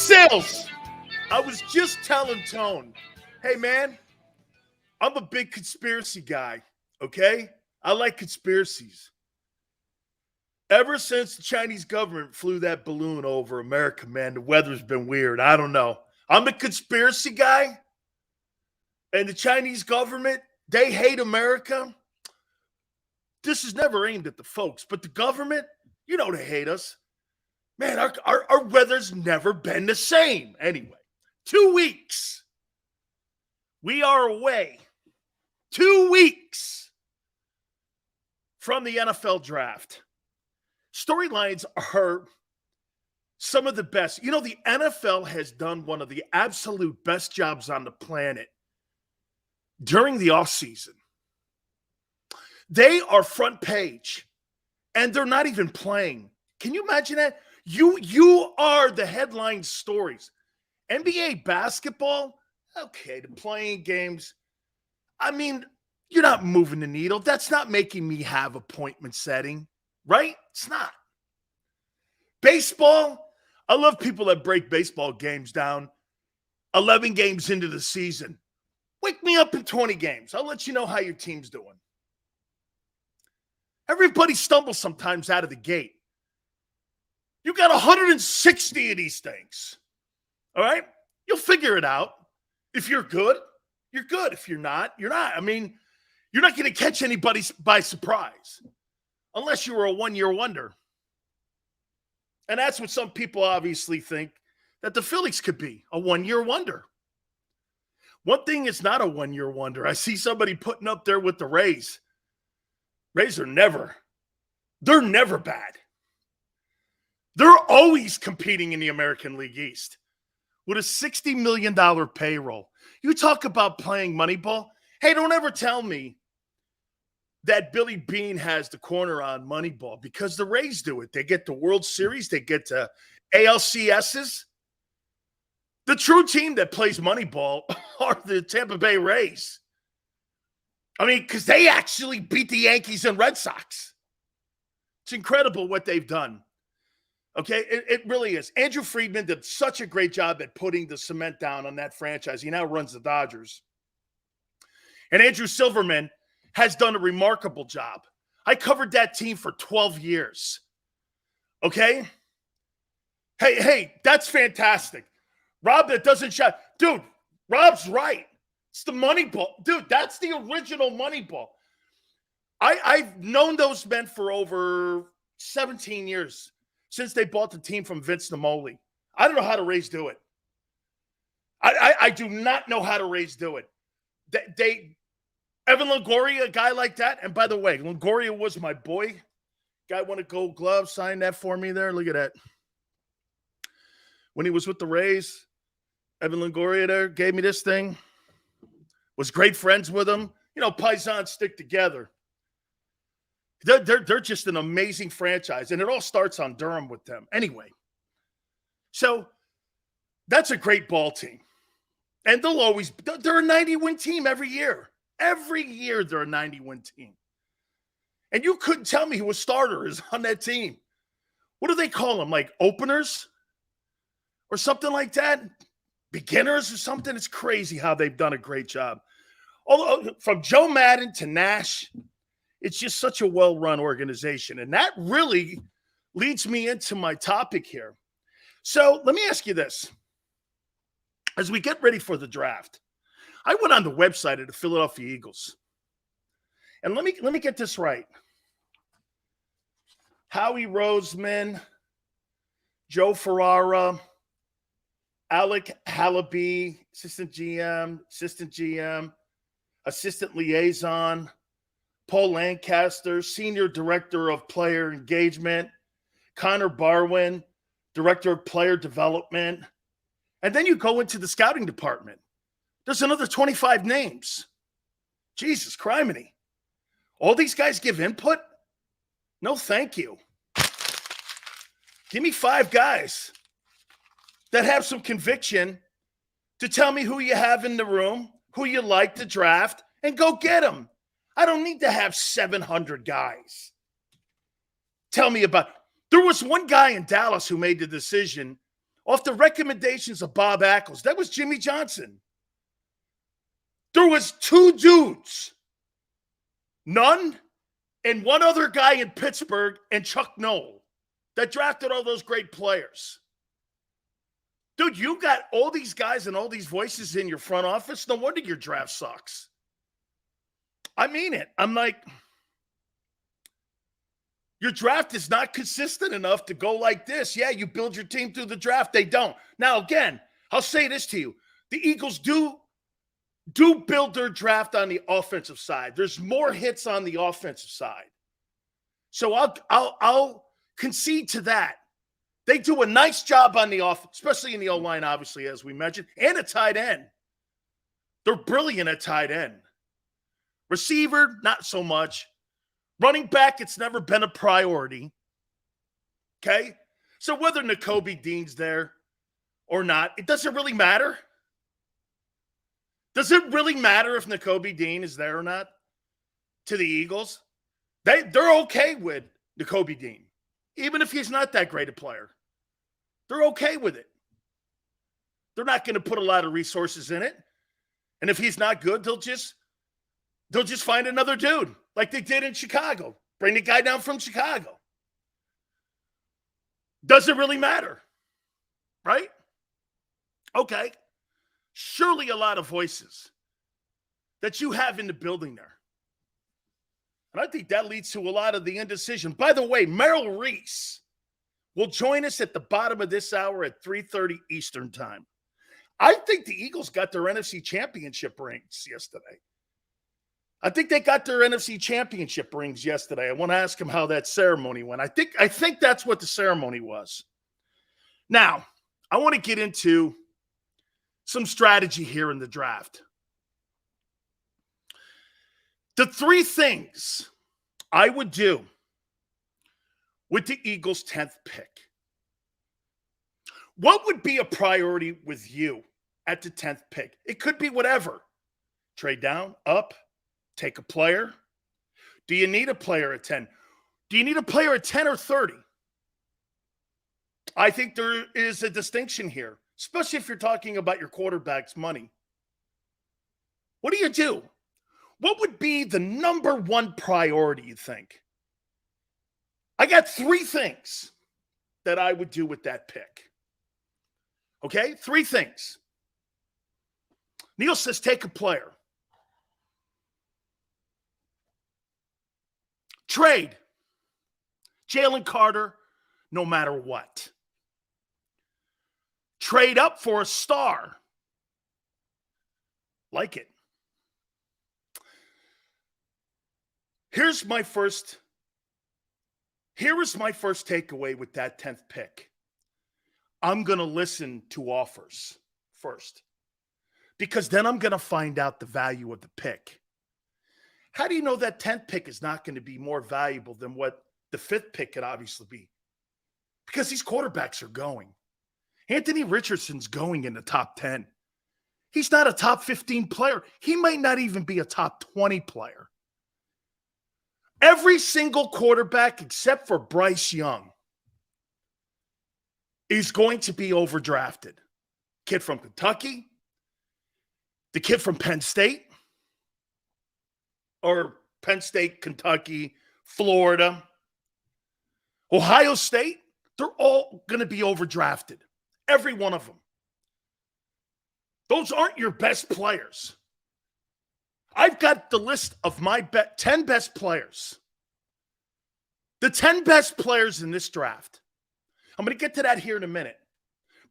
Sales. I was just telling Tone, hey, man, I'm a big conspiracy guy, okay? I like conspiracies. Ever since the Chinese government flew that balloon over America, man, the weather's been weird. I don't know. I'm a conspiracy guy, and the Chinese government, they hate America. This is never aimed at the folks, but the government, you know they hate us. Man, our weather's never been the same. Anyway, 2 weeks. We are away. 2 weeks from the NFL draft. Storylines are some of the best. You know, the NFL has done one of the absolute best jobs on the planet during the offseason. They are front page, and they're not even playing. Can you imagine that? You are the headline stories. NBA basketball, okay, the playing games. I mean, you're not moving the needle. That's not making me have appointment setting, right? It's not. Baseball, I love people that break baseball games down 11 games into the season. Wake me up in 20 games. I'll let you know how your team's doing. Everybody stumbles sometimes out of the gate. You got 160 of these things. All right? You'll figure it out. If you're good, you're good. If you're not, you're not. I mean, you're not going to catch anybody by surprise unless you were a one-year wonder. And that's what some people obviously think that the Phillies could be, a one-year wonder. One thing is not a one-year wonder. I see somebody putting up there with the Rays. Rays are they're never bad. They're always competing in the American League East with a $60 million payroll. You talk about playing Moneyball. Hey, don't ever tell me that Billy Beane has the corner on Moneyball because the Rays do it. They get the World Series. They get to ALCSs. The true team that plays Moneyball are the Tampa Bay Rays. I mean, because they actually beat the Yankees and Red Sox. It's incredible what they've done. Okay, it really is. Andrew Friedman did such a great job at putting the cement down on that franchise. He now runs the Dodgers. And Andrew Silverman has done a remarkable job. I covered that team for 12 years. Okay? Hey, that's fantastic. Rob that doesn't shot. Dude, Rob's right. It's the Moneyball. Dude, that's the original Moneyball. I've known those men for over 17 years. Since they bought the team from Vince Namoli. I don't know how the Rays do it. I do not know how the Rays do it. Evan Longoria, a guy like that. And by the way, Longoria was my boy. Guy won a gold glove, signed that for me there. Look at that. When he was with the Rays, Evan Longoria there gave me this thing. Was great friends with him. You know, Paisans stick together. They're just an amazing franchise, and it all starts on Durham with them. Anyway, so that's a great ball team. And they're a 90-win team every year. Every year they're a 90-win team. And you couldn't tell me who a starter is on that team. What do they call them, like openers? Or something like that? Beginners or something? It's crazy how they've done a great job. Although, from Joe Madden to Nash, it's just such a well-run organization. And that really leads me into my topic here. So let me ask you this. As we get ready for the draft, I went on the website of the Philadelphia Eagles. And let me get this right. Howie Roseman, Joe Ferrara, Alec Halaby, assistant GM, assistant liaison, Paul Lancaster, Senior Director of Player Engagement, Connor Barwin, Director of Player Development. And then you go into the scouting department. There's another 25 names. Jesus, criminy. All these guys give input? No, thank you. Give me 5 guys that have some conviction to tell me who you have in the room, who you like to draft, and go get them. I don't need to have 700 guys. Tell me about. There was one guy in Dallas who made the decision off the recommendations of Bob Ackles. That was Jimmy Johnson. There was 2 dudes, none, and one other guy in Pittsburgh and Chuck Noll that drafted all those great players. Dude, you got all these guys and all these voices in your front office. No wonder your draft sucks. I mean it. I'm like, your draft is not consistent enough to go like this. Yeah, you build your team through the draft. They don't. Now, again, I'll say this to you. The Eagles do build their draft on the offensive side. There's more hits on the offensive side. So I'll concede to that. They do a nice job on the offense, especially in the O-line, obviously, as we mentioned, and a tight end. They're brilliant at tight end. Receiver, not so much. Running back, it's never been a priority. Okay? So whether Nakobe Dean's there or not, it doesn't really matter. Does it really matter if Nakobe Dean is there or not to the Eagles? They're okay with Nakobe Dean, even if he's not that great a player. They're okay with it. They're not going to put a lot of resources in it. And if he's not good, they'll just find another dude like they did in Chicago. Bring the guy down from Chicago. Doesn't really matter, right? Okay. Surely a lot of voices that you have in the building there. And I think that leads to a lot of the indecision. By the way, Merrill Reese will join us at the bottom of this hour at 3:30 Eastern time. I think the Eagles got their NFC Championship rings yesterday. I think they got their NFC Championship rings yesterday. I want to ask him how that ceremony went. I think that's what the ceremony was. Now, I want to get into some strategy here in the draft. The 3 things I would do with the Eagles' 10th pick. What would be a priority with you at the 10th pick? It could be whatever. Trade down, up, take a player. Do you need a player at 10? Do you need a player at 10 or 30? I think there is a distinction here, especially if you're talking about your quarterback's money. What do you do? What would be the number 1 priority, you think? I got 3 things that I would do with that pick. Okay? 3 things. Neil says take a player. Trade Jalen Carter no matter what. Trade up for a star. Like it. Here is my first takeaway with that 10th pick. I'm going to listen to offers first, because then I'm going to find out the value of the pick. How do you know that 10th pick is not going to be more valuable than what the 5th pick could obviously be? Because these quarterbacks are going. Anthony Richardson's going in the top 10. He's not a top 15 player. He might not even be a top 20 player. Every single quarterback except for Bryce Young is going to be overdrafted. Kid from Kentucky, the kid from Penn State, or Penn State, Kentucky, Florida, Ohio State, they're all going to be overdrafted. Every one of them. Those aren't your best players. I've got the list of my 10 best players. The 10 best players in this draft. I'm going to get to that here in a minute.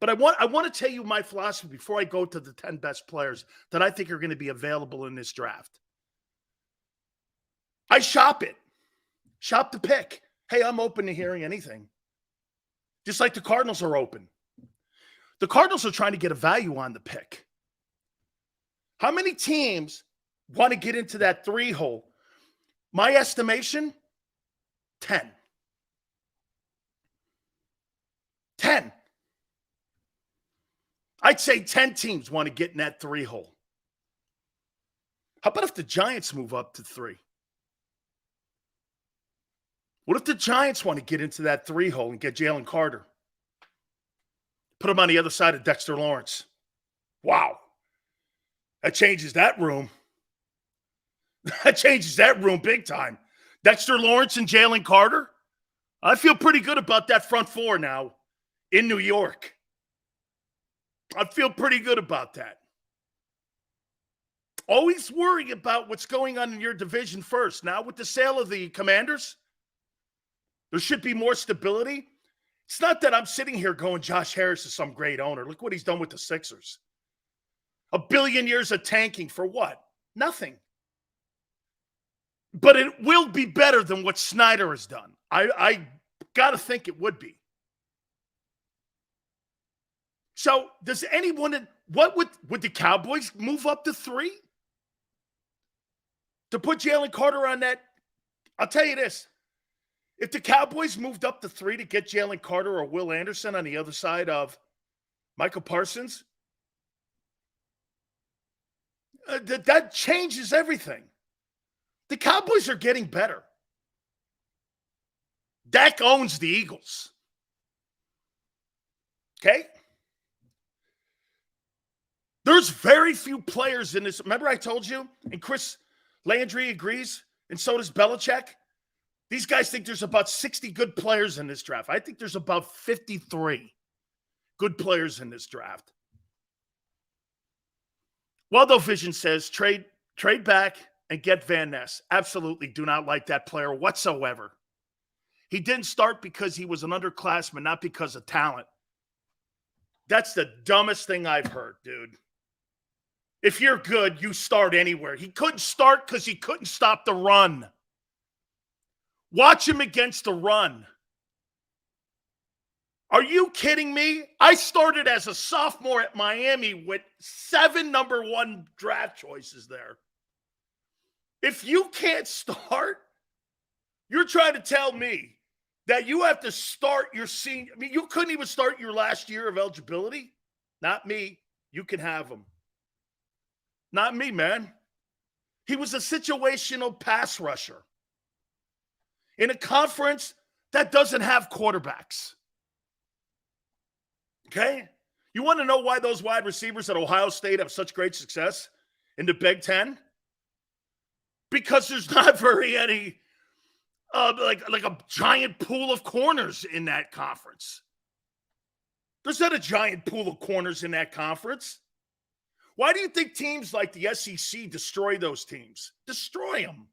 But I want to tell you my philosophy before I go to the 10 best players that I think are going to be available in this draft. I shop it. Shop the pick. Hey, I'm open to hearing anything. Just like the Cardinals are open. The Cardinals are trying to get a value on the pick. How many teams want to get into that 3 hole? My estimation, 10. 10. I'd say 10 teams want to get in that 3 hole. How about if the Giants move up to 3? What if the Giants want to get into that 3 hole and get Jalen Carter? Put him on the other side of Dexter Lawrence. Wow. That changes that room. That changes that room big time. Dexter Lawrence and Jalen Carter. I feel pretty good about that front four now in New York. I feel pretty good about that. Always worry about what's going on in your division first. Now with the sale of the Commanders, there should be more stability. It's not that I'm sitting here going, Josh Harris is some great owner. Look what he's done with the Sixers. 1 billion years of tanking for what? Nothing. But it will be better than what Snyder has done. I got to think it would be. So does anyone, would the Cowboys move up to 3? To put Jalen Carter on that? I'll tell you this. If the Cowboys moved up to 3 to get Jalen Carter or Will Anderson on the other side of Michael Parsons, that changes everything. The Cowboys are getting better. Dak owns the Eagles. Okay? There's very few players in this. Remember I told you? And Chris Landry agrees, and so does Belichick. These guys think there's about 60 good players in this draft. I think there's about 53 good players in this draft. Waldo Vision says, trade back and get Van Ness. Absolutely do not like that player whatsoever. He didn't start because he was an underclassman, not because of talent. That's the dumbest thing I've heard, dude. If you're good, you start anywhere. He couldn't start because he couldn't stop the run. Watch him against the run. Are you kidding me? I started as a sophomore at Miami with 7 number 1 draft choices there. If you can't start, you're trying to tell me that you have to start your senior. I mean, you couldn't even start your last year of eligibility. Not me. You can have him. Not me, man. He was a situational pass rusher in a conference that doesn't have quarterbacks. Okay? You want to know why those wide receivers at Ohio State have such great success in the Big Ten? Because there's not very any, like a giant pool of corners in that conference. There's not a giant pool of corners in that conference. Why do you think teams like the SEC destroy those teams? Destroy them.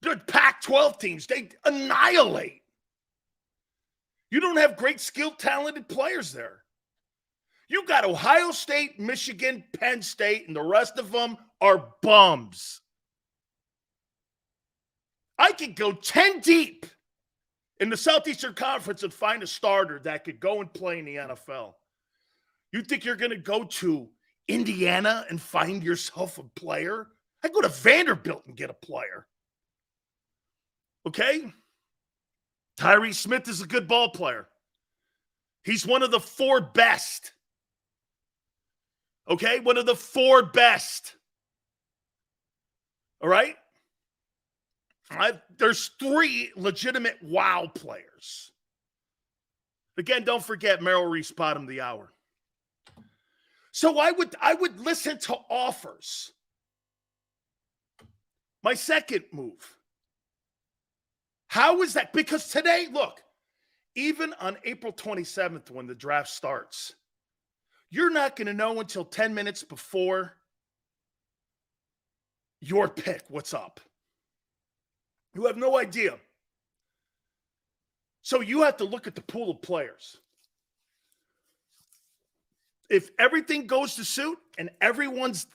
The Pac-12 teams, they annihilate. You don't have great, skilled, talented players there. You got Ohio State, Michigan, Penn State, and the rest of them are bums. I could go 10 deep in the Southeastern Conference and find a starter that could go and play in the NFL. You think you're going to go to Indiana and find yourself a player? I'd go to Vanderbilt and get a player. Okay? Tyree Smith is a good ball player. He's one of the 4 best. Okay? One of the 4 best. All right? There's 3 legitimate wow players. Again, don't forget Merrill Reese, bottom of the hour. So I would listen to offers. My second move. How is that? Because today, look, even on April 27th when the draft starts, you're not going to know until 10 minutes before your pick what's up. You have no idea. So you have to look at the pool of players. If everything goes to suit and everyone's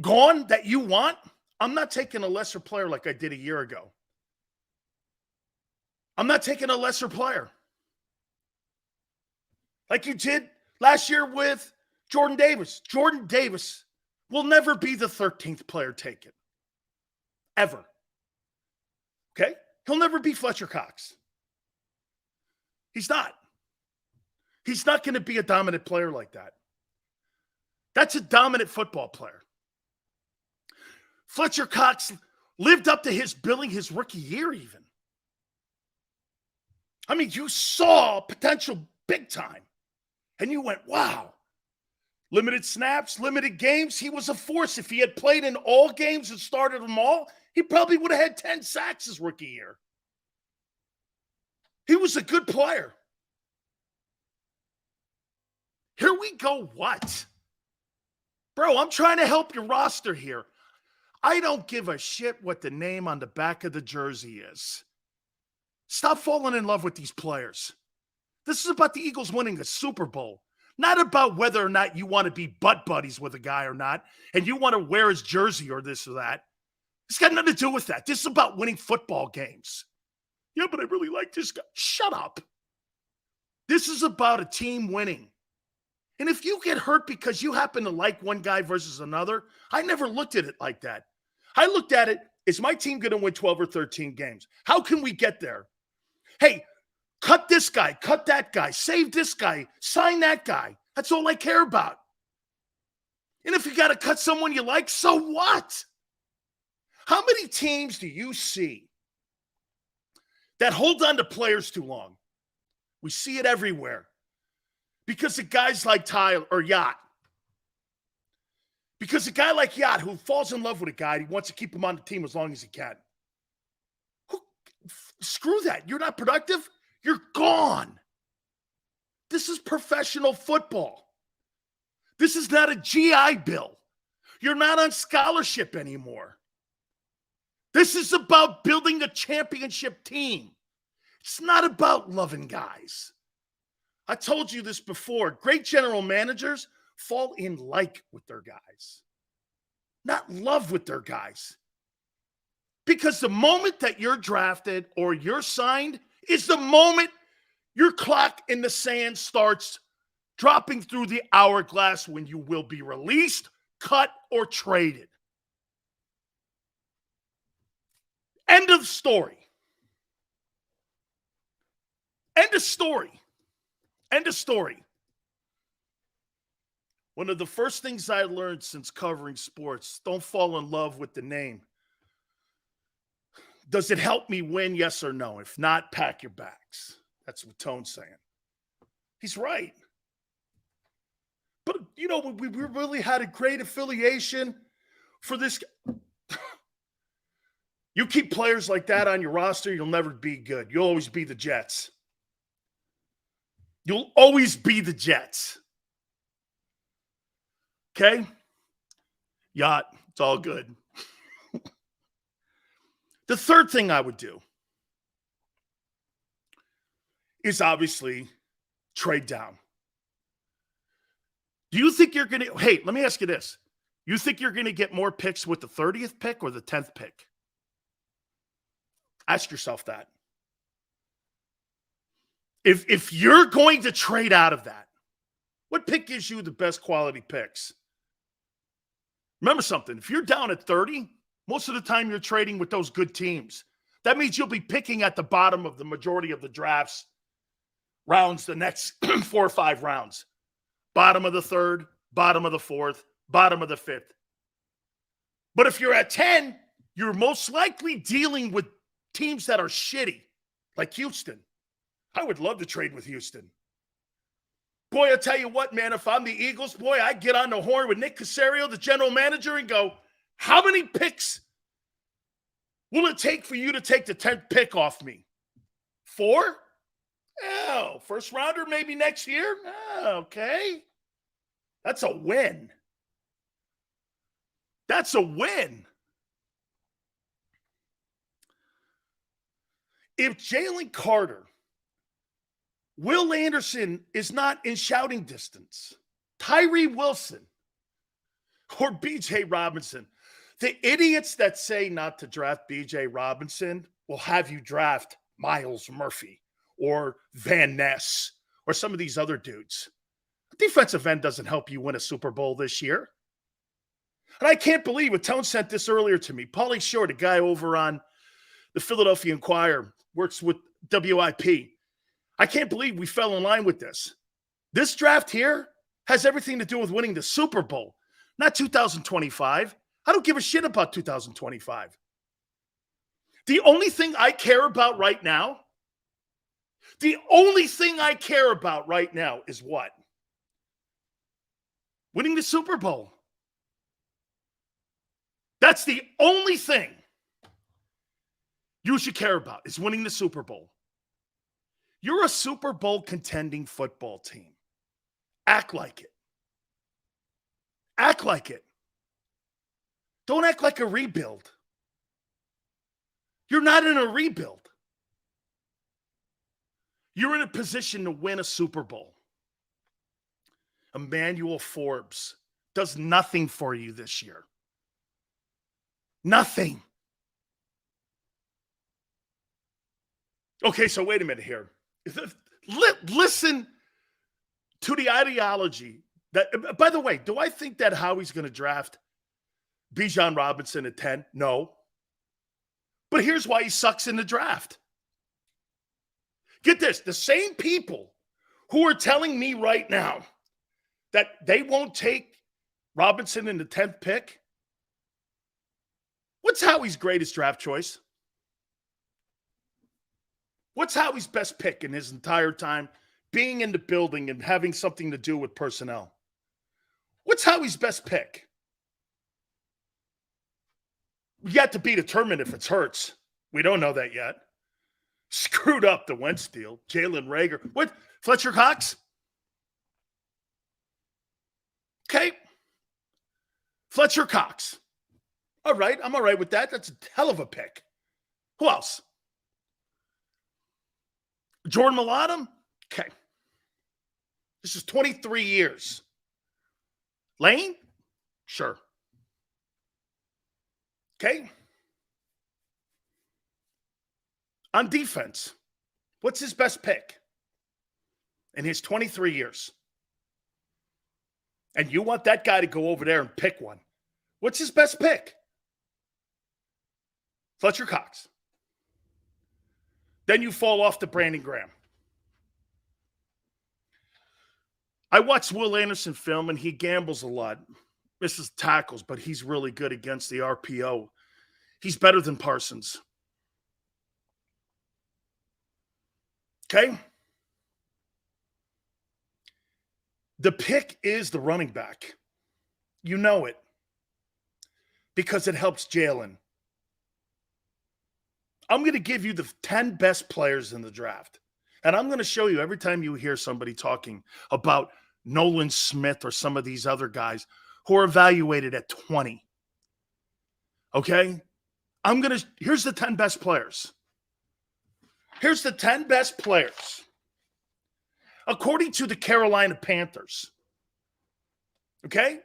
gone that you want, I'm not taking a lesser player like I did a year ago. I'm not taking a lesser player. Like you did last year with Jordan Davis. Jordan Davis will never be the 13th player taken. Ever. Okay? He'll never be Fletcher Cox. He's not. He's not going to be a dominant player like that. That's a dominant football player. Fletcher Cox lived up to his billing his rookie year even. I mean, you saw potential big time. And you went, wow. Limited snaps, limited games. He was a force. If he had played in all games and started them all, he probably would have had 10 sacks his rookie year. He was a good player. Here we go, what? Bro, I'm trying to help your roster here. I don't give a shit what the name on the back of the jersey is. Stop falling in love with these players. This is about the Eagles winning a Super Bowl, not about whether or not you want to be butt buddies with a guy or not, and you want to wear his jersey or this or that. It's got nothing to do with that. This is about winning football games. Yeah, but I really like this guy. Shut up. This is about a team winning. And if you get hurt because you happen to like one guy versus another, I never looked at it like that. I looked at it, is my team going to win 12 or 13 games? How can we get there? Hey, cut this guy, cut that guy, save this guy, sign that guy. That's all I care about. And if you got to cut someone you like, so what? How many teams do you see that hold on to players too long? We see it everywhere. Because of guys like Tyler or Yacht. Because a guy like Yacht who falls in love with a guy, he wants to keep him on the team as long as he can. Screw that. You're not productive. You're gone. This is professional football. This is not a GI Bill. You're not on scholarship anymore. This is about building a championship team. It's not about loving guys. I told you this before. Great general managers fall in like with their guys, not love with their guys. Because the moment that you're drafted or you're signed is the moment your clock in the sand starts dropping through the hourglass when you will be released, cut, or traded. End of story. End of story. End of story. One of the first things I learned since covering sports, don't fall in love with the name. Does it help me win? Yes or no? If not, pack your bags. That's what Tone's saying. He's right. But, you know, we really had a great affiliation for this. You keep players like that on your roster, you'll never be good. You'll always be the Jets. You'll always be the Jets. Okay? Yacht, it's all good. The third thing I would do is obviously trade down. Do you think you're going to – hey, let me ask you this. You think you're going to get more picks with the 30th pick or the 10th pick? Ask yourself that. If you're going to trade out of that, what pick gives you the best quality picks? Remember something. If you're down at 30, most of the time you're trading with those good teams. That means you'll be picking at the bottom of the majority of the drafts rounds, the next 4 or 5 rounds. Bottom of the 3rd, bottom of the 4th, bottom of the 5th. But if you're at 10, you're most likely dealing with teams that are shitty, like Houston. I would love to trade with Houston. Boy, I tell you what, man, if I'm the Eagles, boy, I get on the horn with Nick Caserio, the general manager, and go, how many picks will it take for you to take the 10th pick off me? 4? Oh, first rounder maybe next year? Oh, okay. That's a win. That's a win. If Jalen Carter, Will Anderson is not in shouting distance, Tyree Wilson, or B.J. Robinson, the idiots that say not to draft B.J. Robinson will have you draft Myles Murphy or Van Ness or some of these other dudes. Defensive end doesn't help you win a Super Bowl this year. And I can't believe it. Tone sent this earlier to me. Paulie Short, a guy over on the Philadelphia Inquirer, works with WIP. I can't believe we fell in line with this. This draft here has everything to do with winning the Super Bowl, not 2025. I don't give a shit about 2025. The only thing I care about right now, The only thing I care about right now is what? Winning the Super Bowl. That's the only thing you should care about is winning the Super Bowl. You're a Super Bowl contending football team. Act like it. Act like it. Don't act like a rebuild. You're not in a rebuild. You're in a position to win a Super Bowl. Emmanuel Forbes does nothing for you this year. Nothing. Okay, so wait a minute here. Listen to the ideology that, by the way, do I think that Howie's going to draft Bijan Robinson at 10? No. But here's why he sucks in the draft. Get this, the same people who are telling me right now that they won't take Robinson in the 10th pick, what's Howie's greatest draft choice? What's Howie's best pick in his entire time being in the building and having something to do with personnel? What's Howie's best pick? Yet to be determined if it's Hurts. We don't know that yet. Screwed up the Wentz deal. Jalen Reagor. What? Fletcher Cox? Okay. Fletcher Cox. All right. I'm all right with that. That's a hell of a pick. Who else? Jordan Mailata? Okay. This is 23 years. Lane? Sure. Okay. On defense, what's his best pick in his 23 years? And you want that guy to go over there and pick one. What's his best pick? Fletcher Cox. Then you fall off to Brandon Graham. I watched Will Anderson film, and he gambles a lot. Misses tackles, but he's really good against the RPO. He's better than Parsons. Okay? The pick is the running back. You know it. Because it helps Jalen. I'm going to give you the 10 best players in the draft. And I'm going to show you every time you hear somebody talking about Nolan Smith or some of these other guys who are evaluated at 20. Okay? Here's the 10 best players. Here's the 10 best players. According to the Carolina Panthers. Okay?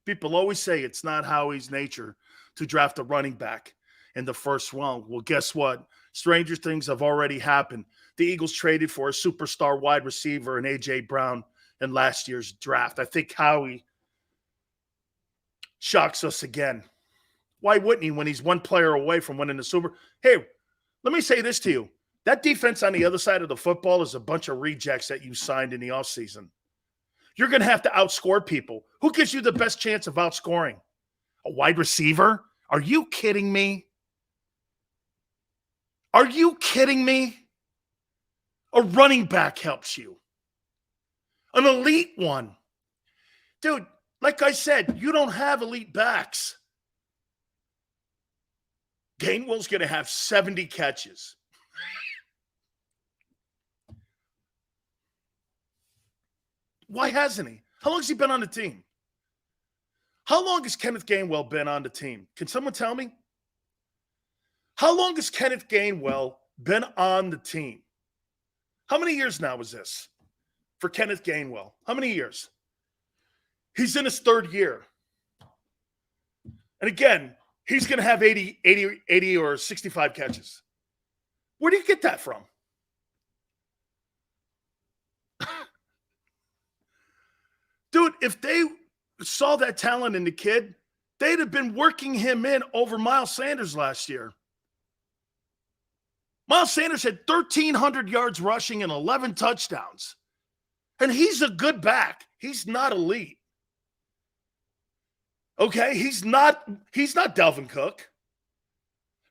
People always say it's not Howie's nature to draft a running back in the first round. Well, guess what? Stranger things have already happened. The Eagles traded for a superstar wide receiver in A.J. Brown in last year's draft. I think Howie shocks us again. Why wouldn't he when he's one player away from winning the Super? Hey, let me say this to you. That defense on the other side of the football is a bunch of rejects that you signed in the offseason. You're going to have to outscore people. Who gives you the best chance of outscoring? A wide receiver? Are you kidding me? Are you kidding me? A running back helps you. An elite one. Dude, like I said, you don't have elite backs. Gainwell's going to have 70 catches. Why hasn't he? How long has he been on the team? How long has Kenneth Gainwell been on the team? Can someone tell me? How long has Kenneth Gainwell been on the team? How many years now is this for Kenneth Gainwell? How many years? He's in his third year. And again, he's going to have 80 or 65 catches. Where do you get that from? Dude, if they saw that talent in the kid, they'd have been working him in over Miles Sanders last year. Miles Sanders had 1,300 yards rushing and 11 touchdowns. And he's a good back. He's not elite. Okay, he's not Dalvin Cook.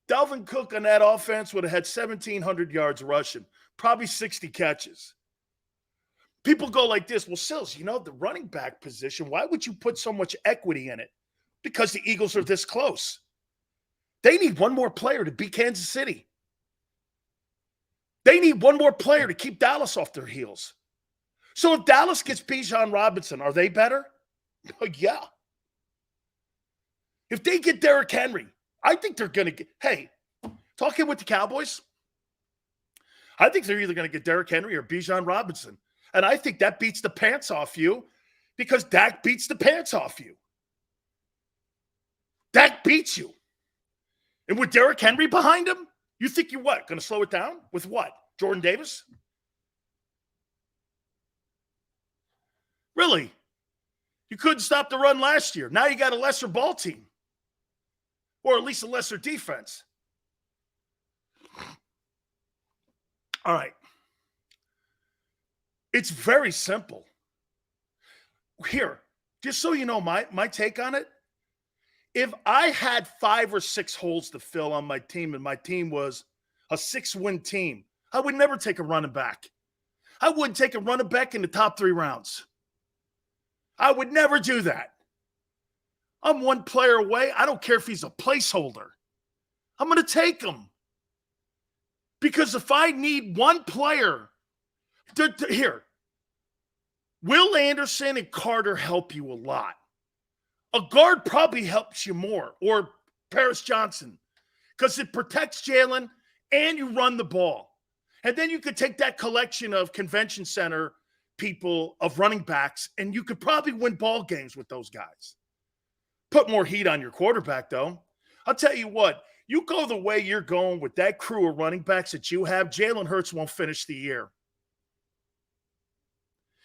Dalvin Cook on that offense would have had 1,700 yards rushing probably 60 catches. People go like this, well, Sills, the running back position, why would you put so much equity in it? Because the Eagles are this close. They need one more player to beat Kansas City. They need one more player to keep Dallas off their heels. So if Dallas gets Bijan Robinson, are they better? Yeah. If they get Derrick Henry, I think they're going to get, hey, talking with the Cowboys, I think they're either going to get Derrick Henry or Bijan Robinson. And I think that beats the pants off you because Dak beats the pants off you. Dak beats you. And with Derrick Henry behind him, you think you're what? Going to slow it down? With what? Jordan Davis? Really? You couldn't stop the run last year. Now you got a lesser ball team. Or at least a lesser defense. All right. It's very simple. Here, just so you know my take on it, if I had 5 or 6 holes to fill on my team and my team was a 6-win team, I would never take a running back. I wouldn't take a running back in the top 3 rounds. I would never do that. I'm one player away. I don't care if he's a placeholder. I'm going to take him. Because if I need one player, here, Will Anderson and Carter help you a lot. A guard probably helps you more, or Paris Johnson, because it protects Jalen and you run the ball. And then you could take that collection of convention center people of running backs, and you could probably win ball games with those guys. Put more heat on your quarterback, though. I'll tell you what, you go the way you're going with that crew of running backs that you have, Jalen Hurts won't finish the year.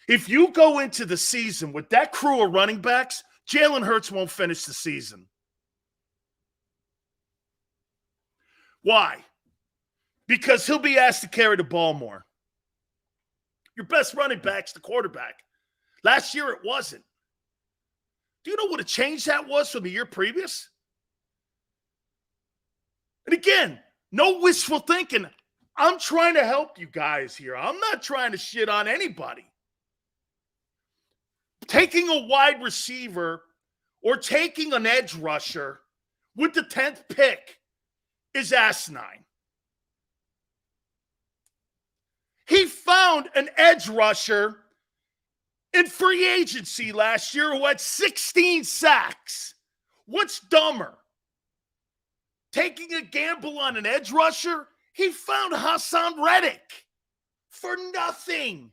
If you go into the season with that crew of running backs, Jalen Hurts won't finish the season. Why? Because he'll be asked to carry the ball more. Your best running back's the quarterback. Last year, it wasn't. Do you know what a change that was from the year previous? And again, no wishful thinking. I'm trying to help you guys here. I'm not trying to shit on anybody. Taking a wide receiver or taking an edge rusher with the 10th pick is asinine. He found an edge rusher in free agency last year who had 16 sacks. What's dumber? Taking a gamble on an edge rusher? He found Hassan Reddick for nothing.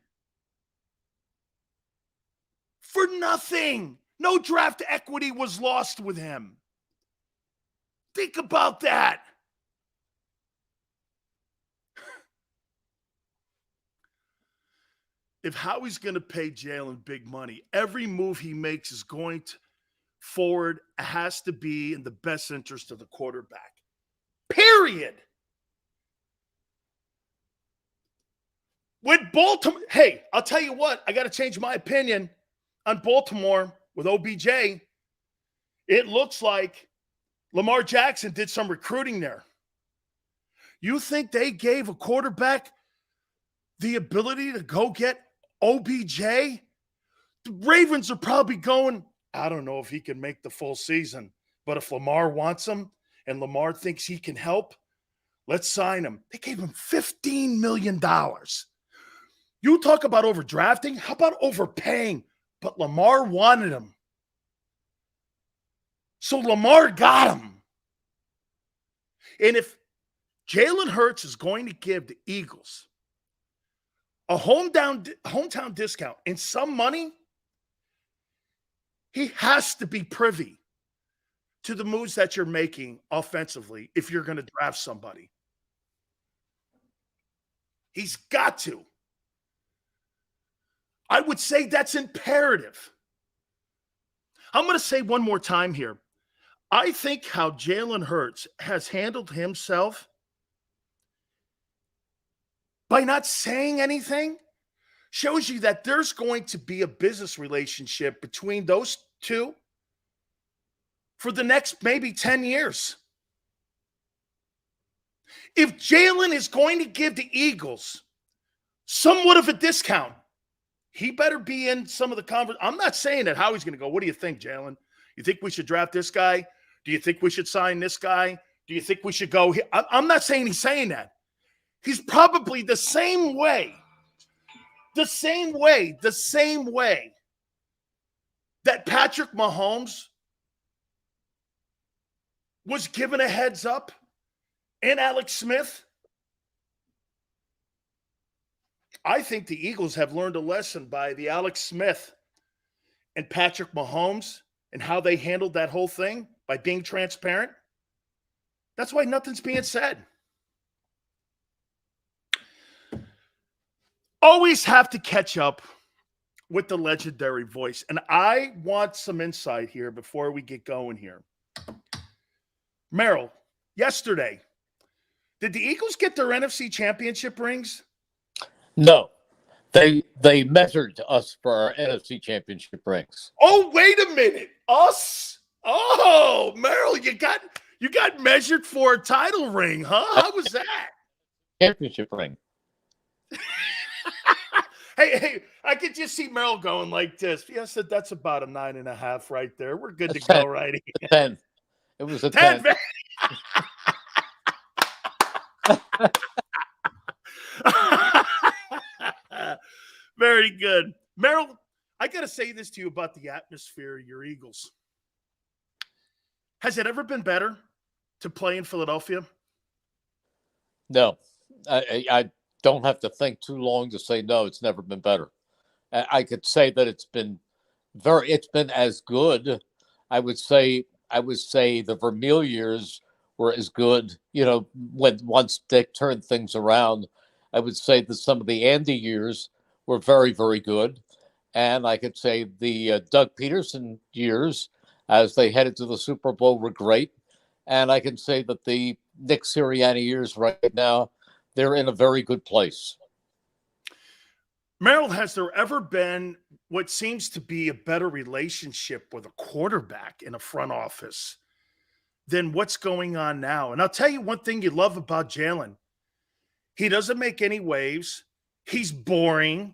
For nothing. No draft equity was lost with him. Think about that. If Howie's going to pay Jalen big money, every move he makes is going to forward, has to be in the best interest of the quarterback. Period. With Baltimore, hey, I'll tell you what, I got to change my opinion on Baltimore with OBJ. It looks like Lamar Jackson did some recruiting there. You think they gave a quarterback the ability to go get OBJ? The Ravens are probably going, I don't know if he can make the full season, but if Lamar wants him and Lamar thinks he can help, let's sign him. They gave him $15 million. You talk about overdrafting. How about overpaying? But Lamar wanted him. So Lamar got him. And if Jalen Hurts is going to give the Eagles a hometown discount and some money, he has to be privy to the moves that you're making offensively if you're going to draft somebody. He's got to. I would say that's imperative. I'm going to say one more time here. I think how Jalen Hurts has handled himself by not saying anything shows you that there's going to be a business relationship between those two for the next maybe 10 years. If Jalen is going to give the Eagles somewhat of a discount. He better be in some of the conference. I'm not saying that Howie's going to go, what do you think, Jalen? You think we should draft this guy? Do you think we should sign this guy? Do you think we should go here? I'm not saying he's saying that. He's probably the same way that Patrick Mahomes was given a heads up and Alex Smith. I think the Eagles have learned a lesson by the Alex Smith and Patrick Mahomes and how they handled that whole thing by being transparent. That's why nothing's being said. Always have to catch up with the legendary voice. And I want some insight here before we get going here. Merrill, yesterday, did the Eagles get their NFC championship rings? No. They measured us for our NFC championship rings. Oh, wait a minute. Us? Oh, Merrill, you got measured for a title ring, huh? How was that? Championship ring. Hey, I could just see Merrill going like this. Yes, that's about a 9.5 right there. We're good to go right here. 10. It was a 10. Very good. Merrill, I got to say this to you about the atmosphere of your Eagles. Has it ever been better to play in Philadelphia? No. I don't have to think too long to say no, it's never been better. I could say that it's been as good. I would say the Vermeil years were as good, once Dick turned things around. I would say that some of the Andy years were very, very good. And I could say the Doug Peterson years, as they headed to the Super Bowl, were great. And I can say that the Nick Sirianni years right now, they're in a very good place. Merrill, has there ever been what seems to be a better relationship with a quarterback in a front office than what's going on now? And I'll tell you one thing you love about Jalen. He doesn't make any waves. He's boring.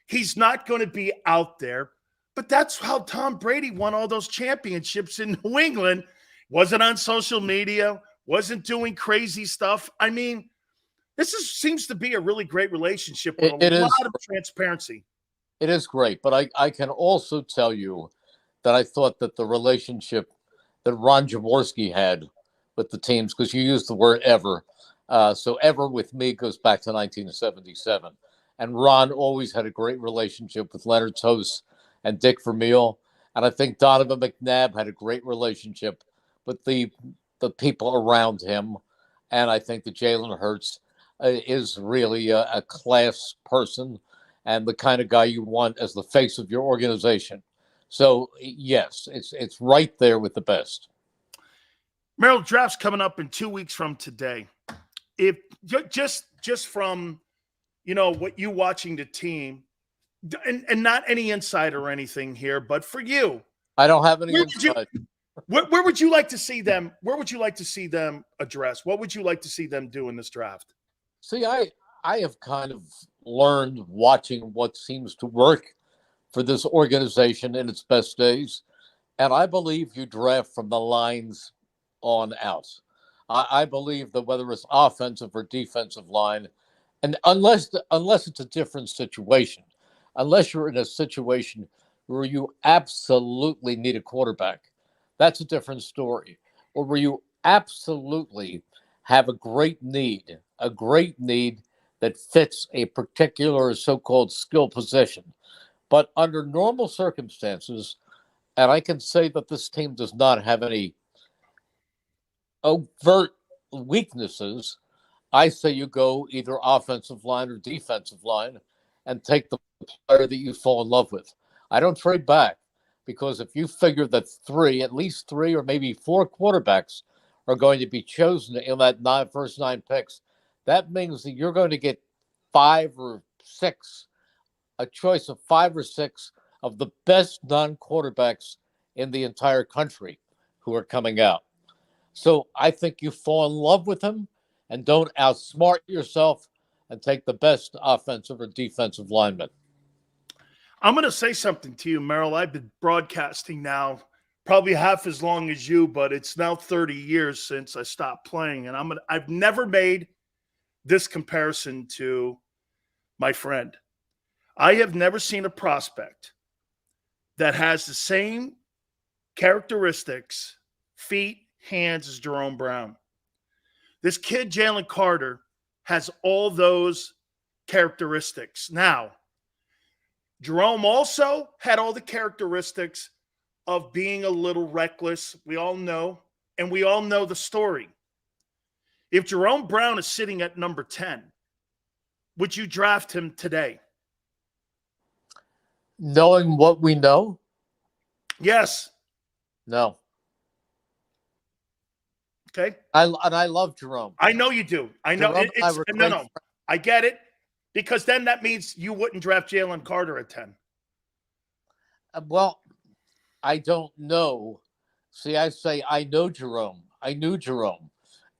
He's not going to be out there. But that's how Tom Brady won all those championships in New England. Wasn't on social media, wasn't doing crazy stuff. I mean, seems to be a really great relationship with a lot of transparency. It is great, but I can also tell you that I thought that the relationship that Ron Jaworski had with the teams, because you used the word ever, so ever with me goes back to 1977. And Ron always had a great relationship with Leonard Tost and Dick Vermeil. And I think Donovan McNabb had a great relationship with the people around him. And I think that Jalen Hurts is really a class person and the kind of guy you want as the face of your organization. So, yes, it's right there with the best. Merrill, draft's coming up in 2 weeks from today. If just from what you watching the team, and not any insight or anything here, but for you, I don't have any insight. Where would you like to see them? Where would you like to see them address? What would you like to see them do in this draft? See, I have kind of learned watching what seems to work for this organization in its best days, and I believe you draft from the lines on out. I believe that whether it's offensive or defensive line, and unless it's a different situation, unless you're in a situation where you absolutely need a quarterback, that's a different story. Or where you absolutely have a great need that fits a particular so-called skill position. But under normal circumstances, and I can say that this team does not have any overt weaknesses, I say you go either offensive line or defensive line and take the player that you fall in love with. I don't trade back, because if you figure that at least three or maybe four quarterbacks are going to be chosen in that first 9 picks, that means that you're going to get 5 or 6, a choice of 5 or 6 of the best non-quarterbacks in the entire country who are coming out. So I think you fall in love with them and don't outsmart yourself and take the best offensive or defensive lineman. I'm going to say something to you, Merrill. I've been broadcasting now probably half as long as you, but it's now 30 years since I stopped playing. And I've never made this comparison to my friend. I have never seen a prospect that has the same characteristics, feet, hands as Jerome Brown. This kid, Jalen Carter, has all those characteristics. Now, Jerome also had all the characteristics of being a little reckless. We all know, and we all know the story. If Jerome Brown is sitting at number 10, would you draft him today? Knowing what we know? Yes. No. Okay. I love Jerome. I know you do. I know. Jerome, I get it. Because then that means you wouldn't draft Jalen Carter at 10. Well, I don't know. See, I say I know Jerome. I knew Jerome.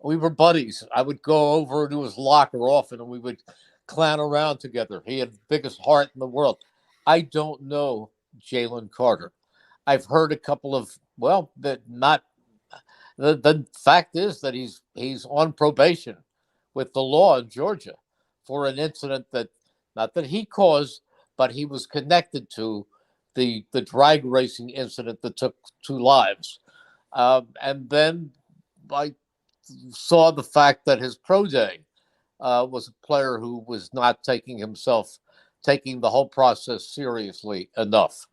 We were buddies. I would go over to his locker often, and we would clown around together. He had the biggest heart in the world. I don't know Jalen Carter. I've heard a couple of, well, that not. The fact is that he's on probation with the law in Georgia for an incident that, not that he caused, but he was connected to the drag racing incident that took 2 lives. And then I saw the fact that his pro day was a player who was not taking the whole process seriously enough.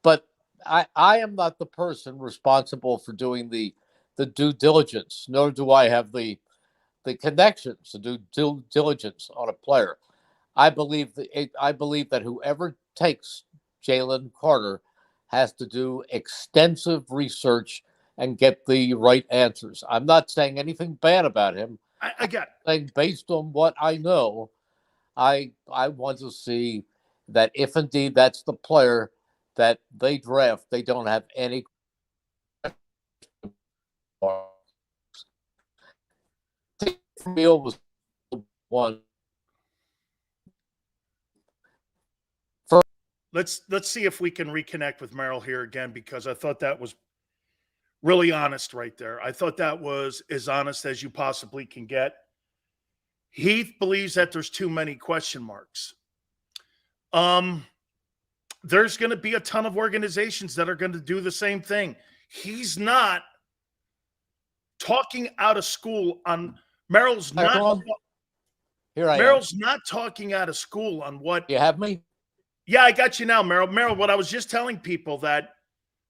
But I am not the person responsible for doing the due diligence, nor do I have the connections to do due diligence on a player. I believe that whoever takes Jalen Carter has to do extensive research and get the right answers. I'm not saying anything bad about him. I get it. Saying based on what I know, I want to see that if indeed that's the player that they draft, they don't have any. Real was one. Let's see if we can reconnect with Merrill here again, because I thought that was really honest right there. I thought that was as honest as you possibly can get. Heath believes that there's too many question marks. There's going to be a ton of organizations that are going to do the same thing. He's not talking out of school on Merrill's not. Here I Merrill's am. not talking out of school on what. You have me? Yeah, I got you now, Merrill. Merrill, what I was just telling people that,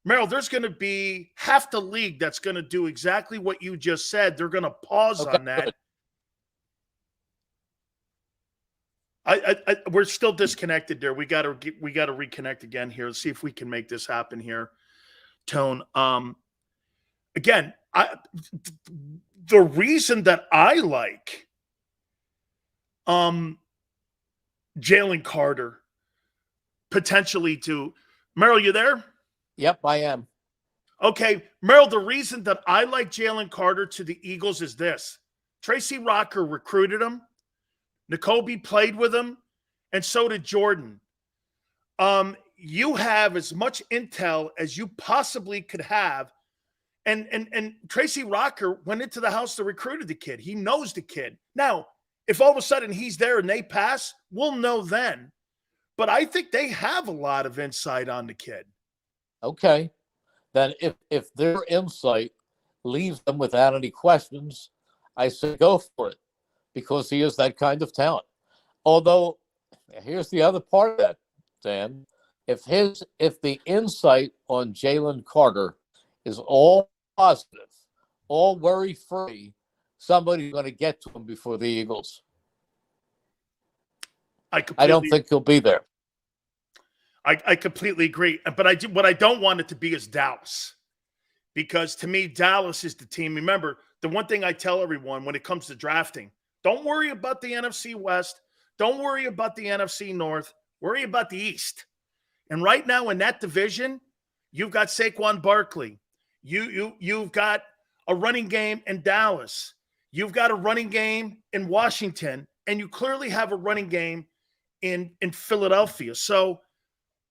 Merrill, there's going to be half the league that's going to do exactly what you just said. They're going to pause on that. Good. We're still disconnected there. We got to reconnect again here. Let's see if we can make this happen here. Tone. Again, the reason that I like Jalen Carter potentially to Merrill, you there? Yep, I am. Okay, Merrill, the reason that I like Jalen Carter to the Eagles is this. Tracy Rocker recruited him. N'Kobe played with him, and so did Jordan. You have as much intel as you possibly could have. And Tracy Rocker went into the house to recruit the kid. He knows the kid. Now, if all of a sudden he's there and they pass, we'll know then. But I think they have a lot of insight on the kid. Okay. Then if their insight leaves them without any questions, I say go for it, because he is that kind of talent. Although, here's the other part of that, Dan. If the insight on Jalen Carter is all positive, all worry-free, somebody's going to get to him before the Eagles. I don't think he'll be there. I completely agree. But what I don't want it to be is Dallas. Because to me, Dallas is the team. Remember, the one thing I tell everyone when it comes to drafting, don't worry about the NFC West. Don't worry about the NFC North. Worry about the East. And right now in that division, you've got Saquon Barkley. You've got a running game in Dallas. You've got a running game in Washington and you clearly have a running game in Philadelphia. So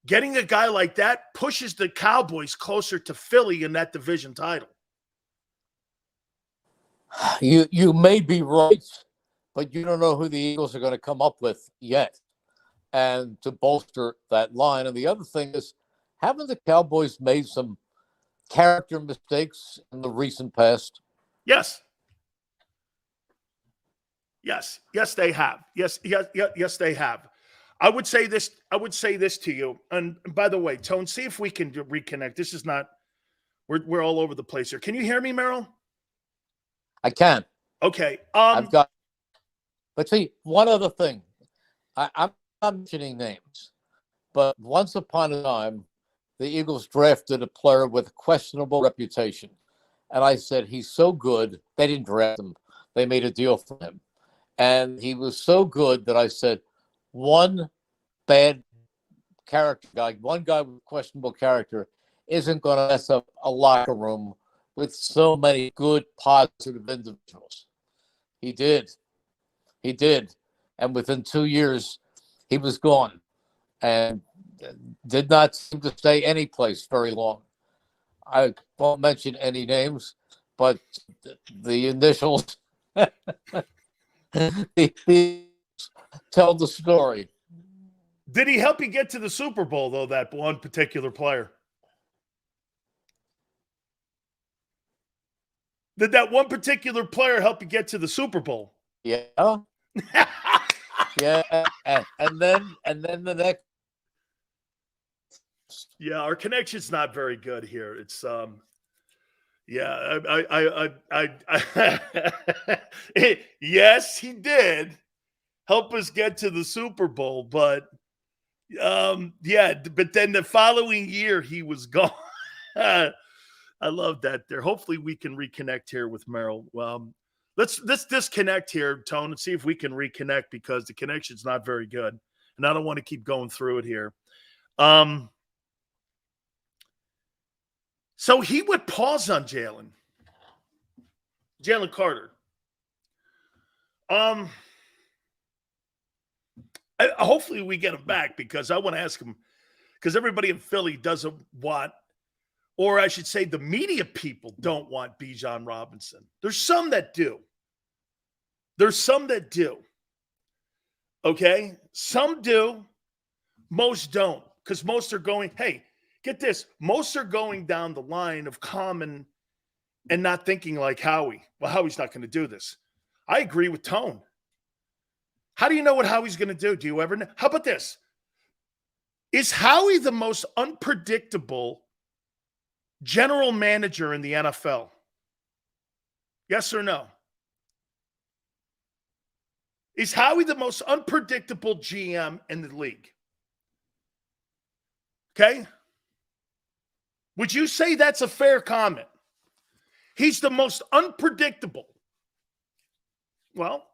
getting a guy like that pushes the Cowboys closer to Philly in that division title. You may be right, but you don't know who the Eagles are going to come up with yet, and to bolster that line. And the other thing is, haven't the Cowboys made some character mistakes in the recent past? Yes. Yes, they have. Yes, they have. I would say this to you. And by the way, Tone, see if we can reconnect. This is not. We're all over the place here. Can you hear me, Merrill? I can. Okay. I've got. But see, one other thing. I'm not mentioning names, but once upon a time, the Eagles drafted a player with a questionable reputation, and I said he's so good. They didn't draft him; they made a deal for him. And he was so good that I said, one bad character guy, one guy with questionable character isn't going to mess up a locker room with so many good, positive individuals. He did. And within 2 years, he was gone and did not seem to stay any place very long. I won't mention any names, but the initials tell the story. Did he help you get to the Super Bowl, though, that one particular player? Did that one particular player help you get to the Super Bowl? Yeah. Yeah. And then the next. Yeah, our connection's not very good here. It's yes, he did help us get to the Super Bowl, but but then the following year he was gone. I love that there. Hopefully we can reconnect here with Merrill. Let's disconnect here, Tone, and see if we can reconnect because the connection's not very good. And I don't want to keep going through it here. So he would pause on Jalen Carter. Hopefully we get him back because I want to ask him because everybody in Philly doesn't want, or I should say the media people don't want Bijan Robinson. There's some that do. Okay? Some do. Most don't because most are going, hey, get this. Most are going down the line of common and not thinking like Howie. Well, Howie's not going to do this. I agree with Tone. How do you know what Howie's going to do? Do you ever know? How about this? Is Howie the most unpredictable general manager in the NFL? Yes or no? Is Howie the most unpredictable GM in the league? Okay? Would you say that's a fair comment? He's the most unpredictable. Well,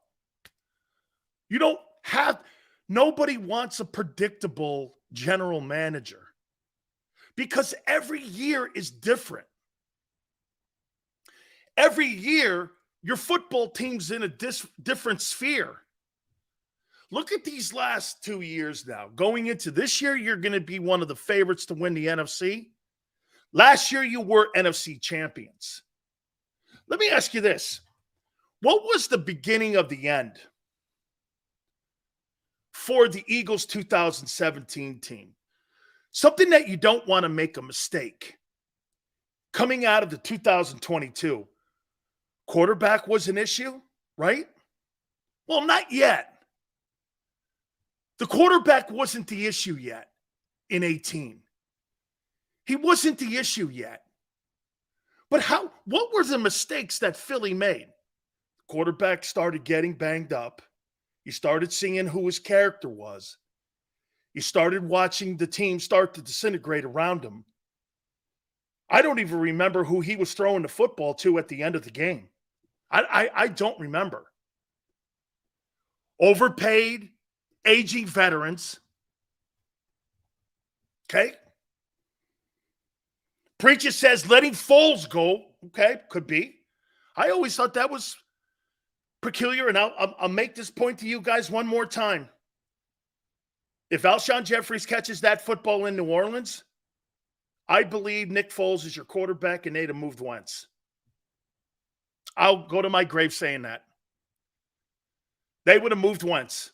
nobody wants a predictable general manager because every year is different. Every year, your football team's in a different sphere. Look at these last 2 years now. Going into this year, you're going to be one of the favorites to win the NFC. Last year, you were NFC champions. Let me ask you this. What was the beginning of the end for the Eagles 2017 team? Something that you don't want to make a mistake. Coming out of the 2022, quarterback was an issue, right? Well, not yet. The quarterback wasn't the issue yet in 18. He wasn't the issue yet. But what were the mistakes that Philly made? Quarterback started getting banged up. You started seeing who his character was. You started watching the team start to disintegrate around him. I don't even remember who he was throwing the football to at the end of the game. I don't remember. Overpaid, aging veterans. Okay? Preacher says letting Foles go. Okay, could be. I always thought that was peculiar, and I'll make this point to you guys one more time. If Alshon Jeffries catches that football in New Orleans, I believe Nick Foles is your quarterback and they'd have moved Wentz. I'll go to my grave saying that. They would have moved Wentz.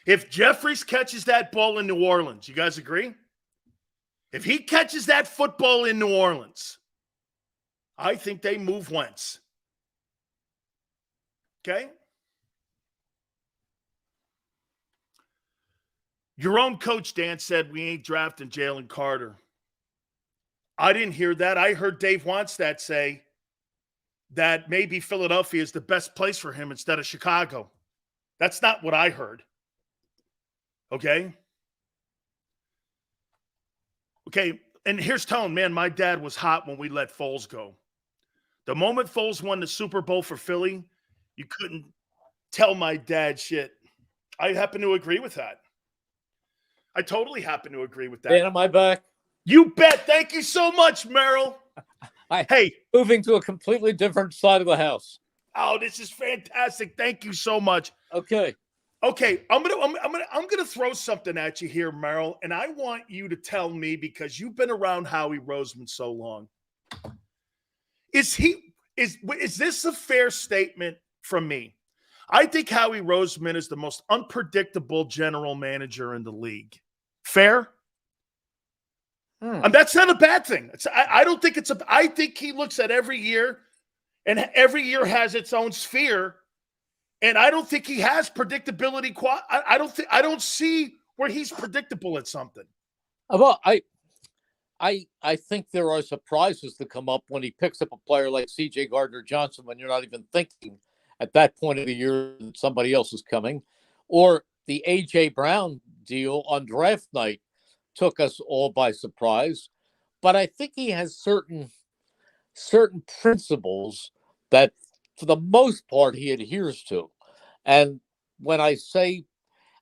If Jeffries catches that ball in New Orleans, you guys agree? If he catches that football in New Orleans, I think they move Wentz. Okay? Your own coach, Dan, said we ain't drafting Jalen Carter. I didn't hear that. I heard Dave Wannstedt say that maybe Philadelphia is the best place for him instead of Chicago. That's not what I heard. Okay? Okay, and here's Tone. Man, my dad was hot when we let Foles go. The moment Foles won the Super Bowl for Philly, you couldn't tell my dad shit. I happen to agree with that. I totally happen to agree with that. Dan, am I back? You bet. Thank you so much, Merrill. Hey, moving to a completely different side of the house. Oh, this is fantastic. Thank you so much. Okay, I'm gonna throw something at you here, Merrill, and I want you to tell me, because you've been around Howie Roseman so long. Is this a fair statement from me? I think Howie Roseman is the most unpredictable general manager in the league. Fair? And that's not a bad thing. I don't think it's I think he looks at every year, and every year has its own sphere, and I don't think he has predictability. I don't see where he's predictable at something. Well, I think there are surprises that come up when he picks up a player like C.J. Gardner-Johnson when you're not even thinking at that point of the year that somebody else is coming. Or the A.J. Brown deal on draft night took us all by surprise. But I think he has certain principles that, for the most part, he adheres to. And when I say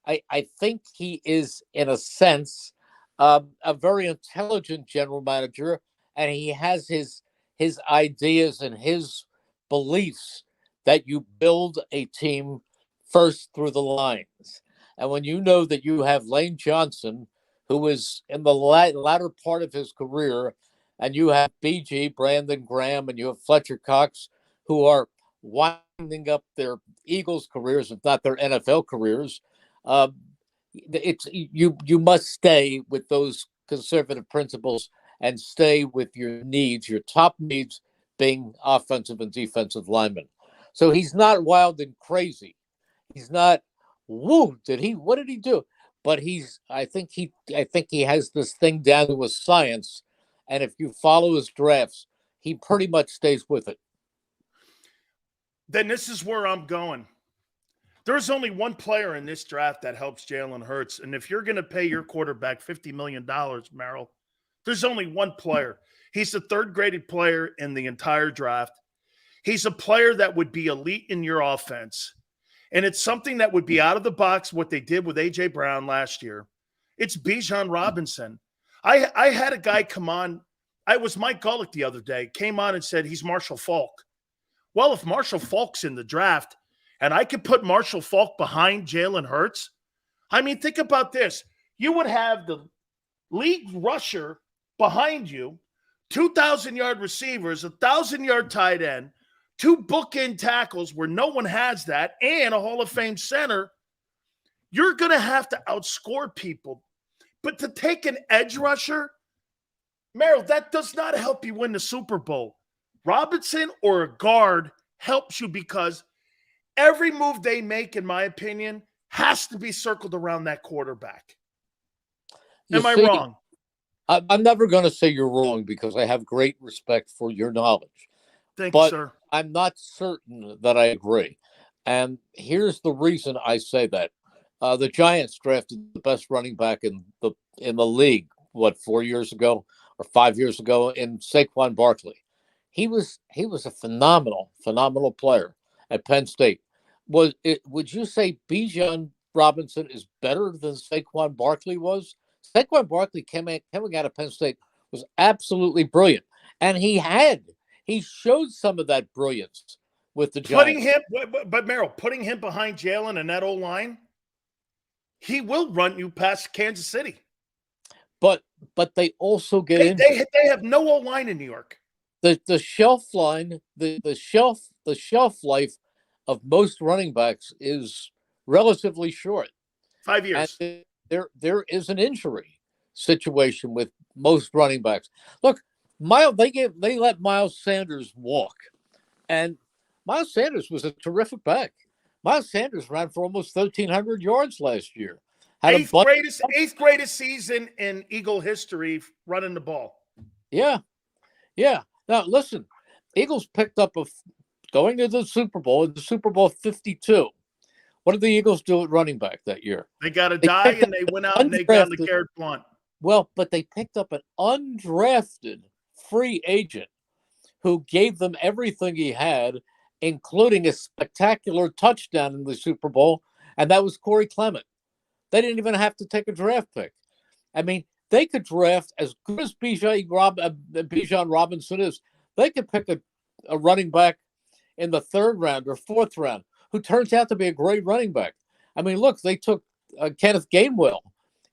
I think he is, in a sense, a very intelligent general manager, and he has his ideas and his beliefs that you build a team first through the lines. And when you know that you have Lane Johnson, who is in the latter part of his career, and you have BG, Brandon Graham, and you have Fletcher Cox, who are winding up their Eagles careers, if not their NFL careers, it's you must stay with those conservative principles and stay with your needs, your top needs being offensive and defensive linemen. So he's not wild and crazy. He's not, what did he do? But I think he has this thing down to a science. And if you follow his drafts, he pretty much stays with it. Then this is where I'm going. There's only one player in this draft that helps Jalen Hurts. And if you're going to pay your quarterback $50 million, Merrill, there's only one player. He's the third-graded player in the entire draft. He's a player that would be elite in your offense. And it's something that would be out of the box, what they did with A.J. Brown last year. It's Bijan Robinson. I had a guy come on. I was Mike Golick the other day, came on and said he's Marshall Faulk. Well, if Marshall Faulk's in the draft and I could put Marshall Faulk behind Jalen Hurts, I mean, think about this. You would have the league rusher behind you, 2,000-yard receivers, 1,000-yard tight end, 2 bookend tackles where no one has that, and a Hall of Fame center. You're going to have to outscore people. But to take an edge rusher, Merrill, that does not help you win the Super Bowl. Robinson or a guard helps you because every move they make, in my opinion, has to be circled around that quarterback. Am I wrong? I'm never going to say you're wrong because I have great respect for your knowledge. Thank you, sir. I'm not certain that I agree. And here's the reason I say that. The Giants drafted the best running back in the league, 4 years ago or 5 years ago, in Saquon Barkley. He was a phenomenal player at Penn State. Would you say Bijan Robinson is better than Saquon Barkley was? Saquon Barkley coming out of Penn State was absolutely brilliant. And he showed some of that brilliance with the Putting Giants. him, but Merrill, putting him behind Jalen and that old line, he will run you past Kansas City. But they also get injured. They have no old line in New York. The shelf line, the shelf life of most running backs is relatively short. 5 years. And there is an injury situation with most running backs. Look, they let Miles Sanders walk, and Miles Sanders was a terrific back. Miles Sanders ran for almost 1,300 yards last year. Eighth greatest season in Eagle history running the ball. Yeah. Now listen, Eagles picked up going to the Super Bowl in the Super Bowl 52. What did the Eagles do at running back that year? They got a die and they went out and they got LeGarrette Blount. Well, but they picked up an undrafted free agent who gave them everything he had, including a spectacular touchdown in the Super Bowl, and that was Corey Clement. They didn't even have to take a draft pick. I mean, they could draft as good as Bijan Robinson is. They could pick a running back in the 3rd round or 4th round who turns out to be a great running back. I mean, look, they took Kenneth Gainwell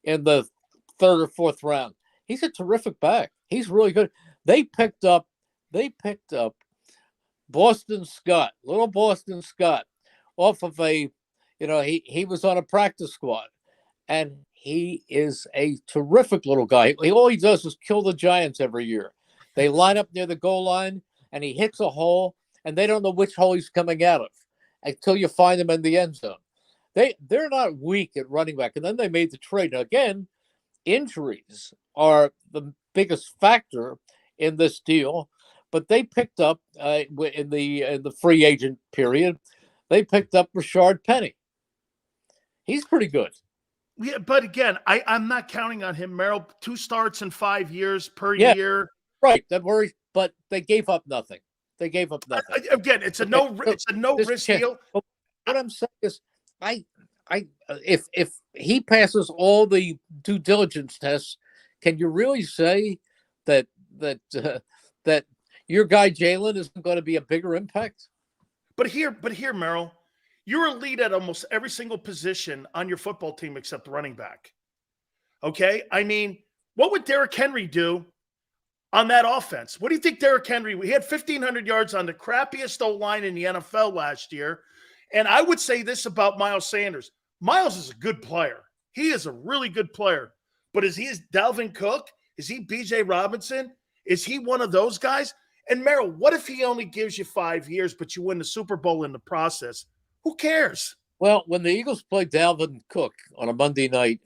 in the 3rd or 4th round. He's a terrific back. He's really good. They picked up Boston Scott, little Boston Scott, off of he was on a practice squad, and he is a terrific little guy. All he does is kill the Giants every year. They line up near the goal line, and he hits a hole, and they don't know which hole he's coming out of until you find him in the end zone. They're not weak at running back, and then they made the trade. Now, again, injuries are the biggest factor in this deal, but they picked up in the free agent period. They picked up Rashard Penny. He's pretty good. Yeah, but again, I'm not counting on him, Merrill. 2 starts in 5 years per year. Right. That worries, but they gave up nothing. Again, it's a no risk deal. What I'm saying is, if he passes all the due diligence tests, can you really say that your guy Jalen isn't going to be a bigger impact? But here, Merrill, you're elite at almost every single position on your football team except running back. Okay? I mean, what would Derrick Henry do on that offense? What do you think Derrick Henry – he had 1,500 yards on the crappiest O-line in the NFL last year. And I would say this about Miles Sanders. Miles is a good player. He is a really good player. But is Dalvin Cook? Is he B.J. Robinson? Is he one of those guys? And Merrill, what if he only gives you 5 years, but you win the Super Bowl in the process? Who cares? Well, when the Eagles played Dalvin Cook on a Monday night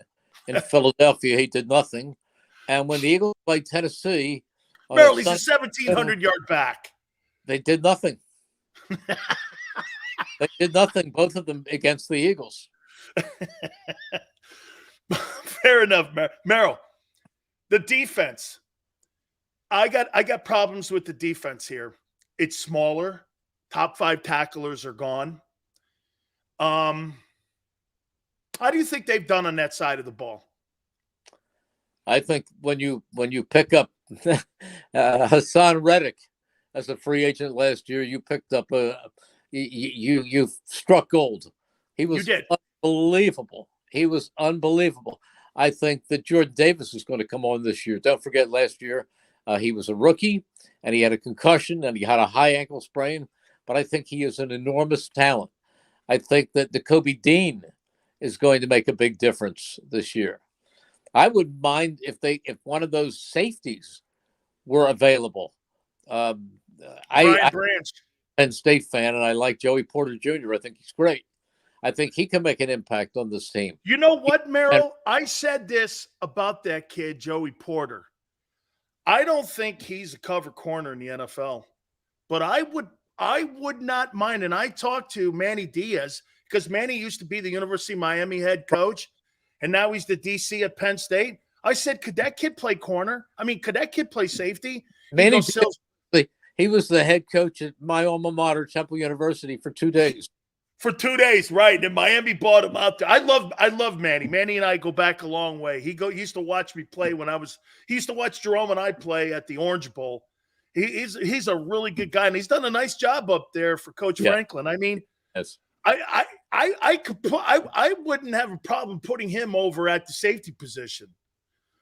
in Philadelphia, he did nothing. And when the Eagles played Tennessee, Merrill, he's a 1,700-yard back. They did nothing. They did nothing, both of them, against the Eagles. Fair enough, Merrill. The defense. I got problems with the defense here. It's smaller. Top 5 tacklers are gone. How do you think they've done on that side of the ball? I think when you pick up Hassan Reddick as a free agent last year, you picked up you struck gold. He was unbelievable. He was unbelievable. I think that Jordan Davis is going to come on this year. Don't forget last year he was a rookie and he had a concussion and he had a high ankle sprain, but I think he is an enormous talent. I think that Nakobe Dean is going to make a big difference this year. I wouldn't mind if one of those safeties were available. I'm a Penn State fan, and I like Joey Porter Jr. I think he's great. I think he can make an impact on this team. You know what, Merrill? I said this about that kid, Joey Porter. I don't think he's a cover corner in the NFL, but I would not mind. And I talked to Manny Diaz because Manny used to be the University of Miami head coach, and now he's the DC at Penn State. I said, could that kid play corner? I mean, could that kid play safety? Manny Diaz, he was the head coach at my alma mater, Temple University, for 2 days. For 2 days, right? And Miami bought him out there. I love Manny. Manny and I go back a long way. He used to watch me play he used to watch Jerome and I play at the Orange Bowl. He's a really good guy, and he's done a nice job up there for Coach Franklin. I mean, yes. I wouldn't have a problem putting him over at the safety position.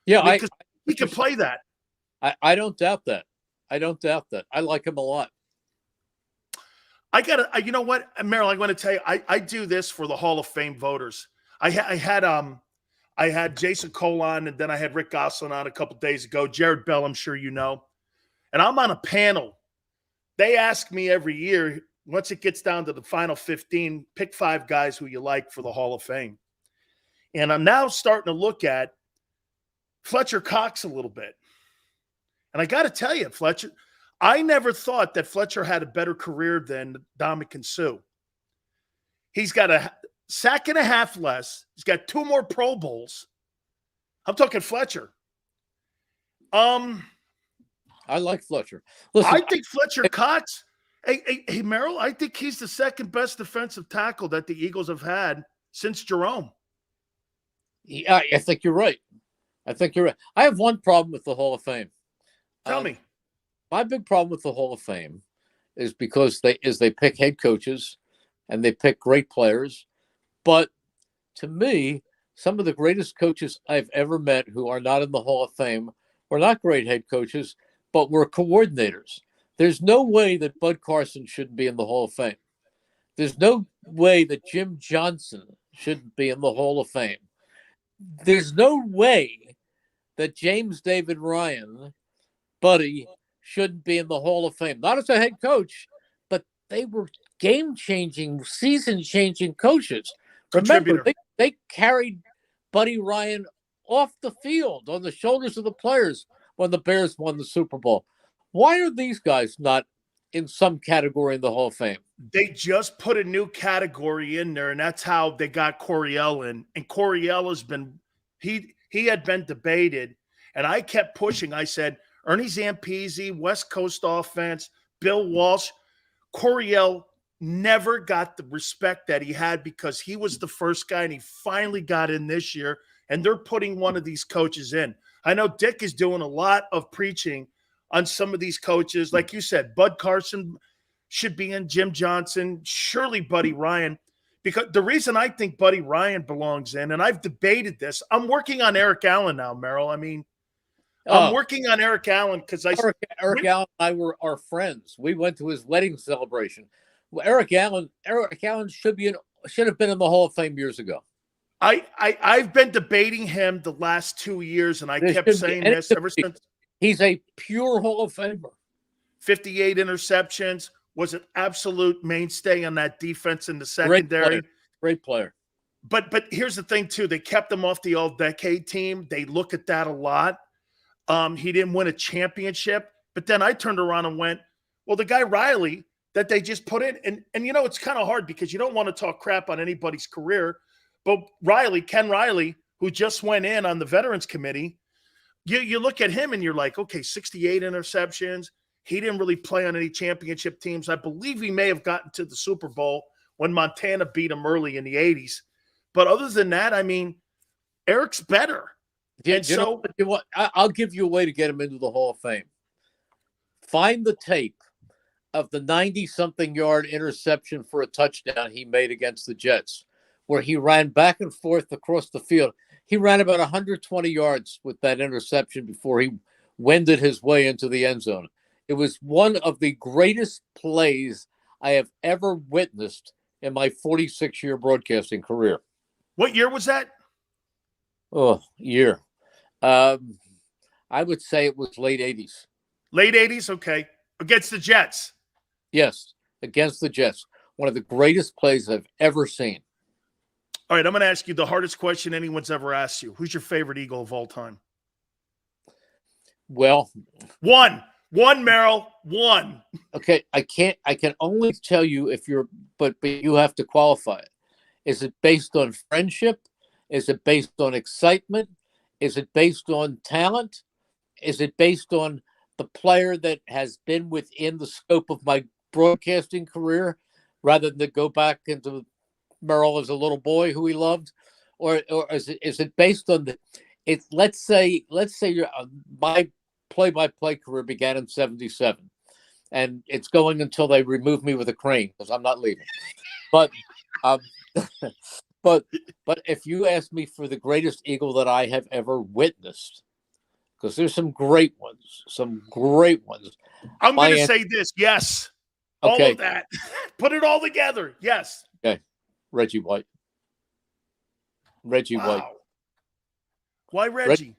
Yeah, because he can play that. I don't doubt that. I don't doubt that. I like him a lot. You know what, Merrill, I'm going to tell you, I do this for the Hall of Fame voters. I had Jason Cole on, and then I had Rick Gosselin on a couple days ago. Jared Bell, I'm sure you know. And I'm on a panel. They ask me every year, once it gets down to the final 15, pick 5 guys who you like for the Hall of Fame. And I'm now starting to look at Fletcher Cox a little bit. And I got to tell you, Fletcher, I never thought that Fletcher had a better career than Ndamukong Suh. He's got a sack and a half less. He's got 2 more Pro Bowls. I'm talking Fletcher. I like Fletcher. Listen, I think Fletcher Cox, hey, Merrill, I think he's the second best defensive tackle that the Eagles have had since Jerome. Yeah, I think you're right. I have one problem with the Hall of Fame. Tell me. My big problem with the Hall of Fame is because they pick head coaches and they pick great players. But to me, some of the greatest coaches I've ever met who are not in the Hall of Fame were not great head coaches, but were coordinators. There's no way that Bud Carson shouldn't be in the Hall of Fame. There's no way that Jim Johnson shouldn't be in the Hall of Fame. There's no way that James David Ryan, Buddy, shouldn't be in the Hall of Fame. Not as a head coach, but they were game-changing, season-changing coaches. Remember, they carried Buddy Ryan off the field on the shoulders of the players when the Bears won the Super Bowl. Why are these guys not in some category in the Hall of Fame? They just put a new category in there, and that's how they got Coryell in. And Coryell has been he had been debated, and I kept pushing. I said, Ernie Zampese, West Coast offense, Bill Walsh. Coryell never got the respect that he had because he was the first guy, and he finally got in this year, and they're putting one of these coaches in. I know Dick is doing a lot of preaching on some of these coaches. Like you said, Bud Carson should be in, Jim Johnson, surely Buddy Ryan. Because the reason I think Buddy Ryan belongs in, and I've debated this, I'm working on Eric Allen now, Merrill. I mean, I'm working on Eric Allen because Eric Allen and I are friends. We went to his wedding celebration. Well, Eric Allen should have been in the Hall of Fame years ago. I've been debating him the last 2 years, and I kept saying this ever since. He's a pure Hall of Famer. 58 interceptions, was an absolute mainstay on that defense in the secondary. Great player. But here's the thing, too. They kept him off the all-decade team. They look at that a lot. He didn't win a championship. But then I turned around and went, well, the guy Riley that they just put in, and you know, it's kind of hard because you don't want to talk crap on anybody's career. But Ken Riley, who just went in on the Veterans Committee, you look at him and you're like, okay, 68 interceptions. He didn't really play on any championship teams. I believe he may have gotten to the Super Bowl when Montana beat him early in the 80s. But other than that, I mean, Eric's better. I'll give you a way to get him into the Hall of Fame. Find the tape of the 90-something yard interception for a touchdown he made against the Jets, where he ran back and forth across the field. He ran about 120 yards with that interception before he wended his way into the end zone. It was one of the greatest plays I have ever witnessed in my 46-year broadcasting career. What year was that? Oh, year. I would say it was late 80s. Late 80s? Okay. Against the Jets? Yes, against the Jets. One of the greatest plays I've ever seen. All right, I'm going to ask you the hardest question anyone's ever asked you. Who's your favorite Eagle of all time? Well, one, Merrill, one. Okay, I can only tell you if you're, but you have to qualify it. Is it based on friendship? Is it based on excitement? Is it based on talent? Is it based on the player that has been within the scope of my broadcasting career rather than to go back into Merrill as a little boy who he loved? Or is it based on let's say you're my play-by-play career began in '77, and it's going until they remove me with a crane because I'm not leaving. But, um, but if you ask me for the greatest Eagle that I have ever witnessed, because there's some great ones. I'm going to say this. Yes. Okay. All of that. Put it all together. Yes. Okay. Reggie White. Wow. Why Reggie?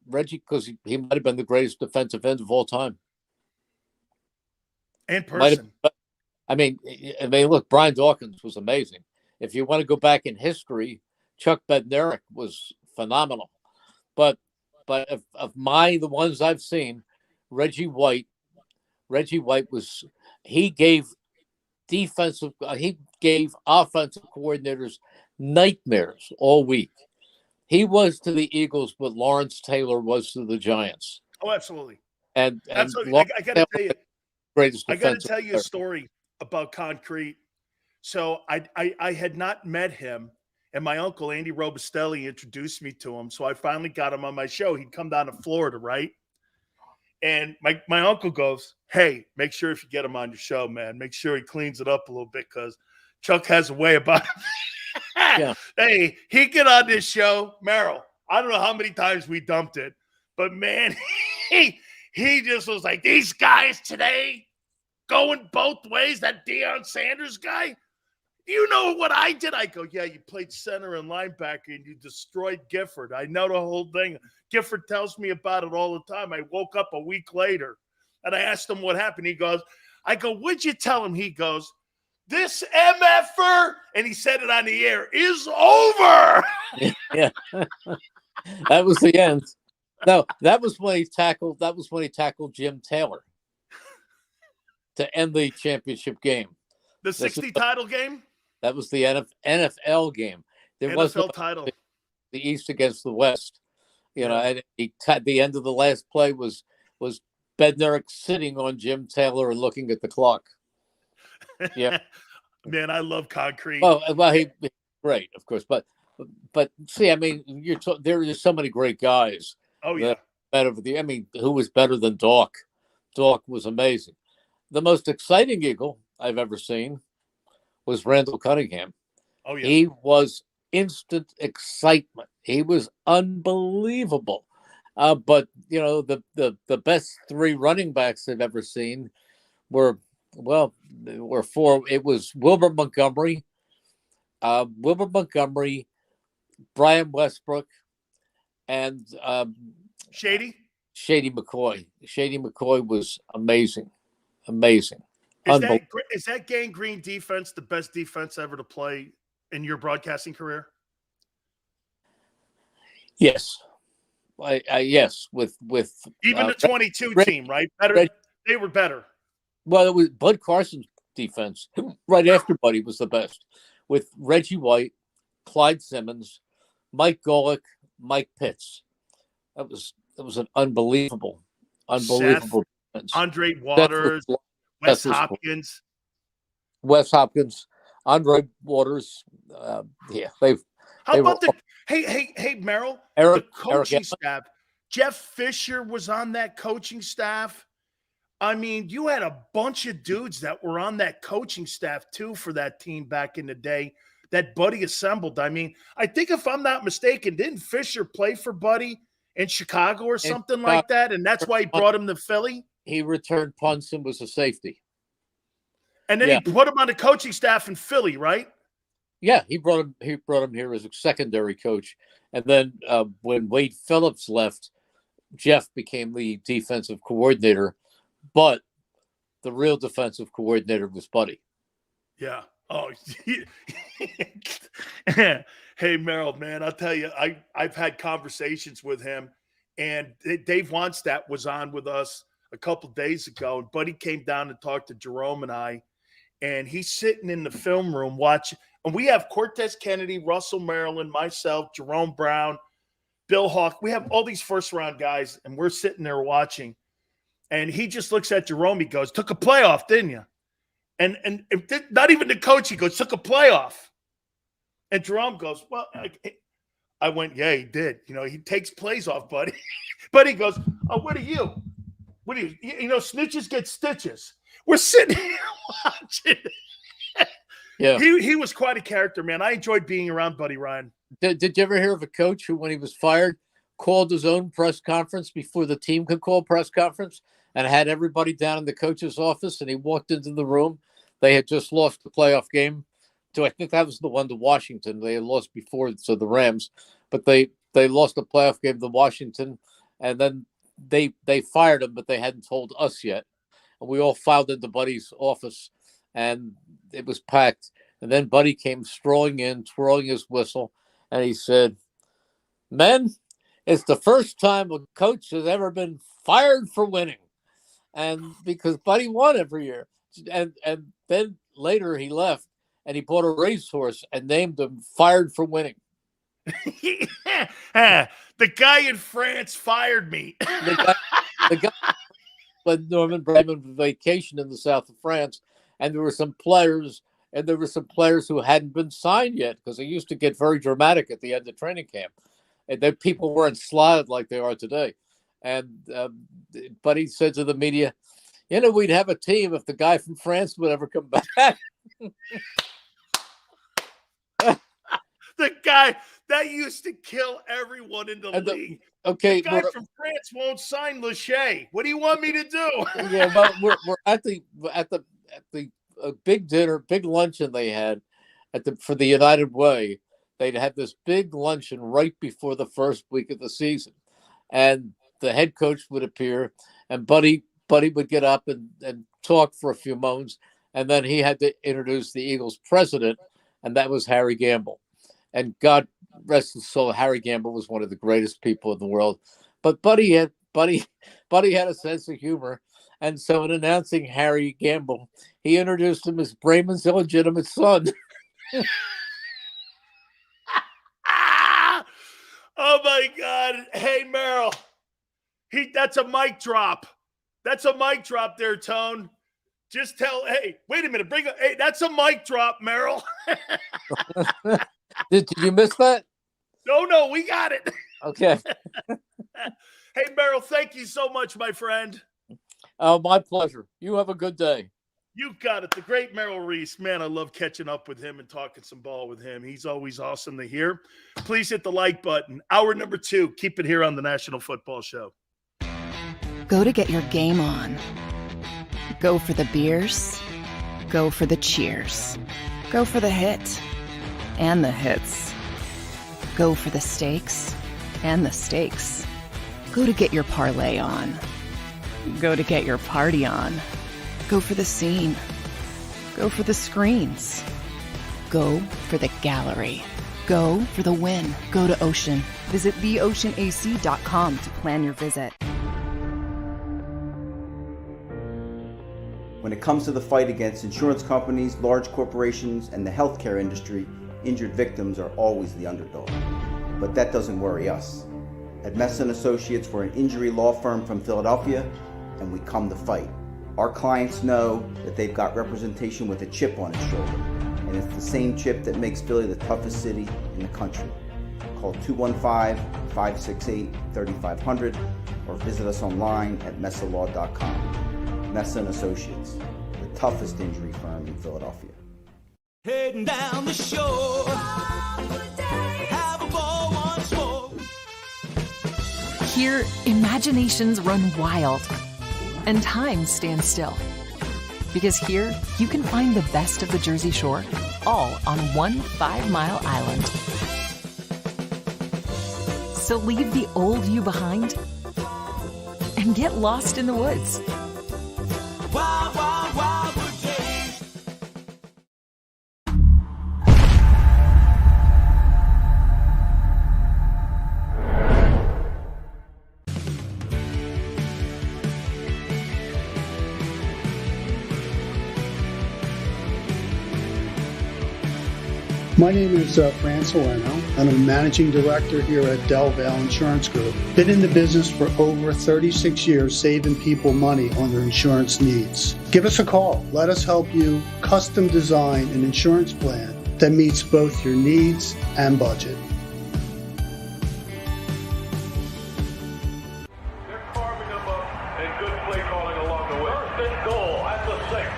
Reggie, because he might have been the greatest defensive end of all time. And person. I mean, look, Brian Dawkins was amazing. If you want to go back in history, Chuck Bednarik was phenomenal. But of the ones I've seen, Reggie White he gave offensive coordinators nightmares all week. He was to the Eagles what Lawrence Taylor was to the Giants. Oh, absolutely. And absolutely. I got to tell you, greatest I got to tell you player. a story about concrete. So I had not met him, and my uncle Andy Robustelli introduced me to him. So I finally got him on my show. He'd come down to Florida, right? And my uncle goes, "Hey, make sure if you get him on your show, man, make sure he cleans it up a little bit because Chuck has a way about him." Yeah. Hey, he get on this show, Merrill. I don't know how many times we dumped it, but man, he just was like, these guys today going both ways. That Deion Sanders guy. You know what I did? I go, yeah, you played center and linebacker and you destroyed Gifford. I know the whole thing. Gifford tells me about it all the time. I woke up a week later and I asked him what happened. He goes, I go, what'd you tell him? He goes, this MFer, and he said it on the air, is over. Yeah. That was the end. No, that was when he tackled Jim Taylor to end the championship game. The 60 title game? That was the NFL game. There NFL was no title. The East against the West. You know, and the end of the last play was Bednarik sitting on Jim Taylor and looking at the clock. Yeah. Man, I love concrete. Well, he's great, of course. But see, I mean, there are so many great guys. Oh, yeah. Who was better than Doc? Doc was amazing. The most exciting Eagle I've ever seen was Randall Cunningham. Oh, yeah. He was instant excitement. He was unbelievable. But, you know, the best three running backs I've ever seen were four. It was Wilbert Montgomery, Brian Westbrook, and Shady McCoy. Shady McCoy was amazing. Is that Gang Green defense the best defense ever to play in your broadcasting career? Yes. Yes, with even the 22 team, right? Better. They were better. Well, it was Bud Carson's defense right after Buddy was the best, with Reggie White, Clyde Simmons, Mike Golick, Mike Pitts. That was an unbelievable defense. Andre Waters, Wes Hopkins, Andre Waters. How about Hey, Merrill, the coaching staff. Jeff Fisher was on that coaching staff. I mean, you had a bunch of dudes that were on that coaching staff too for that team back in the day that Buddy assembled. I mean, I think if I'm not mistaken, didn't Fisher play for Buddy in Chicago or something like that? And that's why he brought him to Philly. He returned punts and was a safety. And then he put him on the coaching staff in Philly, right? Yeah, he brought him here as a secondary coach. And then when Wade Phillips left, Jeff became the defensive coordinator. But the real defensive coordinator was Buddy. Yeah. Oh, hey, Merrill, man, I'll tell you, I've had conversations with him, and Dave Wonstadt was on with us a couple days ago, and Buddy came down and talked to Jerome and I, and he's sitting in the film room watching, and we have Cortez Kennedy, Russell Maryland, myself, Jerome Brown, Bill Hawk. We have all these first-round guys, and we're sitting there watching. And he just looks at Jerome. He goes, took a playoff, didn't you? And not even the coach. He goes, took a playoff. And Jerome goes, well, I went, yeah, he did. You know, he takes plays off, buddy. But he goes, Oh, what are you? What are you? You know, snitches get stitches. We're sitting here watching. Yeah. He was quite a character, man. I enjoyed being around Buddy Ryan. Did you ever hear of a coach who, when he was fired, called his own press conference before the team could call press conference and had everybody down in the coach's office, and he walked into the room. They had just lost the playoff game to, I think that was the one to Washington. They had lost before to the Rams, but they lost the playoff game to Washington, and then they fired him, but they hadn't told us yet. And we all filed into Buddy's office, and it was packed. And then Buddy came strolling in, twirling his whistle, and he said, "Men, it's the first time a coach has ever been fired for winning." And because Buddy won every year. And then later he left and he bought a racehorse and named him Fired for Winning. The guy in France fired me. the guy led Norman Bremen on vacation in the south of France, and there were some players who hadn't been signed yet because they used to get very dramatic at the end of training camp. And then people weren't slotted like they are today. And Buddy said to the media, "You know, we'd have a team if the guy from France would ever come back." The guy that used to kill everyone in the league. Okay, the guy from France won't sign Lachey. What do you want me to do? Yeah, well, we're at the big dinner, big luncheon they had for the United Way. They'd have this big luncheon right before the first week of the season, and the head coach would appear, and Buddy would get up and talk for a few moments, and then he had to introduce the Eagles president, and that was Harry Gamble. And God rest his soul, Harry Gamble was one of the greatest people in the world. But Buddy had a sense of humor, and so in announcing Harry Gamble, he introduced him as Bremen's illegitimate son. Oh my God! Hey Merrill. That's a mic drop. That's a mic drop there, Tone. Just hey, wait a minute. Hey, that's a mic drop, Merrill. Did you miss that? No, we got it. Okay. Hey, Merrill, thank you so much, my friend. Oh, my pleasure. You have a good day. You got it. The great Merrill Reese. Man, I love catching up with him and talking some ball with him. He's always awesome to hear. Please hit the like button. Hour number 2. Keep it here on the National Football Show. Go to get your game on. Go for the beers. Go for the cheers. Go for the hit and the hits. Go for the stakes and the stakes. Go to get your parlay on. Go to get your party on. Go for the scene. Go for the screens. Go for the gallery. Go for the win. Go to Ocean. Visit theoceanac.com to plan your visit. When it comes to the fight against insurance companies, large corporations, and the healthcare industry, injured victims are always the underdog. But that doesn't worry us. At Messa & Associates, we're an injury law firm from Philadelphia, and we come to fight. Our clients know that they've got representation with a chip on its shoulder, and it's the same chip that makes Philly the toughest city in the country. Call 215-568-3500 or visit us online at messalaw.com. Messa & Associates, the toughest injury firm in Philadelphia. Heading down the shore, have a ball once more. Here, imaginations run wild and time stands still. Because here, you can find the best of the Jersey Shore, all on one 5-mile island. So leave the old you behind and get lost in the woods. Wild, wild, wild wood days. My name is Fran Salerno, and I'm a managing director here at Del Valle Insurance Group. Been in the business for over 36 years, saving people money on their insurance needs. Give us a call. Let us help you custom design an insurance plan that meets both your needs and budget. They're carving First and goal at the 6.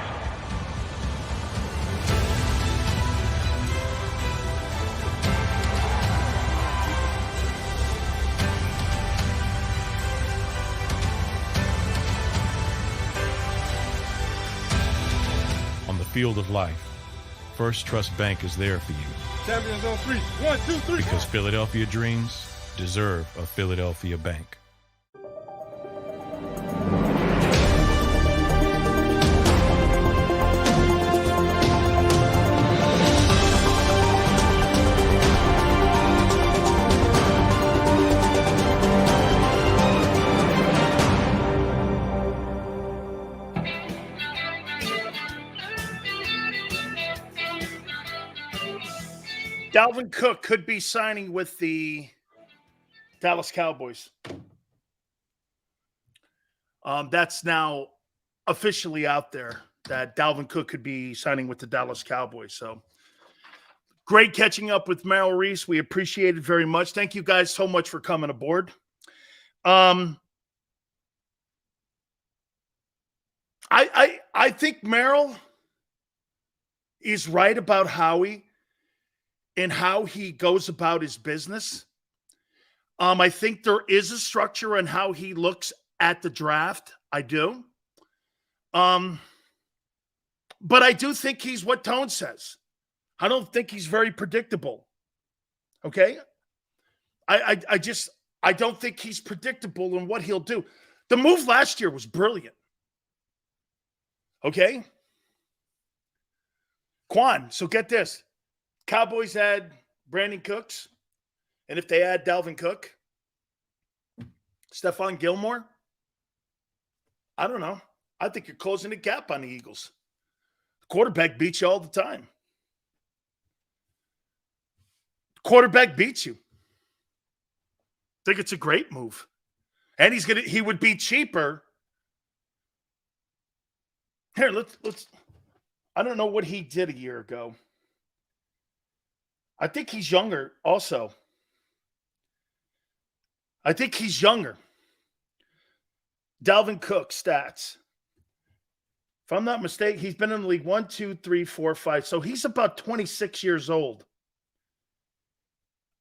On the field of life, First Trust Bank is there for you. Champions on 3. 1, 2, 3. Because Philadelphia dreams deserve a Philadelphia bank. Dalvin Cook could be signing with the Dallas Cowboys. That's now officially out there that Dalvin Cook could be signing with the Dallas Cowboys. So great catching up with Merrill Reese. We appreciate it very much. Thank you guys so much for coming aboard. I think Merrill is right about Howie and how he goes about his business. I think there is a structure in how he looks at the draft. I do. But I do think he's what Tone says. I don't think he's very predictable. Okay? I don't think he's predictable in what he'll do. The move last year was brilliant. Okay? Quan, so get this. Cowboys add Brandon Cooks, and if they add Dalvin Cook, Stephon Gilmore, I don't know. I think you're closing the gap on the Eagles. The quarterback beats you all the time. Quarterback beats you. I think it's a great move. And he would be cheaper. Here, let's I don't know what he did a year ago. I think he's younger also. I think he's younger. Dalvin Cook stats. If I'm not mistaken, he's been in the league 1, 2, 3, 4, 5. So he's about 26 years old.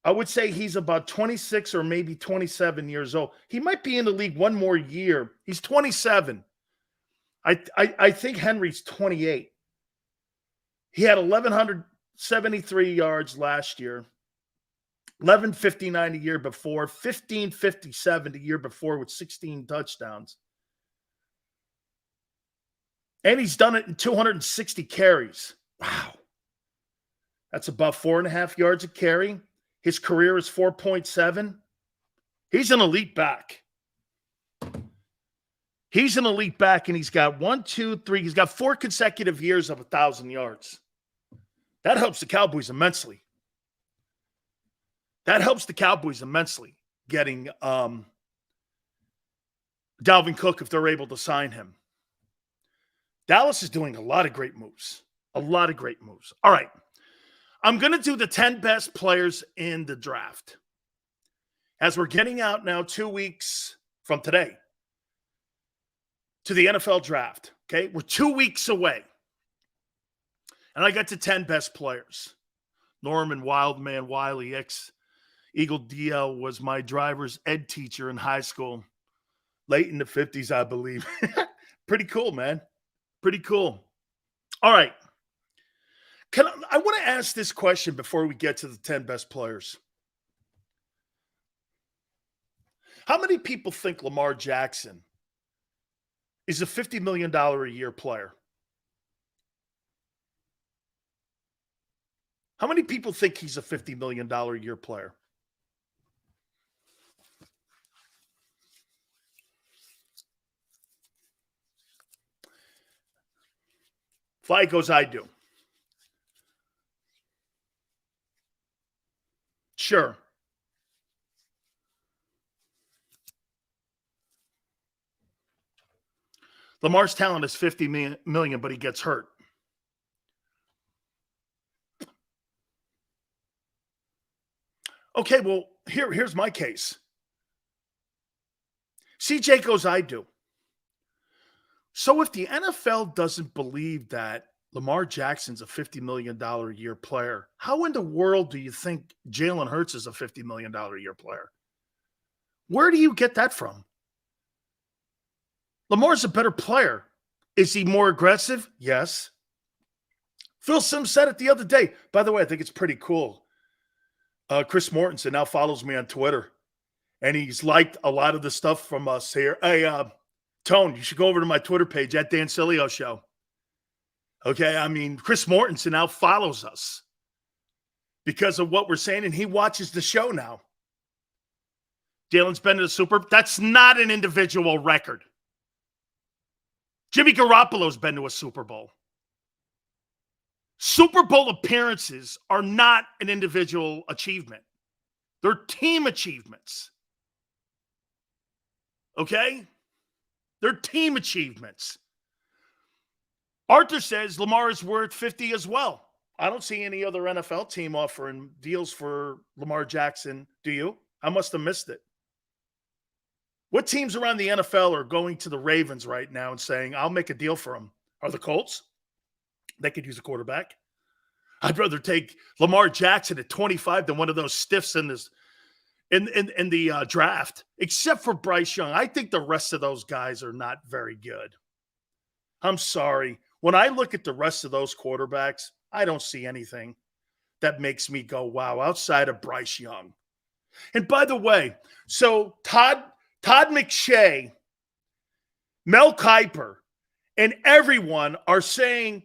I would say he's about 26 or maybe 27 years old. He might be in the league one more year. He's 27. I think Henry's 28. He had 1,173 yards last year, 1,159 the year before, 1,557 the year before with 16 touchdowns. And he's done it in 260 carries. Wow. That's about 4.5 yards a carry. His career is 4.7. He's an elite back. He's an elite back, and he's got 1, 2, 3. He's got 4 consecutive years of 1,000 yards. That helps the Cowboys immensely. That helps the Cowboys immensely getting Dalvin Cook if they're able to sign him. Dallas is doing a lot of great moves. A lot of great moves. All right. I'm going to do the 10 best players in the draft. As we're getting out now 2 weeks from today to the NFL draft. Okay. We're 2 weeks away. And I got to 10 best players. Norman Wildman Wiley, ex-Eagle DL, was my driver's ed teacher in high school. Late in the 50s, I believe. Pretty cool, man. Pretty cool. All right. I want to ask this question before we get to the 10 best players. How many people think Lamar Jackson is a $50 million a year player? How many people think he's a $50 million a year player? Fly goes, I do. Sure. Lamar's talent is $50 million, but he gets hurt. Okay, well, here's my case. CJ goes, I do. So if the NFL doesn't believe that Lamar Jackson's a $50 million a year player, how in the world do you think Jalen Hurts is a $50 million a year player? Where do you get that from? Lamar's a better player. Is he more aggressive? Yes. Phil Simms said it the other day. By the way, I think it's pretty cool. Chris Mortensen now follows me on Twitter, and he's liked a lot of the stuff from us here. Hey, Tone, you should go over to my Twitter page at Dan Sileo Show. Okay, I mean, Chris Mortensen now follows us because of what we're saying, and he watches the show now. Jalen's been to the Super Bowl. That's not an individual record. Jimmy Garoppolo's been to a Super Bowl. Super Bowl appearances are not an individual achievement. They're team achievements. Okay? They're team achievements. Arthur says Lamar is worth 50 as well. I don't see any other NFL team offering deals for Lamar Jackson. Do you? I must have missed it. What teams around the NFL are going to the Ravens right now and saying, I'll make a deal for him? Are the Colts? They could use a quarterback. I'd rather take Lamar Jackson at 25 than one of those stiffs in the draft, except for Bryce Young. I think the rest of those guys are not very good. I'm sorry. When I look at the rest of those quarterbacks, I don't see anything that makes me go, wow, outside of Bryce Young. And by the way, so Todd McShay, Mel Kiper, and everyone are saying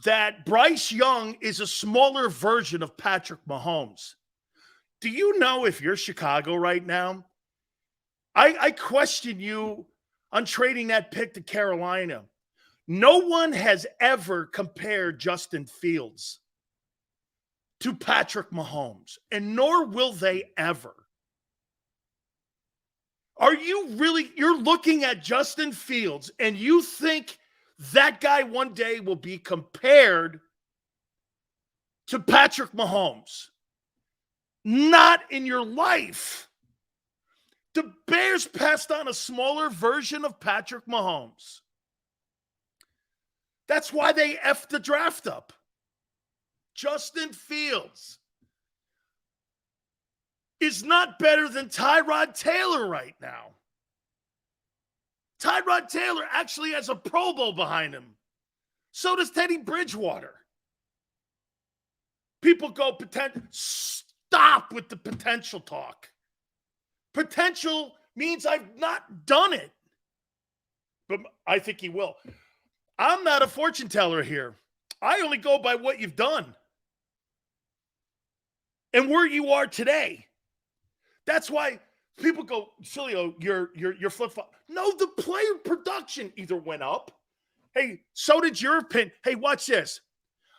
that Bryce Young is a smaller version of Patrick Mahomes. Do you know if you're Chicago right now? I question you on trading that pick to Carolina. No one has ever compared Justin Fields to Patrick Mahomes, and nor will they ever. Are you really, you're looking at Justin Fields and you think that guy one day will be compared to Patrick Mahomes? Not in your life. The Bears passed on a smaller version of Patrick Mahomes. That's why they effed the draft up. Justin Fields is not better than Tyrod Taylor right now. Tyrod Taylor actually has a Pro Bowl behind him. So does Teddy Bridgewater. People go, stop with the potential talk. Potential means I've not done it. But I think he will. I'm not a fortune teller here. I only go by what you've done and where you are today. That's why people go, Sileo, you're flip-flop. No, the player production either went up. Hey, so did your opinion. Hey, watch this.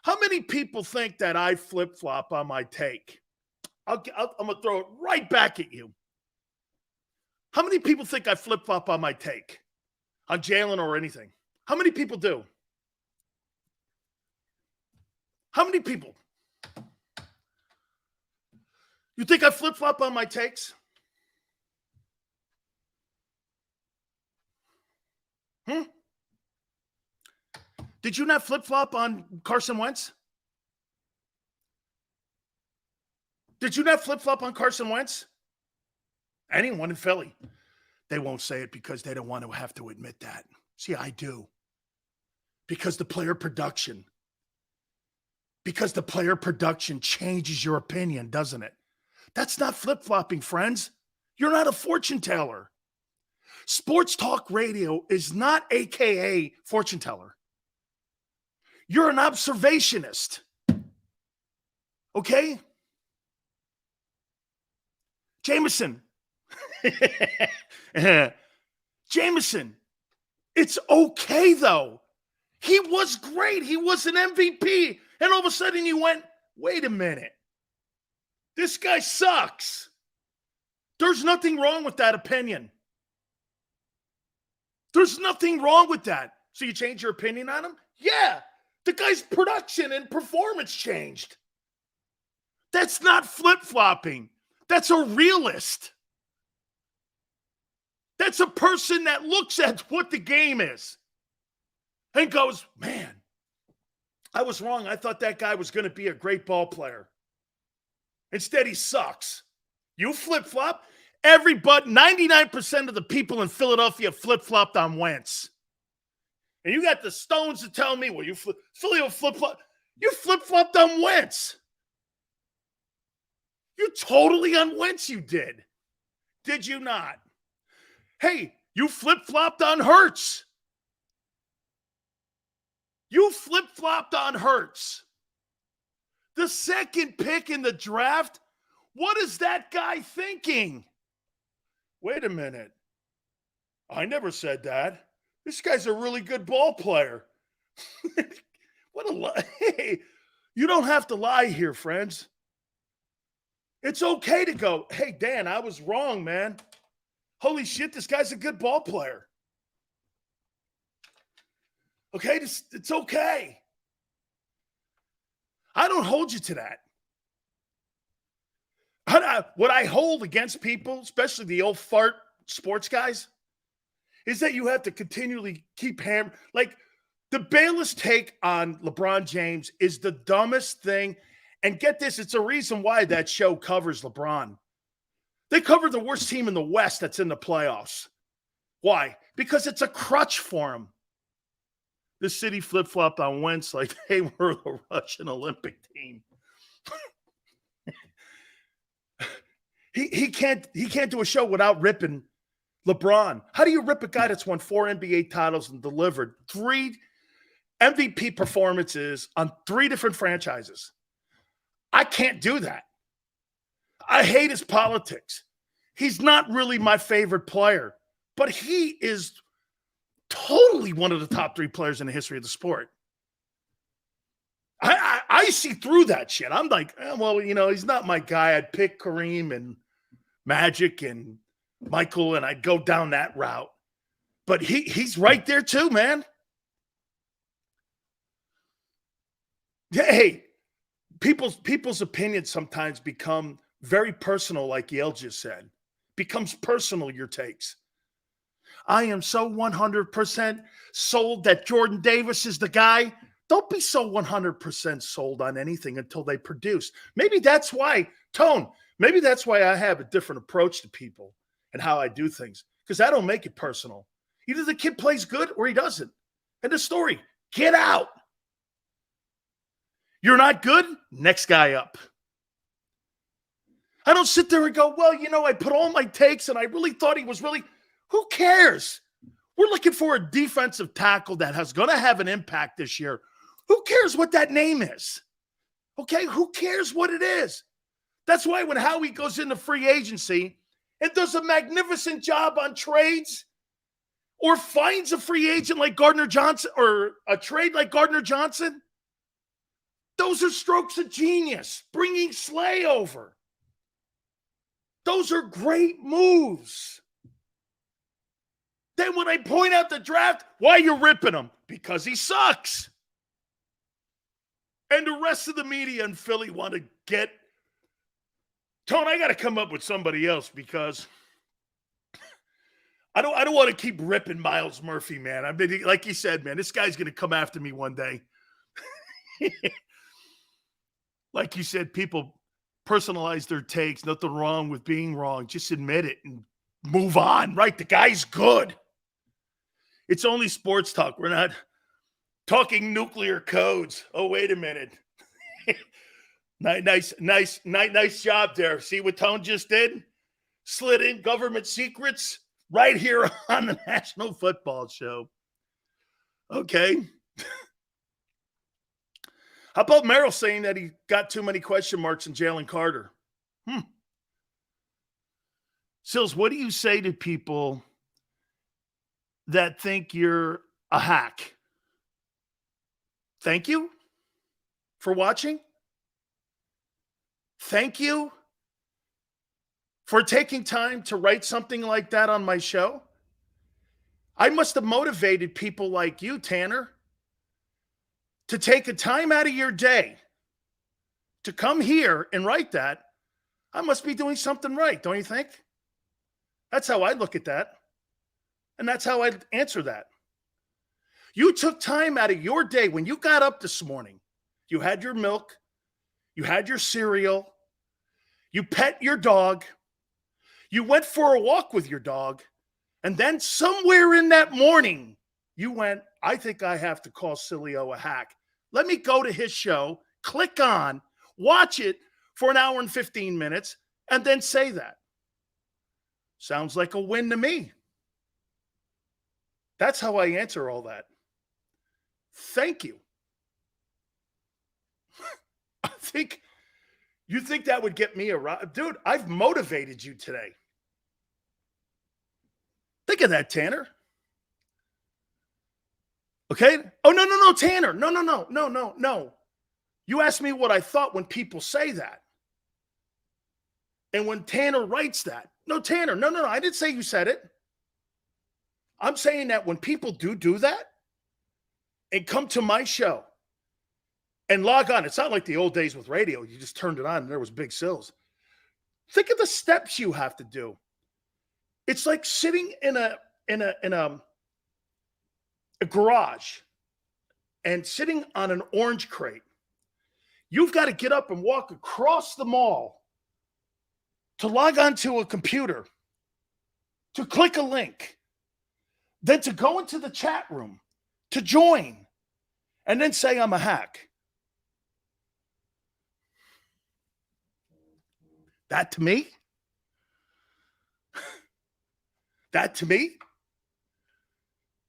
How many people think that I flip-flop on my take? I'm going to throw it right back at you. How many people think I flip-flop on my take? On Jalen or anything? How many people do? How many people? You think I flip-flop on my takes? Did you not flip-flop on Carson Wentz? Did you not flip-flop on Carson Wentz? Anyone in Philly. They won't say it because they don't want to have to admit that. See, I do. Because the player production changes your opinion, doesn't it? That's not flip-flopping, friends. You're not a fortune teller. Sports talk radio is not AKA fortune teller. You're an observationist. Okay? Jameson. Jameson. It's okay, though. He was great. He was an MVP. And all of a sudden you went, wait a minute. This guy sucks. There's nothing wrong with that opinion. There's nothing wrong with that. So you change your opinion on him? Yeah. The guy's production and performance changed. That's not flip-flopping. That's a realist. That's a person that looks at what the game is and goes, man, I was wrong. I thought that guy was going to be a great ball player. Instead, he sucks. You flip-flop. Everybody, 99% of the people in Philadelphia flip-flopped on Wentz. And you got the Stones to tell me, well, Philly flip-flop. You flip-flopped on Wentz. You totally on Wentz, you did. Did you not? Hey, you flip-flopped on Hurts. You flip-flopped on Hurts. The second pick in the draft, what is that guy thinking? Wait a minute. I never said that. This guy's a really good ball player. What a lie. Hey, you don't have to lie here, friends. It's okay to go, hey, Dan, I was wrong, man. Holy shit, this guy's a good ball player. Okay, it's okay. I don't hold you to that. What I hold against people, especially the old fart sports guys, is that you have to continually keep hammering. Like, the Bayless take on LeBron James is the dumbest thing. And get this, it's a reason why that show covers LeBron. They cover the worst team in the West that's in the playoffs. Why? Because it's a crutch for him. The city flip-flopped on Wentz like they were the Russian Olympic team. He can't do a show without ripping LeBron. How do you rip a guy that's won 4 NBA titles and delivered 3 MVP performances on 3 different franchises? I can't do that. I hate his politics. He's not really my favorite player, but he is totally one of the top 3 players in the history of the sport. I see through that shit. I'm like, well, he's not my guy. I'd pick Kareem and Magic and Michael, and I'd go down that route. But he's right there too, man. Hey, people's opinions sometimes become very personal, like Yale just said. Becomes personal, your takes. I am so 100% sold that Jordan Davis is the guy. Don't be so 100% sold on anything until they produce. Maybe that's why, maybe that's why I have a different approach to people and how I do things, because I don't make it personal. Either the kid plays good or he doesn't. End of story. Get out. You're not good? Next guy up. I don't sit there and go, well, I put all my takes and I really thought he was really. Who cares? We're looking for a defensive tackle that has going to have an impact this year. Who cares what that name is? Okay, who cares what it is? That's why when Howie goes into free agency and does a magnificent job on trades or finds a free agent like Gardner Johnson or a trade like Gardner Johnson, those are strokes of genius. Bringing Slay over. Those are great moves. Then when I point out the draft, why are you ripping him? Because he sucks. And the rest of the media in Philly want to get. Tone, I got to come up with somebody else because I don't want to keep ripping Miles Murphy, man. I mean, like you said, man, this guy's going to come after me one day. Like you said, people personalize their takes. Nothing wrong with being wrong. Just admit it and move on, right? The guy's good. It's only sports talk. We're not talking nuclear codes. Oh, wait a minute. Nice job there. See what Tone just did? Slid in government secrets right here on the National Football Show. Okay. How about Merrill saying that he got too many question marks in Jalen Carter? Sills, what do you say to people that think you're a hack? Thank you for watching. Thank you for taking time to write something like that on my show. I must have motivated people like you, Tanner, to take a time out of your day to come here and write that. I must be doing something right, don't you think? That's how I look at that. And that's how I'd answer that. You took time out of your day when you got up this morning. You had your milk. You had your cereal. You pet your dog. You went for a walk with your dog. And then somewhere in that morning, you went, I think I have to call Sileo a hack. Let me go to his show, click on, watch it for an hour and 15 minutes, and then say that. Sounds like a win to me. That's how I answer all that. Thank you. You think that would get me a rise? Dude, I've motivated you today. Think of that, Tanner. Okay? Oh, no, Tanner. No. You asked me what I thought when people say that. And when Tanner writes that. No, Tanner, no. I didn't say you said it. I'm saying that when people do that and come to my show and log on, it's not like the old days with radio. You just turned it on and there was Big Sills. Think of the steps you have to do. It's like sitting in a garage and sitting on an orange crate. You've got to get up and walk across the mall to log onto a computer, to click a link, then to go into the chat room, to join, and then say I'm a hack. That to me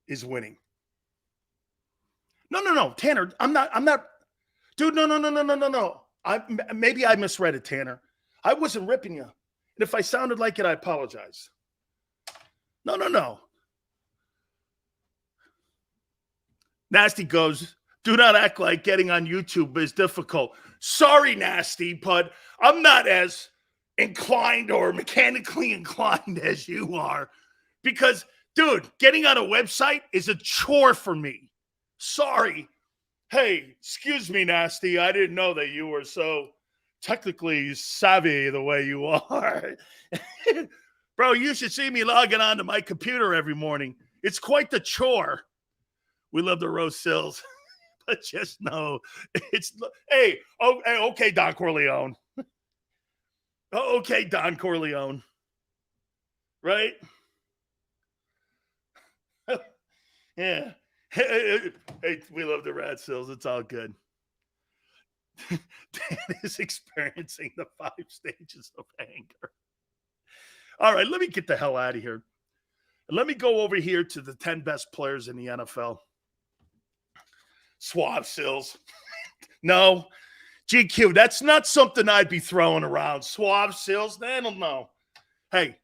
is winning. No, Tanner, I'm not, dude, no. Maybe I misread it, Tanner. I wasn't ripping you. And if I sounded like it, I apologize. No. Nasty goes, do not act like getting on YouTube is difficult. Sorry, Nasty, but I'm not as inclined or mechanically inclined as you are. Because, dude, getting on a website is a chore for me. Sorry. Hey, excuse me, Nasty. I didn't know that you were so technically savvy the way you are. Bro, you should see me logging onto my computer every morning. It's quite the chore. We love the roast Sills. But just know, it's, okay, Don Corleone. Okay, Don Corleone. Right? Yeah. Hey, we love the rat Sills. It's all good. Dan is experiencing the 5 stages of anger. All right, let me get the hell out of here. Let me go over here to the 10 best players in the NFL. Swab Sills. No. GQ, that's not something I'd be throwing around. Swab Sills, I don't know. Hey.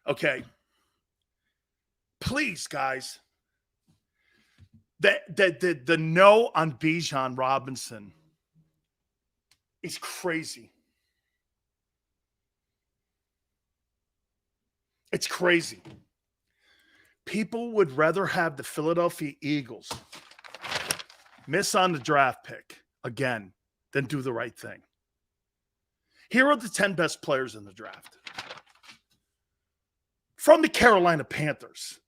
Okay. Please, guys. The no on Bijan Robinson is crazy. It's crazy. People would rather have the Philadelphia Eagles miss on the draft pick again than do the right thing. Here are the 10 best players in the draft. From the Carolina Panthers,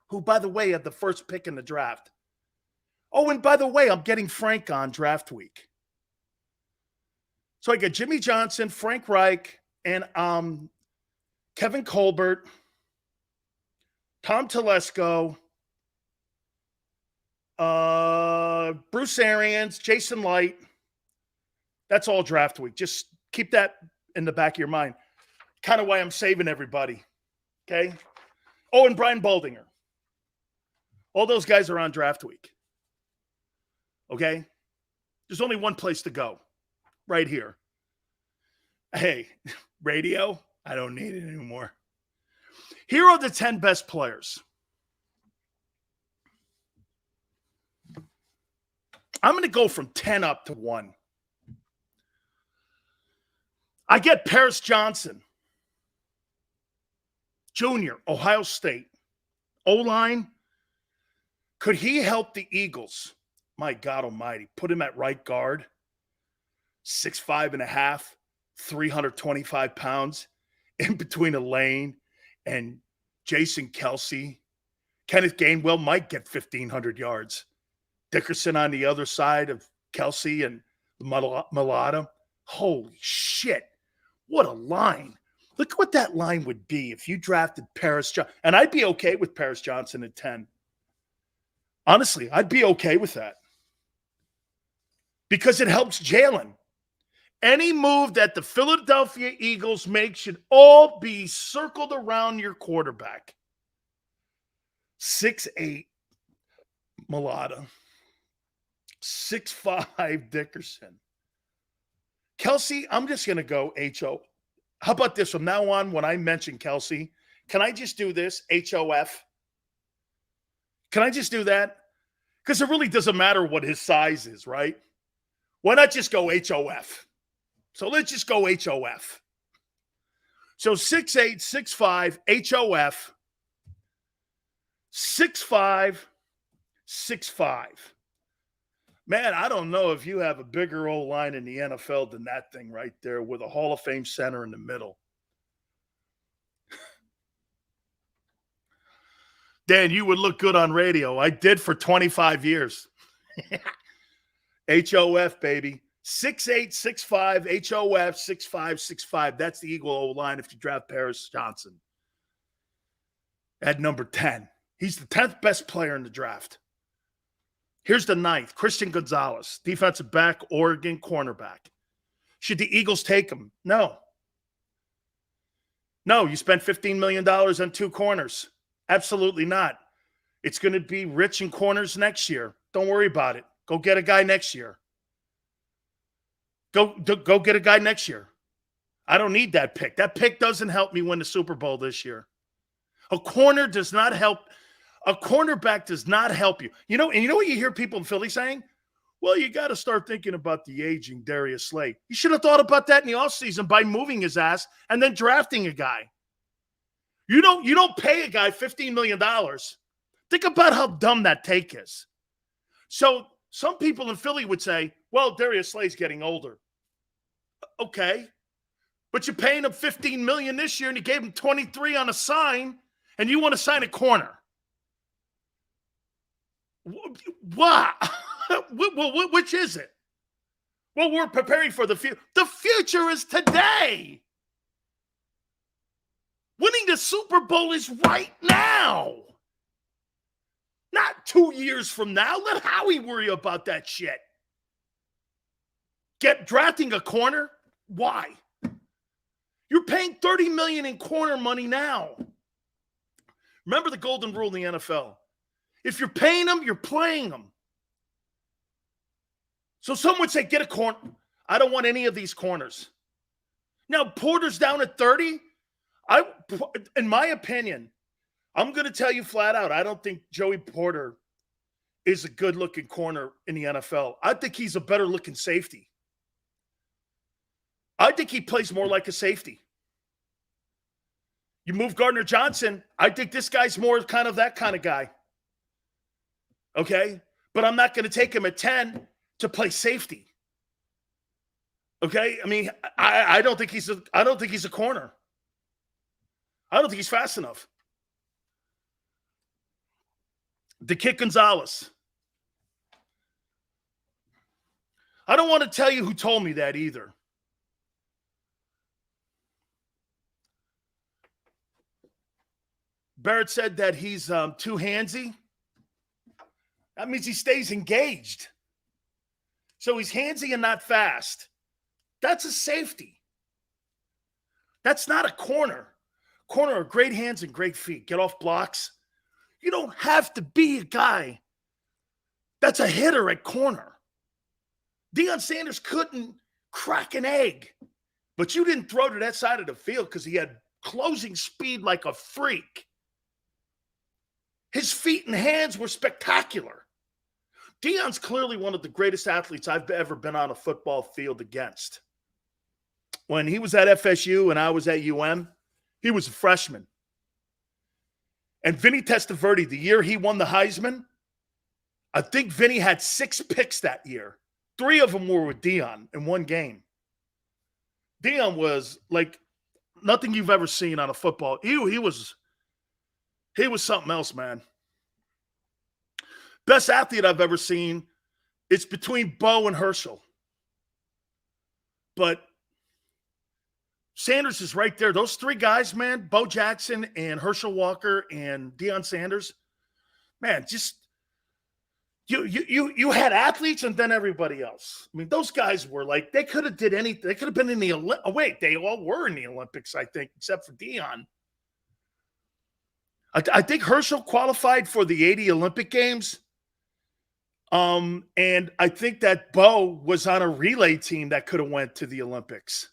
who, by the way, had the first pick in the draft. Oh, and by the way, I'm getting Frank on draft week. So I got Jimmy Johnson, Frank Reich, and Kevin Colbert, Tom Telesco, Bruce Arians, Jason Light. That's all draft week. Just keep that in the back of your mind. Kind of why I'm saving everybody. Okay? Oh, and Brian Baldinger. All those guys are on draft week. Okay? There's only one place to go. Right here. Hey, radio? I don't need it anymore. Here are the 10 best players. I'm going to go from 10 up to 1. I get Paris Johnson, Jr., Ohio State. O-line. Could he help the Eagles? My God almighty. Put him at right guard. 6'5.5", 325 pounds in between Elaine and Jason Kelsey. Kenneth Gainwell might get 1,500 yards. Dickerson on the other side of Kelsey and Mulata. Holy shit. What a line. Look what that line would be if you drafted Paris Johnson. And I'd be okay with Paris Johnson at 10. Honestly, I'd be okay with that. Because it helps Jalen. Any move that the Philadelphia Eagles make should all be circled around your quarterback. 6'8", Mulata. 6'5", Dickerson. Kelsey, I'm just going to go H-O. How about this? From now on, when I mention Kelsey, can I just do this? H-O-F? Can I just do that? Because it really doesn't matter what his size is, right? Why not just go H-O-F? So let's just go H-O-F. So 6'8", 6'5", H-O-F. 6'5", 6'5". Man, I don't know if you have a bigger O-line in the NFL than that thing right there with a Hall of Fame center in the middle. Dan, you would look good on radio. I did for 25 years. H-O-F, baby. 6'8", 6'5", H-O-F, 6'5", 6'5". That's the Eagle O-line if you draft Paris Johnson at number 10. He's the 10th best player in the draft. Here's the 9th, Christian Gonzalez, defensive back, Oregon cornerback. Should the Eagles take him? No. No, you spent $15 million on 2 corners. Absolutely not. It's going to be rich in corners next year. Don't worry about it. Go get a guy next year. Go get a guy next year. I don't need that pick. That pick doesn't help me win the Super Bowl this year. A corner does not help. A cornerback does not help you. You know what you hear people in Philly saying? Well, you got to start thinking about the aging Darius Slay. You should have thought about that in the offseason by moving his ass and then drafting a guy. You don't pay a guy $15 million. Think about how dumb that take is. So some people in Philly would say, well, Darius Slay's getting older. Okay. But you're paying him $15 million this year and you gave him 23 on a sign and you want to sign a corner. What? Which is it? Well, we're preparing for the future. The future is today. Winning the Super Bowl is right now. Not 2 years from now. Let Howie worry about that shit. Drafting a corner? Why? You're paying $30 million in corner money now. Remember the golden rule in the NFL. If you're paying them, you're playing them. So some would say, get a corner. I don't want any of these corners. Now, Porter's down at 30. In my opinion, I'm going to tell you flat out, I don't think Joey Porter is a good-looking corner in the NFL. I think he's a better-looking safety. I think he plays more like a safety. You move Gardner Johnson, I think this guy's more kind of that kind of guy. Okay? But I'm not going to take him at 10 to play safety. Okay? I mean, I don't think he's a corner. I don't think he's fast enough. The Kid Gonzalez. I don't want to tell you who told me that either. Barrett said that he's too handsy. That means he stays engaged. So he's handsy and not fast. That's a safety. That's not a corner. Corner are great hands and great feet. Get off blocks. You don't have to be a guy that's a hitter at corner. Deion Sanders couldn't crack an egg, but you didn't throw to that side of the field because he had closing speed like a freak. His feet and hands were spectacular. Deion's clearly one of the greatest athletes I've ever been on a football field against. When he was at FSU and I was at UM, he was a freshman. And Vinny Testaverde, the year he won the Heisman, I think Vinny had 6 picks that year. 3 of them were with Deion in one game. Dion was like nothing you've ever seen on a football. He was something else, man. Best athlete I've ever seen. It's between Bo and Herschel. But Sanders is right there. Those three guys, man, Bo Jackson and Herschel Walker and Deion Sanders, man, just you had athletes and then everybody else. I mean, those guys were like, they could have did anything. They could have been in the wait, they all were in the Olympics, I think, except for Deion. I think Herschel qualified for the 80 Olympic Games. And I think that Bo was on a relay team that could have went to the Olympics.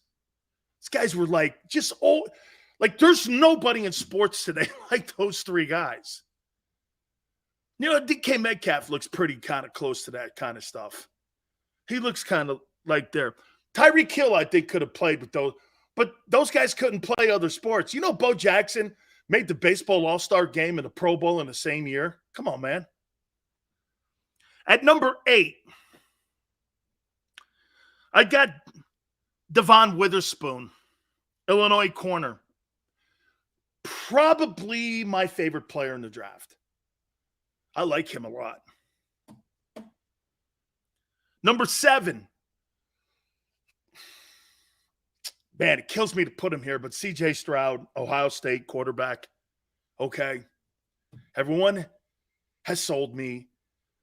These guys were like just old. Like there's nobody in sports today like those three guys. You know, DK Metcalf looks pretty kind of close to that kind of stuff. He looks kind of like there. Tyreek Hill, I think, could have played with those, but those guys couldn't play other sports. You know, Bo Jackson made the baseball all-star game and the Pro Bowl in the same year. Come on, man. At number 8, I got Devon Witherspoon, Illinois corner. Probably my favorite player in the draft. I like him a lot. Number 7. Man, it kills me to put him here, but C.J. Stroud, Ohio State quarterback. Okay. Everyone has sold me.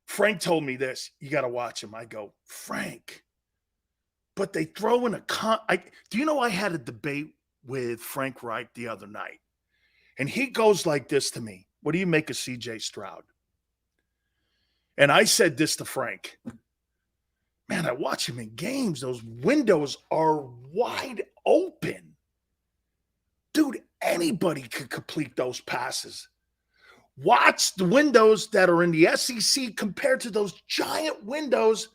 Frank told me this. You got to watch him. I go, Frank. But they throw in do you know I had a debate with Frank Wright the other night? And he goes like this to me. What do you make of C.J. Stroud? And I said this to Frank. Man, I watch him in games. Those windows are wide open. Dude, anybody could complete those passes. Watch the windows that are in the SEC compared to those giant windows.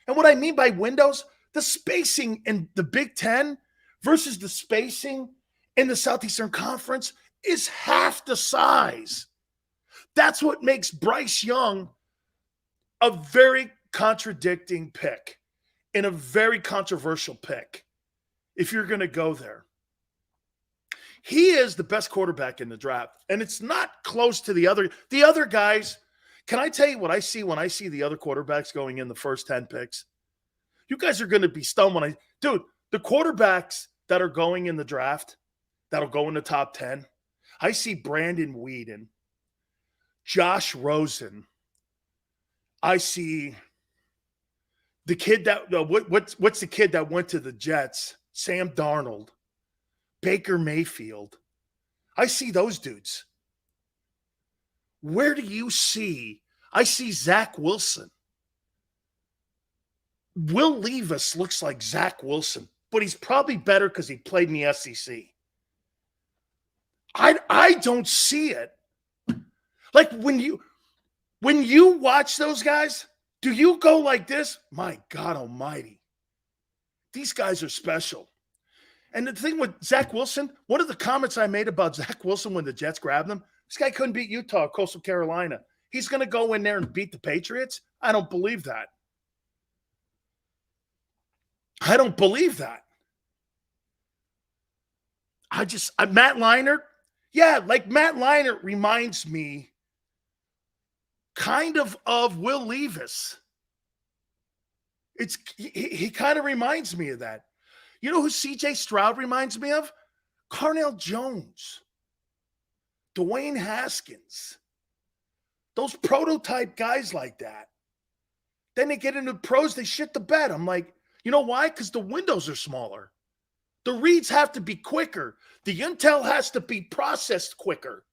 And what I mean by windows, the spacing in the Big Ten versus the spacing in the Southeastern Conference is half the size. That's what makes Bryce Young a very contradicting pick and a very controversial pick if you're going to go there. He is the best quarterback in the draft, and it's not close to the other guys. Can I tell you what I see when I see the other quarterbacks going in the first 10 picks? You guys are going to be stunned when the quarterbacks that are going in the draft, that'll go in the top 10, I see Brandon Weeden, Josh Rosen. I see the kid that what's the kid that went to the Jets? Sam Darnold, Baker Mayfield. I see those dudes. Where do you see? I see Zach Wilson. Will Levis looks like Zach Wilson, but he's probably better because he played in the SEC. I don't see it. Like when you watch those guys, do you go like this? My God almighty. These guys are special. And the thing with Zach Wilson, one of the comments I made about Zach Wilson when the Jets grabbed him, this guy couldn't beat Utah, Coastal Carolina. He's going to go in there and beat the Patriots? I don't believe that. I don't believe that. Matt Leinart, like Matt Leinart reminds me kind of Will Levis. He kind of reminds me of that. You know who C.J. Stroud reminds me of? Carnell Jones, Dwayne Haskins, those prototype guys like that. Then they get into pros, they shit the bed. I'm like, you know why? Because the windows are smaller. The reads have to be quicker. The intel has to be processed quicker.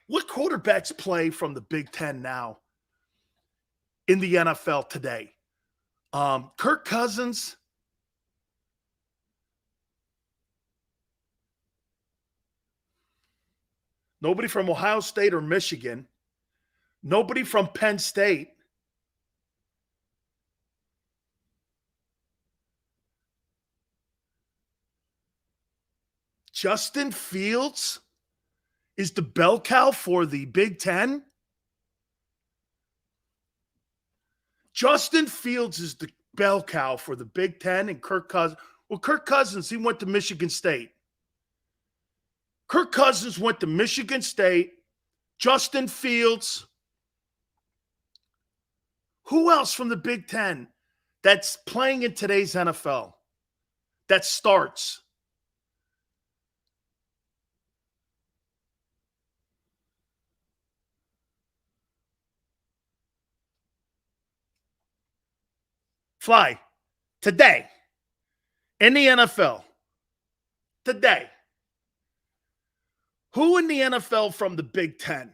What quarterbacks play from the Big Ten now in the NFL today? Kirk Cousins. Nobody from Ohio State or Michigan. Nobody from Penn State. Justin Fields is the bell cow for the Big Ten. Justin Fields is bell cow for the Big Ten and Kirk Cousins. Well, Kirk Cousins, he went to Michigan State. Kirk Cousins went to Michigan State. Justin Fields. Who else from the Big Ten that's playing in today's NFL that starts? Fly. Today. In the NFL. Today. Who in the NFL from the Big Ten?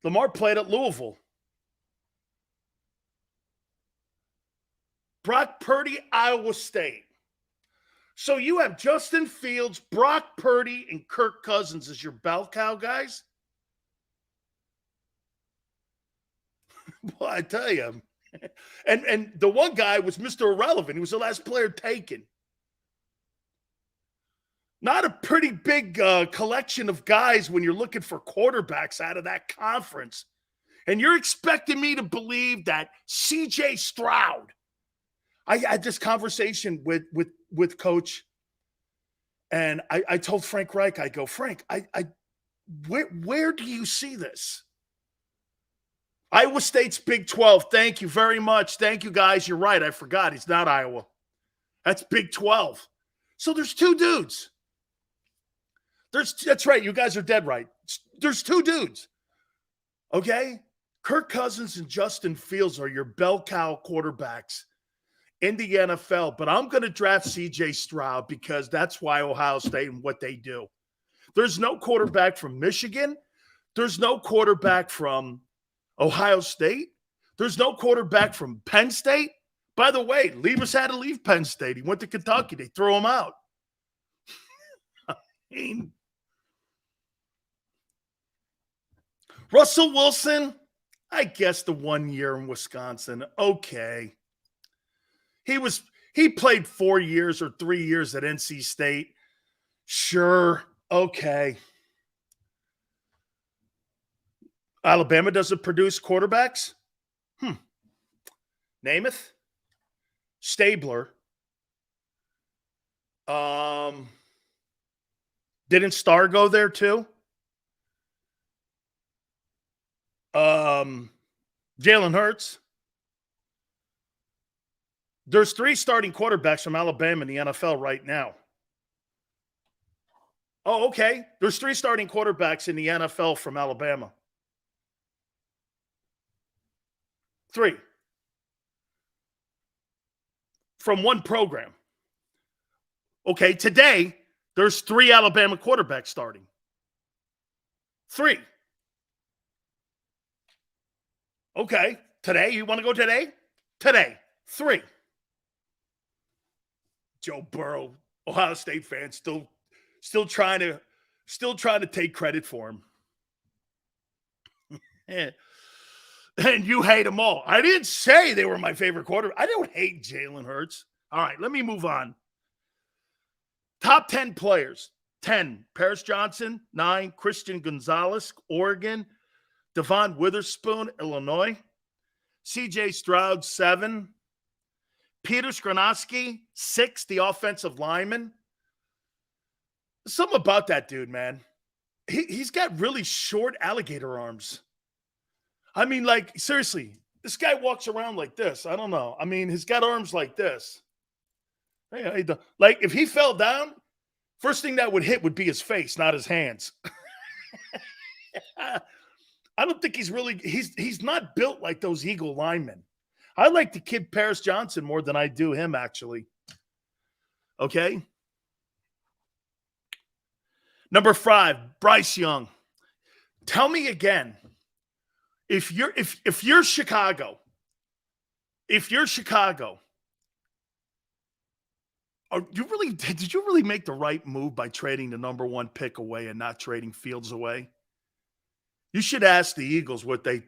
Lamar played at Louisville. Brock Purdy, Iowa State. So you have Justin Fields, Brock Purdy, and Kirk Cousins as your bell cow guys? Well, I tell you. And the one guy was Mr. Irrelevant. He was the last player taken. Not a pretty big collection of guys when you're looking for quarterbacks out of that conference. And you're expecting me to believe that C.J. Stroud. I had this conversation with Coach, and I told Frank Reich, I go, Frank, where do you see this? Iowa State's Big 12. Thank you very much. Thank you, guys. You're right. I forgot. He's not Iowa. That's Big 12. So there's two dudes. That's right. You guys are dead right. There's two dudes. Okay? Kirk Cousins and Justin Fields are your bell cow quarterbacks in the NFL. But I'm going to draft C.J. Stroud because that's why Ohio State and what they do. There's no quarterback from Michigan. There's no quarterback from Ohio State. There's no quarterback from Penn State. By the way, Levis had to leave Penn State. He went to Kentucky. They threw him out. I mean, Russell Wilson, I guess the 1 year in Wisconsin. Okay. He played 4 years or 3 years at NC State. Sure. Okay. Alabama doesn't produce quarterbacks? Namath? Stabler. Didn't Starr go there too? Jalen Hurts. There's 3 starting quarterbacks from Alabama in the NFL right now. Oh, okay. There's 3 starting quarterbacks in the NFL from Alabama. 3. From one program. Okay, today, there's 3 Alabama quarterbacks starting. 3. Okay, today, you want to go today? Today, 3. Joe Burrow, Ohio State fans, still trying to take credit for him. And you hate them all. I didn't say they were my favorite quarterback. I don't hate Jalen Hurts. All right, let me move on. Top 10 players. 10, Paris Johnson. 9, Christian Gonzalez, Oregon. Devon Witherspoon, Illinois. C.J. Stroud, 7. Peter Skoronski, 6, the offensive lineman. Something about that dude, man. He's got really short alligator arms. I mean, like, seriously, this guy walks around like this. I don't know. I mean, he's got arms like this. Like, if he fell down, first thing that would hit would be his face, not his hands. I don't think he's not built like those Eagle linemen. I like the kid Paris Johnson more than I do him, actually. Okay? Number 5, Bryce Young. Tell me again. If you're Chicago, did you really make the right move by trading the number 1 pick away and not trading Fields away? You should ask the Eagles what they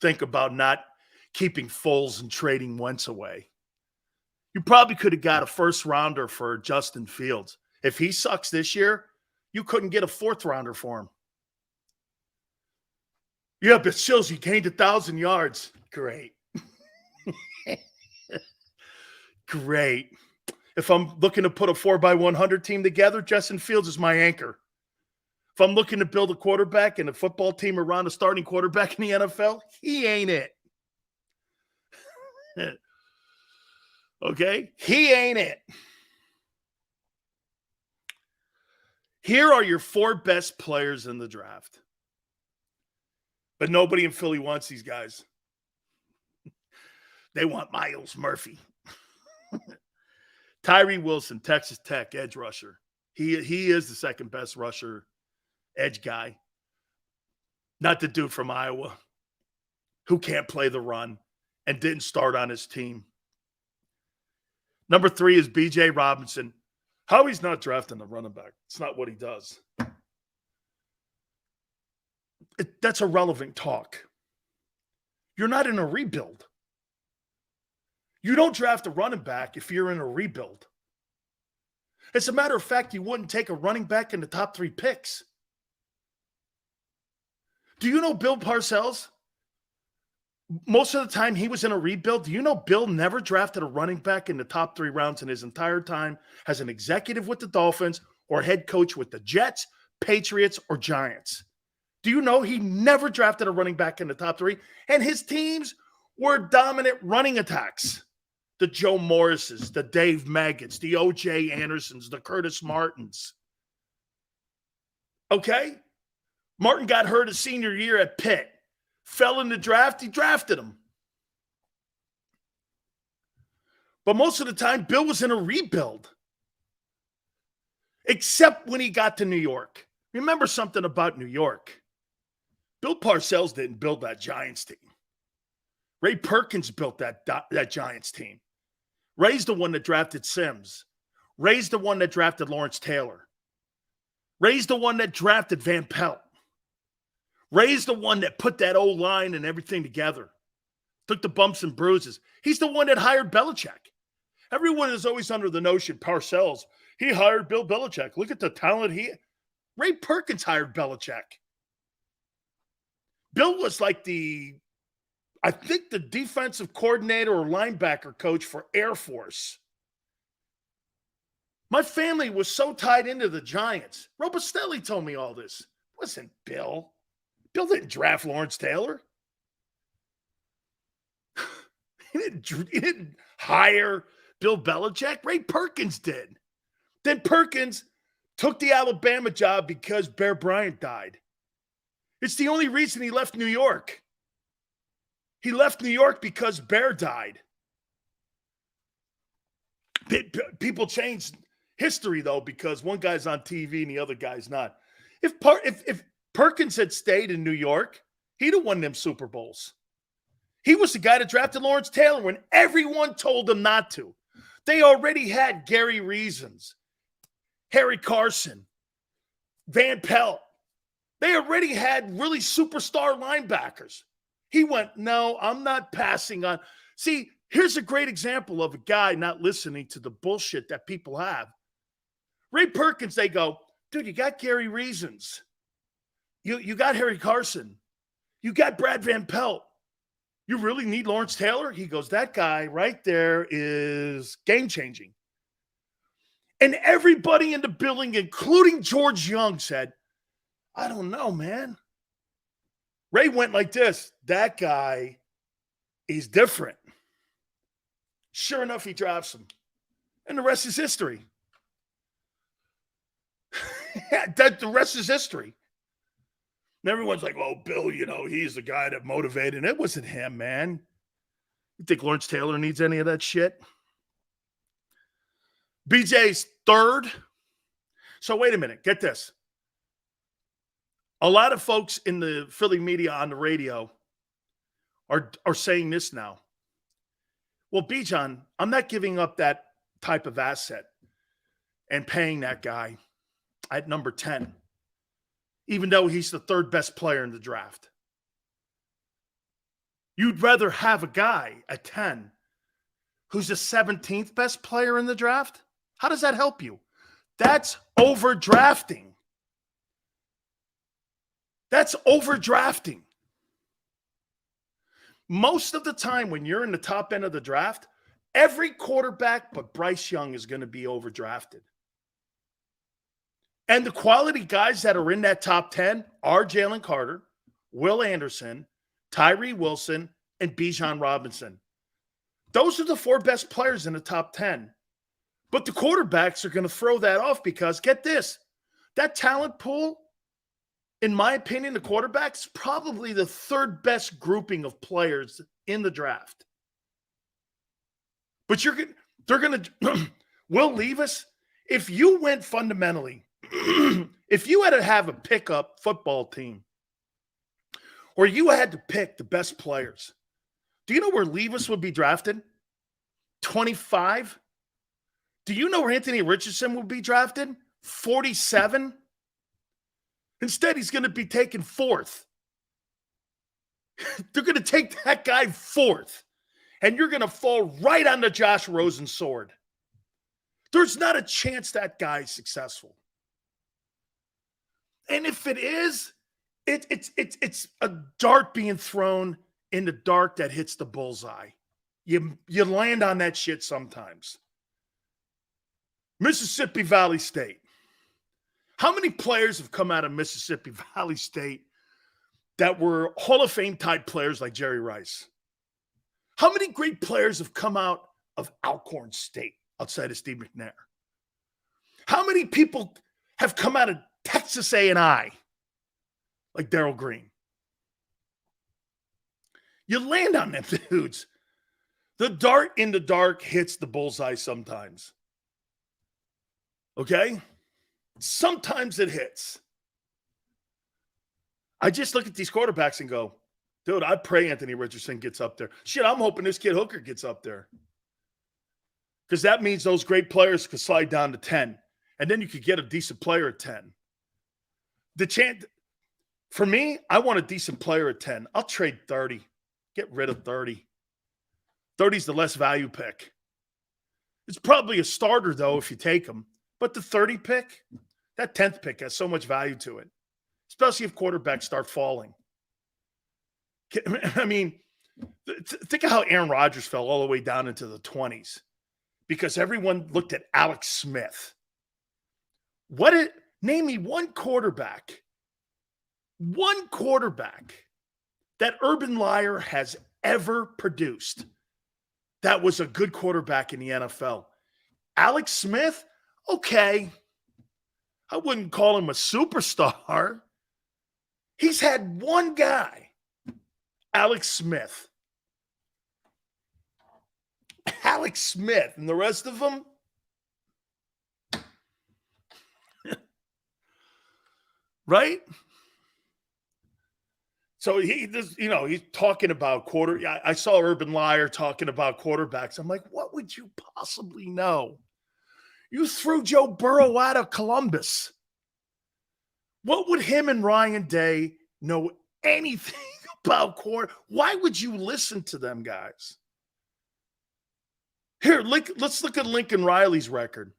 think about not keeping Foles and trading Wentz away. You probably could have got a first rounder for Justin Fields. If he sucks this year, you couldn't get a 4th rounder for him. Yeah, but Sills, he gained 1,000 yards. Great. Great. If I'm looking to put a 4x100 team together, Justin Fields is my anchor. If I'm looking to build a quarterback and a football team around a starting quarterback in the NFL, he ain't it. Okay? He ain't it. Here are your 4 best players in the draft. But nobody in Philly wants these guys. They want Myles Murphy. Tyree Wilson, Texas Tech, edge rusher. He is the second best rusher, edge guy. Not the dude from Iowa who can't play the run and didn't start on his team. Number 3 is B.J. Robinson. Howie's not drafting a running back. It's not what he does. That's irrelevant talk. You're not in a rebuild. You don't draft a running back if you're in a rebuild. As a matter of fact, you wouldn't take a running back in the top 3 picks. Do you know Bill Parcells? Most of the time he was in a rebuild. Do you know Bill never drafted a running back in the top 3 rounds in his entire time as an executive with the Dolphins or head coach with the Jets, Patriots, or Giants? Do you know he never drafted a running back in the top 3? And his teams were dominant running attacks. The Joe Morrises, the Dave Maggots, the O.J. Andersons, the Curtis Martins. Okay? Martin got hurt his senior year at Pitt. Fell in the draft, he drafted him. But most of the time, Bill was in a rebuild. Except when he got to New York. Remember something about New York. Bill Parcells didn't build that Giants team. Ray Perkins built that Giants team. Ray's the one that drafted Sims. Ray's the one that drafted Lawrence Taylor. Ray's the one that drafted Van Pelt. Ray's the one that put that old line and everything together. Took the bumps and bruises. He's the one that hired Belichick. Everyone is always under the notion, Parcells, he hired Bill Belichick. Look at the talent Ray Perkins hired Belichick. Bill was like the defensive coordinator or linebacker coach for Air Force. My family was so tied into the Giants. Robustelli told me all this. It wasn't Bill. Bill didn't draft Lawrence Taylor. He didn't hire Bill Belichick. Ray Perkins did. Then Perkins took the Alabama job because Bear Bryant died. It's the only reason he left New York. He left New York because Bear died. People change history, though, because one guy's on TV and the other guy's not. If Perkins had stayed in New York, he'd have won them Super Bowls. He was the guy that drafted Lawrence Taylor when everyone told him not to. They already had Gary Reasons, Harry Carson, Van Pelt. They already had really superstar linebackers. He went, no, I'm not passing on. See, here's a great example of a guy not listening to the bullshit that people have. Ray Perkins, they go, dude, you got Gary Reasons. You got Harry Carson. You got Brad Van Pelt. You really need Lawrence Taylor? He goes, that guy right there is game-changing. And everybody in the building, including George Young, said, I don't know, man. Ray went like this. That guy is different. Sure enough, he drafts him. And the rest is history. The rest is history. And everyone's like, oh, Bill, he's the guy that motivated. It wasn't him, man. You think Lawrence Taylor needs any of that shit? BJ's third. So wait a minute. Get this. A lot of folks in the Philly media on the radio are saying this now. Well, Bijan, I'm not giving up that type of asset and paying that guy at number 10, even though he's the third best player in the draft. You'd rather have a guy at 10 who's the 17th best player in the draft? How does that help you? That's overdrafting. That's overdrafting. Most of the time when you're in the top end of the draft, every quarterback but Bryce Young is going to be overdrafted. And the quality guys that are in that top 10 are Jalen Carter, Will Anderson, Tyree Wilson, and Bijan Robinson. Those are the 4 best players in the top 10. But the quarterbacks are going to throw that off because, get this, that talent pool, in my opinion, the quarterbacks, probably the 3rd best grouping of players in the draft. But they're going to, Will Levis, if you went fundamentally, if you had to have a pickup football team, or you had to pick the best players, do you know where Levis would be drafted? 25? Do you know where Anthony Richardson would be drafted? 47? Instead, he's going to be taken 4th. They're going to take that guy 4th. And you're going to fall right onto Josh Rosen's sword. There's not a chance that guy's successful. And if it is, it's a dart being thrown in the dark that hits the bullseye. You land on that shit sometimes. Mississippi Valley State. How many players have come out of Mississippi Valley State that were Hall of Fame type players like Jerry Rice? How many great players have come out of Alcorn State outside of Steve McNair? How many people have come out of Texas A&I like Darryl Green? You land on them dudes. The dart in the dark hits the bullseye sometimes. Okay? Sometimes it hits. I just look at these quarterbacks and go, dude, I pray Anthony Richardson gets up there. Shit, I'm hoping this kid Hooker gets up there. Because that means those great players could slide down to 10. And then you could get a decent player at 10. For me, I want a decent player at 10. I'll trade 30. Get rid of 30. 30 is the less value pick. It's probably a starter, though, if you take him. But the 30 pick, that 10th pick has so much value to it, especially if quarterbacks start falling. I mean, think of how Aaron Rodgers fell all the way down into the 20s because everyone looked at Alex Smith. Name me one quarterback that Urban Meyer has ever produced that was a good quarterback in the NFL. Alex Smith, okay. I wouldn't call him a superstar. He's had one guy, Alex Smith. Alex Smith, and the rest of them, right? So he's talking about I saw Urban Meyer talking about quarterbacks. I'm like, what would you possibly know? You threw Joe Burrow out of Columbus. What would him and Ryan Day know anything about quarter? Why would you listen to them guys? Here, let's look at Lincoln Riley's record.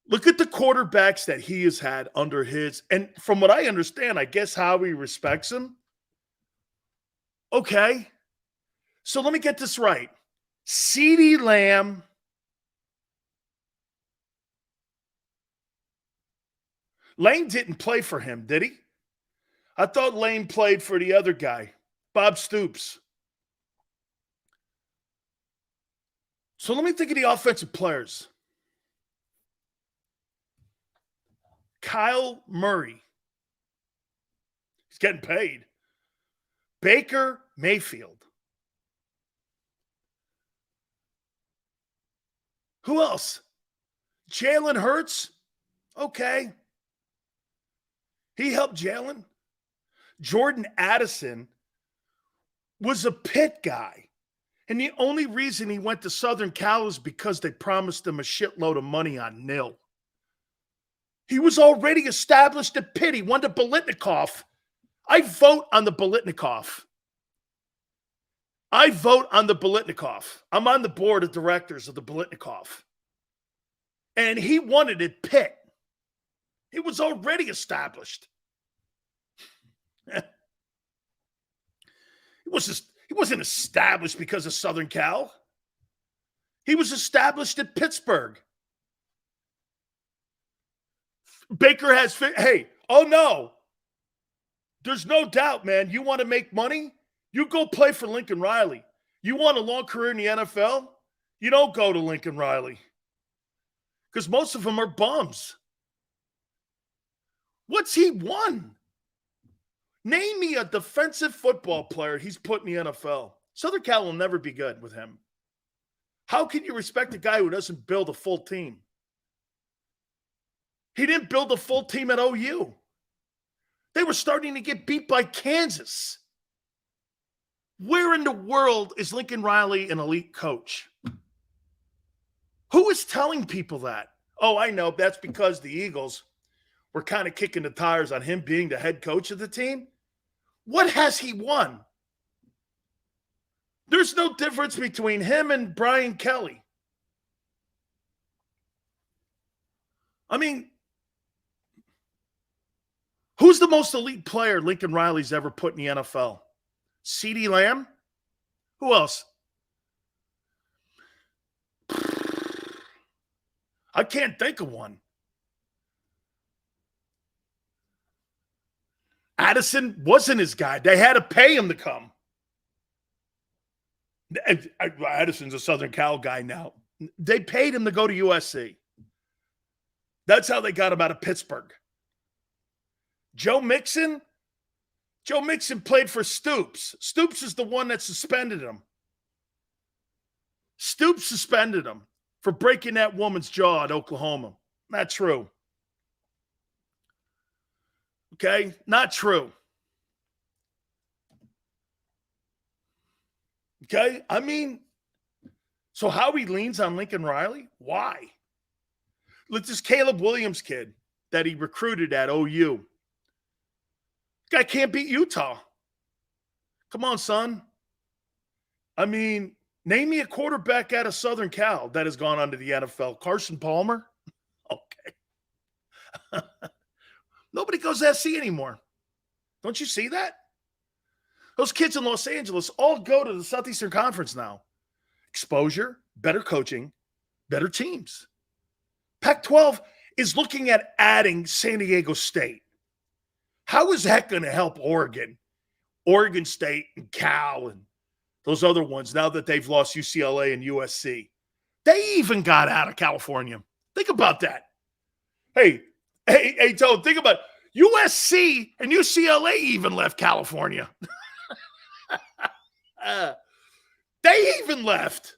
Look at the quarterbacks that he has had under his, and from what I understand, I guess Howie respects him. Okay. So let me get this right. CeeDee Lamb, Lane didn't play for him, did he? I thought Lane played for the other guy, Bob Stoops. So let me think of the offensive players. Kyle Murray. He's getting paid. Baker Mayfield. Who else? Jalen Hurts. Okay. He helped Jalen. Jordan Addison was a Pitt guy. And the only reason he went to Southern Cal is because they promised him a shitload of money on nil. He was already established at Pitt. He won the Biletnikoff. I vote on the Biletnikoff. I'm on the board of directors of the Biletnikoff. And he won it at Pitt. He was already established. He wasn't established because of Southern Cal. He was established at Pittsburgh. Baker has, hey, oh no. There's no doubt, man. You want to make money? You go play for Lincoln Riley. You want a long career in the NFL? You don't go to Lincoln Riley. Because most of them are bums. What's he won? Name me a defensive football player he's put in the NFL. Southern Cal will never be good with him. How can you respect a guy who doesn't build a full team? He didn't build a full team at OU. They were starting to get beat by Kansas. Where in the world is Lincoln Riley an elite coach? Who is telling people that? Oh, I know. That's because the Eagles were kind of kicking the tires on him being the head coach of the team. What has he won? There's no difference between him and Brian Kelly. I mean, who's the most elite player Lincoln Riley's ever put in the NFL? CeeDee Lamb? Who else? I can't think of one. Addison wasn't his guy. They had to pay him to come. Addison's a Southern Cal guy now. They paid him to go to USC. That's how they got him out of Pittsburgh. Joe Mixon played for Stoops. Stoops is the one that suspended him. Stoops suspended him for breaking that woman's jaw at Oklahoma. Not true. Okay? Not true. Okay? I mean, so Howie leans on Lincoln Riley? Why? Look, this Caleb Williams kid that he recruited at OU. Guy can't beat Utah. Come on, son. I mean, name me a quarterback out of Southern Cal that has gone onto the NFL. Carson Palmer? Okay. Nobody goes to SC anymore. Don't you see that? Those kids in Los Angeles all go to the Southeastern Conference now. Exposure, better coaching, better teams. Pac-12 is looking at adding San Diego State. How is that going to help Oregon, Oregon State, and Cal, and those other ones now that they've lost UCLA and USC? They even got out of California. Think about that. Hey, Tone, think about it. USC and UCLA even left California. They even left.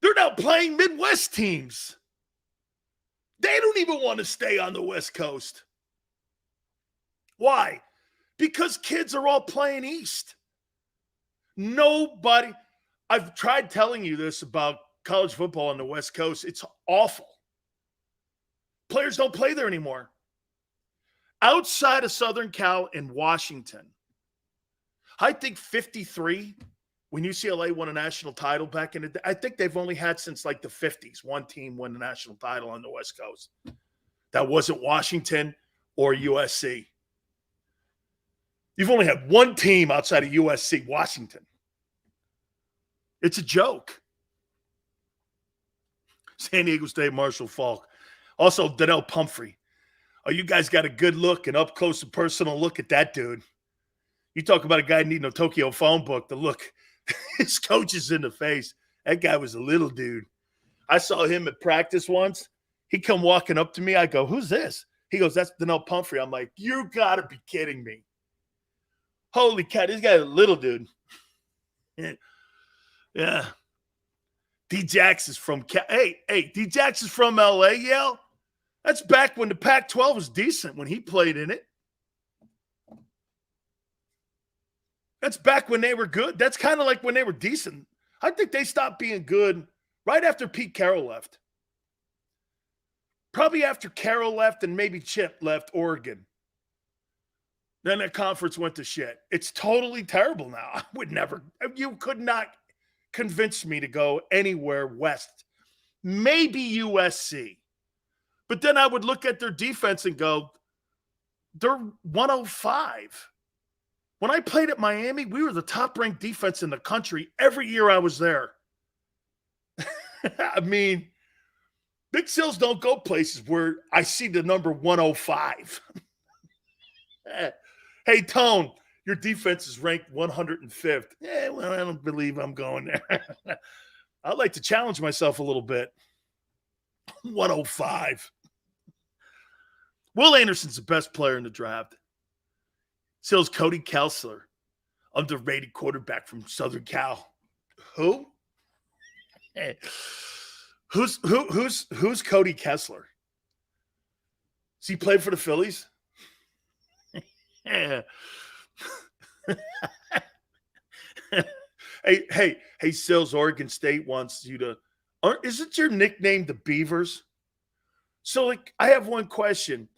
They're now playing Midwest teams. They don't even want to stay on the West Coast. Why? Because kids are all playing East. Nobody. I've tried telling you this about college football on the West Coast. It's awful. Players don't play there anymore. Outside of Southern Cal and Washington, I think 53, when UCLA won a national title back in the day, I think they've only had since like the 50s, one team win the national title on the West Coast. That wasn't Washington or USC. You've only had one team outside of USC, Washington. It's a joke. San Diego State, Marshall Faulk. Also, Donnell Pumphrey. Oh, you guys got a good look, an up-close and personal look at that dude. You talk about a guy needing a Tokyo phone book to look his coaches in the face. That guy was a little dude. I saw him at practice once. He come walking up to me. I go, who's this? He goes, that's Donnell Pumphrey. I'm like, you got to be kidding me. Holy cow, this guy's a little dude. Yeah. D-Jax is from D-Jax is from L.A., Yale. That's back when the Pac-12 was decent when he played in it. That's back when they were good. That's kind of like when they were decent. I think they stopped being good right after Pete Carroll left. Probably after Carroll left and maybe Chip left Oregon. Then that conference went to shit. It's totally terrible now. I would never. You could not convince me to go anywhere west. Maybe USC. But then I would look at their defense and go, they're 105. When I played at Miami, we were the top-ranked defense in the country every year I was there. I mean, Big Sills don't go places where I see the number 105. Hey, Tone, your defense is ranked 105th. Yeah, well, I don't believe I'm going there. I'd like to challenge myself a little bit. 105. Will Anderson's the best player in the draft. Sills Cody Kessler, underrated quarterback from Southern Cal. Who? Hey. Who's Cody Kessler? Does he play for the Phillies? Yeah. Hey, Sills, Oregon State wants you to. Isn't your nickname the Beavers? So, like, I have one question.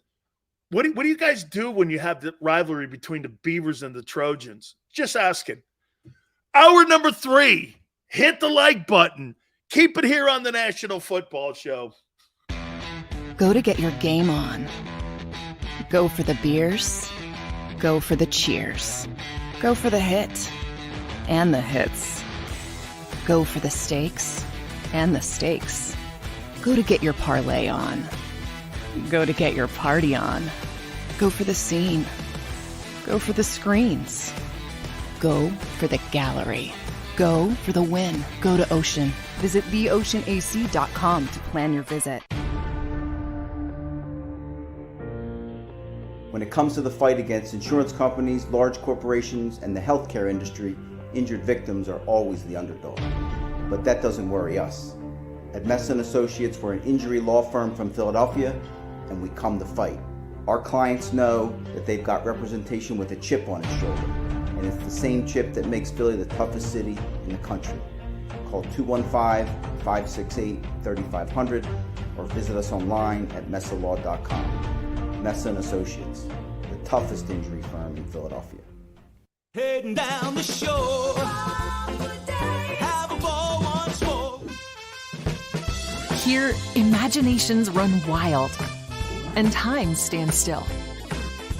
What do you guys do when you have the rivalry between the Beavers and the Trojans? Just asking. Hour number 3. Hit the like button. Keep it here on the National Football Show. Go to get your game on. Go for the beers. Go for the cheers. Go for the hit and the hits. Go for the stakes and the stakes. Go to get your parlay on. Go to get your party on. Go for the scene. Go for the screens. Go for the gallery. Go for the win. Go to Ocean. Visit theoceanac.com to plan your visit. When it comes to the fight against insurance companies, large corporations, and the healthcare industry, injured victims are always the underdog. But that doesn't worry us. At Messa & Associates, we're an injury law firm from Philadelphia, and we come to fight. Our clients know that they've got representation with a chip on its shoulder, and it's the same chip that makes Philly the toughest city in the country. Call 215-568-3500 or visit us online at messalaw.com. Messa & Associates, the toughest injury firm in Philadelphia. Heading down the shore, have a ball once more. Here, imaginations run wild and time stands still.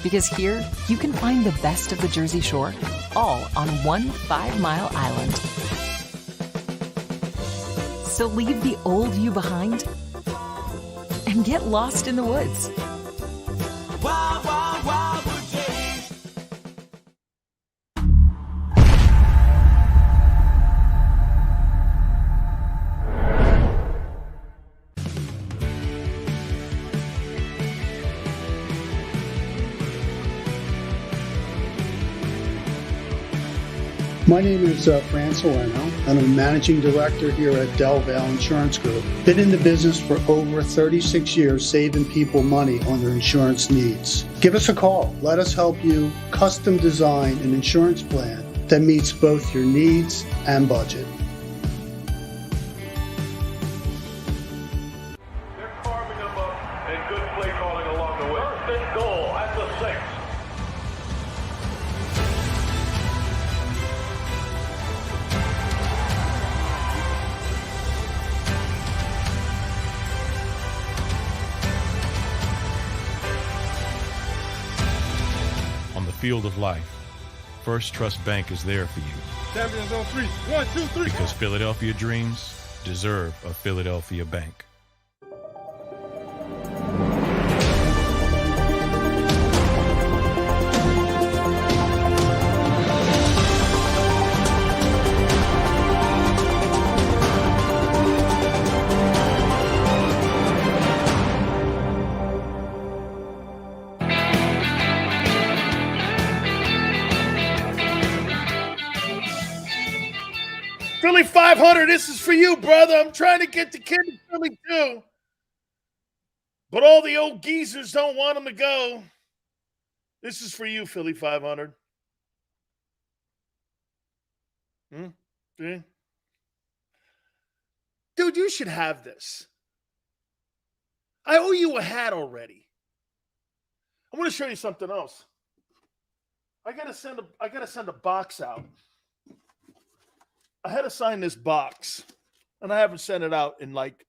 Because here, you can find the best of the Jersey Shore, all on one 5-mile island. So leave the old you behind and get lost in the woods. Wild, wild, wildwood days. My name is Fran Salerno, and I'm Managing Director here at Del Valle Insurance Group. Been in the business for over 36 years, saving people money on their insurance needs. Give us a call. Let us help you custom design an insurance plan that meets both your needs and budget. They're carving them up and good play calling along the way. First and goal at the 6. On the field of life, First Trust Bank is there for you Champions on 3. 1, 2, 3. because Philadelphia dreams deserve a Philadelphia bank. Philly 500, this is for you, brother. I'm trying to get the kid to Philly too. But all the old geezers don't want him to go. This is for you, Philly 500. See? Dude, you should have this. I owe you a hat already. I want to show you something else. I gotta send a box out. I had to sign this box, and I haven't sent it out in like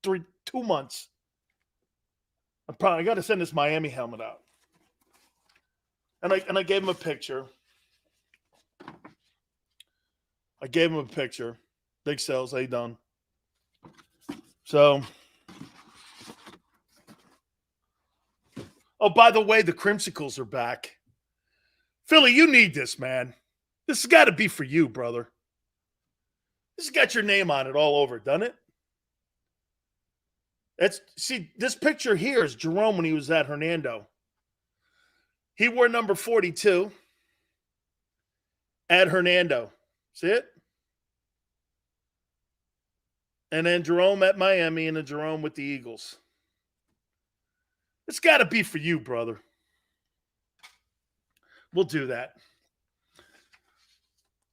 2 months. I got to send this Miami helmet out, and I gave him a picture, I gave him a picture. Big sales, how you done? So, oh, by the way, the Crimsicles are back. Philly, you need this, man. This has got to be for you, brother. This has got your name on it all over, doesn't it? See, this picture here is Jerome when he was at Hernando. He wore number 42 at Hernando. See it? And then Jerome at Miami and then Jerome with the Eagles. It's got to be for you, brother. We'll do that.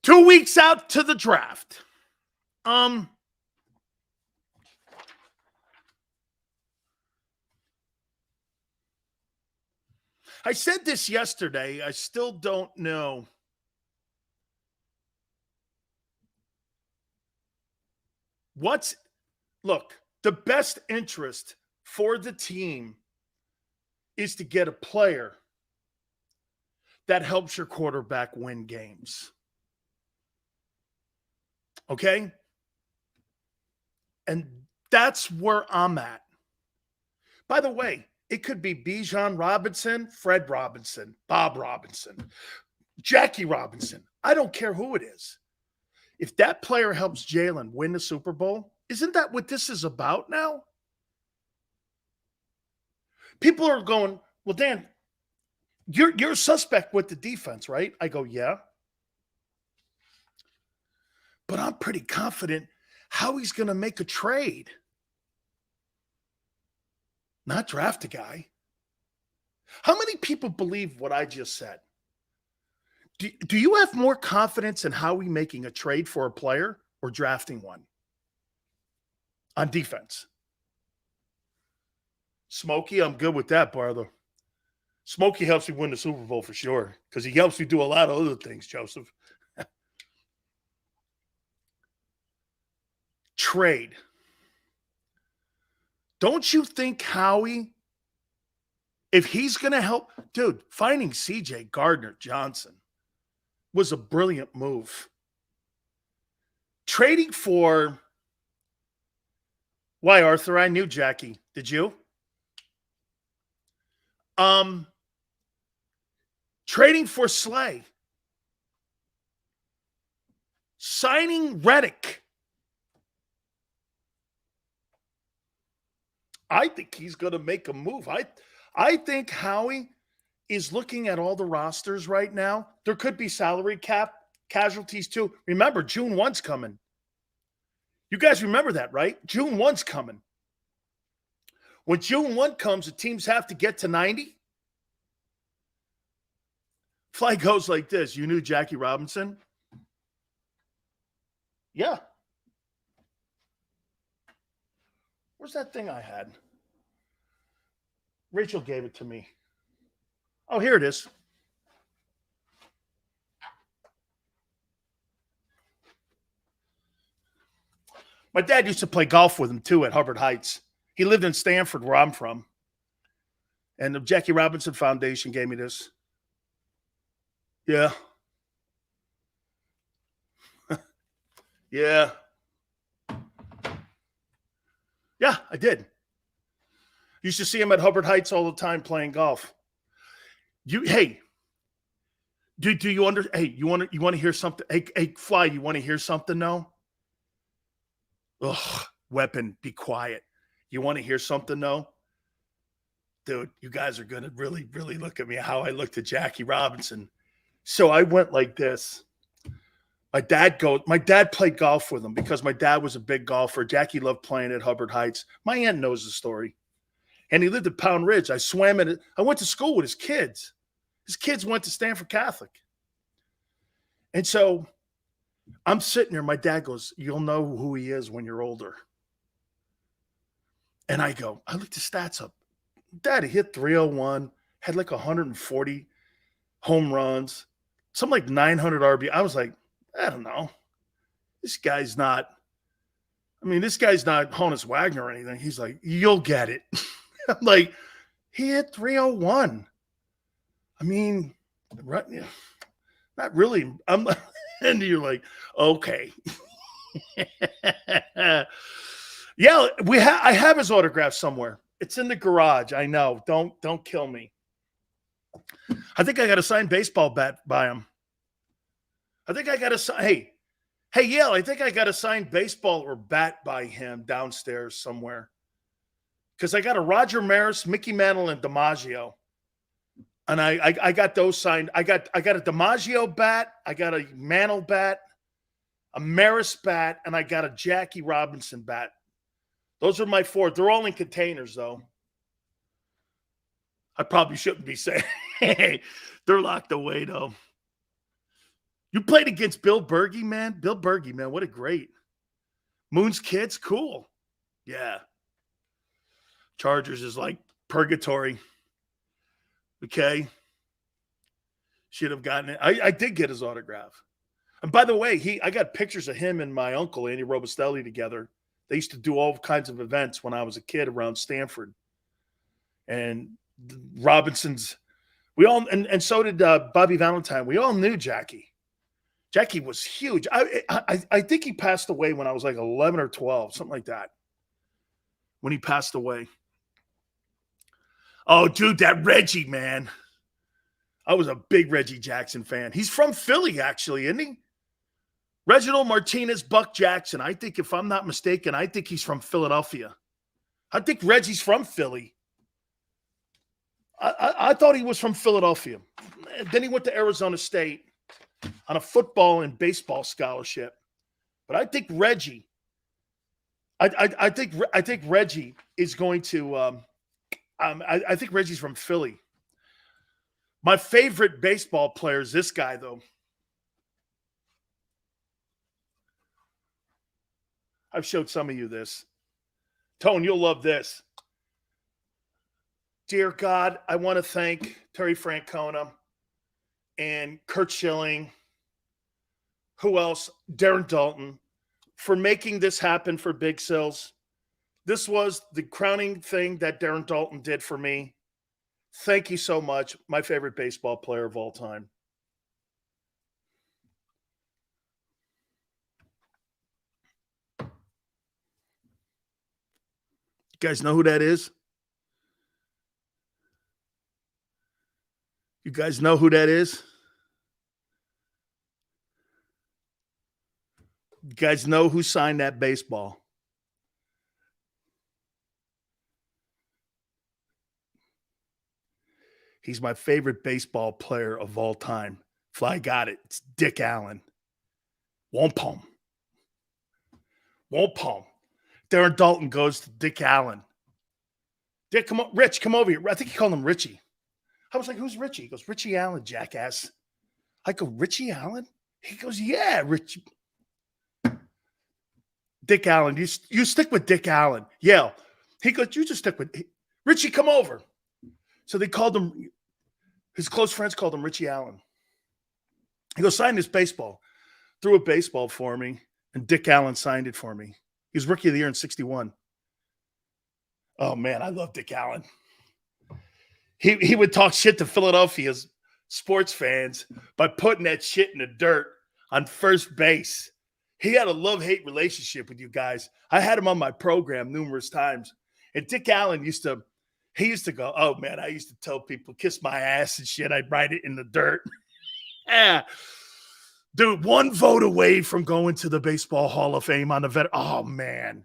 2 weeks out to the draft. I said this yesterday. I still don't know. Look, the best interest for the team is to get a player that helps your quarterback win games. Okay? And that's where I'm at. By the way, it could be Bijan Robinson, Fred Robinson, Bob Robinson, Jackie Robinson. I don't care who it is. If that player helps Jalen win the Super Bowl, isn't that what this is about now? People are going, well, Dan, you're a suspect with the defense, right? I go, yeah. But I'm pretty confident Howie's going to make a trade. Not draft a guy. How many people believe what I just said? Do you have more confidence in Howie making a trade for a player or drafting one on defense? Smokey, I'm good with that, brother. Smokey helps me win the Super Bowl for sure because he helps me do a lot of other things, Joseph. Trade. Don't you think Howie, if he's going to help, dude, finding C.J. Gardner-Johnson was a brilliant move. Trading for, why, Arthur? I knew Jackie. Did you? Trading for Slay. Signing Reddick. I think he's going to make a move. I think Howie is looking at all the rosters right now. There could be salary cap casualties too. Remember, June 1's coming. You guys remember that, right? June 1's coming. When June 1 comes, the teams have to get to 90. Fly goes like this. You knew Jackie Robinson? Yeah. Where's that thing I had? Rachel gave it to me. Oh, here it is. My dad used to play golf with him, too, at Hubbard Heights. He lived in Stanford, where I'm from. And the Jackie Robinson Foundation gave me this. Yeah. Yeah. Yeah, I did. Used to see him at Hubbard Heights all the time playing golf. Do you want to hear something? Hey, Fly, you want to hear something though? Ugh, Weapon, be quiet. You want to hear something though? Dude, you guys are gonna really, really look at me how I looked at Jackie Robinson. So I went like this. My dad played golf with him because my dad was a big golfer. Jackie loved playing at Hubbard Heights. My aunt knows the story. And he lived at Pound Ridge. I swam in it. I went to school with his kids. His kids went to Stanford Catholic. And so I'm sitting there. My dad goes, you'll know who he is when you're older. And I go, I looked the stats up. Dad, he hit 301, had like 140 home runs, something like 900 RB. I was like, I don't know. This guy's not Honus Wagner or anything. He's like, you'll get it. I'm like, he hit 301. I mean, not really. And you're like, okay. Yeah, I have his autograph somewhere. It's in the garage. I know. Don't kill me. I think I got a signed baseball bat by him. I think I got a hey, Yale, I think I got a signed baseball or bat by him downstairs somewhere. Because I got a Roger Maris, Mickey Mantle, and DiMaggio. And I got those signed. I got a DiMaggio bat, I got a Mantle bat, a Maris bat, and I got a Jackie Robinson bat. Those are my 4. They're all in containers, though. I probably shouldn't be saying, hey, they're locked away, though. You played against Bill Berge, man? Bill Berge, man, what a great. Moon's kids, cool. Yeah. Chargers is like purgatory. Okay. Should have gotten it. I did get his autograph. And by the way, I got pictures of him and my uncle, Andy Robustelli, together. They used to do all kinds of events when I was a kid around Stanford. And Robinson's, and so did Bobby Valentine. We all knew Jackie. Jackie was huge. I think he passed away when I was like 11 or 12, something like that. When he passed away. Oh, dude, that Reggie, man. I was a big Reggie Jackson fan. He's from Philly, actually, isn't he? Reginald Martinez Buck Jackson. I think, if I'm not mistaken, I think he's from Philadelphia. I think Reggie's from Philly. I thought he was from Philadelphia. Then he went to Arizona State on a football and baseball scholarship. But I think Reggie, I think Reggie is going to. I think Reggie's from Philly. My favorite baseball player is this guy, though. I've showed some of you this. Tone, you'll love this. Dear God, I want to thank Terry Francona and Kurt Schilling. Who else? Darren Dalton, for making this happen for Big Sills. This was the crowning thing that Darren Dalton did for me. Thank you so much. My favorite baseball player of all time. You guys know who that is? You guys know who that is? You guys know who signed that baseball? He's my favorite baseball player of all time. Fly got it. It's Dick Allen. Wampum. Darren Dalton goes to Dick Allen. Dick, come on. Rich, come over here. I think he called him Richie. I was like, who's Richie? He goes, Richie Allen, jackass. I go, Richie Allen? He goes, yeah, Richie. Dick Allen. You stick with Dick Allen. Yeah. He goes, you just stick with Richie, come over. So they called him, his close friends called him Richie Allen. He goes, sign this baseball. Threw a baseball for me, and Dick Allen signed it for me. He was Rookie of the Year in '61. Oh, man, I love Dick Allen. He would talk shit to Philadelphia's sports fans by putting that shit in the dirt on first base. He had a love-hate relationship with you guys. I had him on my program numerous times. And Dick Allen used to go, oh, man, I used to tell people, kiss my ass and shit. I'd write it in the dirt. Yeah. Dude, one vote away from going to the Baseball Hall of Fame on the vet. Oh, man.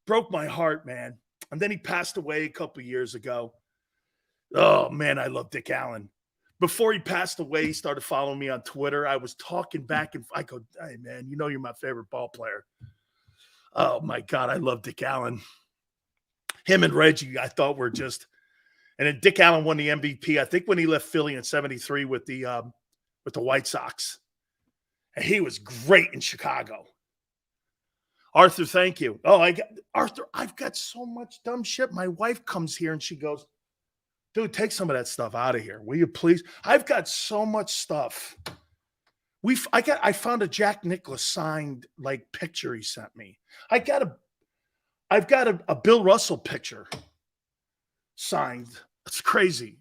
Broke my heart, man. And then he passed away a couple years ago. Oh, man, I love Dick Allen. Before he passed away, he started following me on Twitter. I was talking back, and I go, hey, man, you know you're my favorite ball player. Oh, my God, I love Dick Allen. Him and Reggie, I thought were just – and then Dick Allen won the MVP, I think, when he left Philly in '73 with the White Sox. And he was great in Chicago. Arthur, thank you. Oh, Arthur, I've got so much dumb shit. My wife comes here and she goes, dude, take some of that stuff out of here. Will you please? I've got so much stuff. I found a Jack Nicklaus signed like picture he sent me. I've got a Bill Russell picture signed. It's crazy.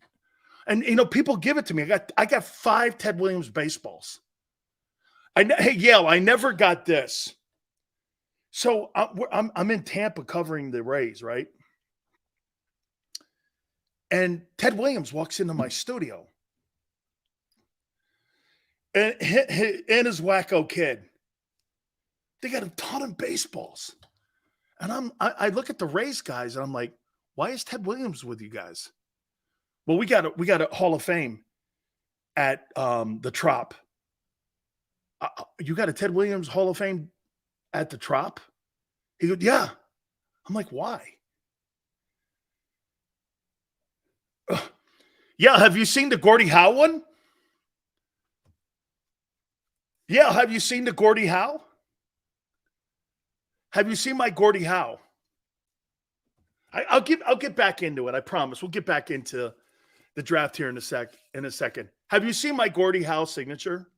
And people give it to me. I got 5 Ted Williams baseballs. Hey, Yale, I never got this. So I'm in Tampa covering the Rays, right? And Ted Williams walks into my studio. And his wacko kid. They got a ton of baseballs. And I look at the Rays guys and I'm like, why is Ted Williams with you guys? Well, we got a Hall of Fame at the Trop. You got a Ted Williams Hall of Fame at the Trop? He goes, yeah. I'm like, why? Yeah, have you seen the Gordie Howe one? Yeah, have you seen the Gordie Howe? Have you seen my Gordie Howe? I'll get back into it. I promise. We'll get back into the draft here in a second. Have you seen my Gordie Howe signature?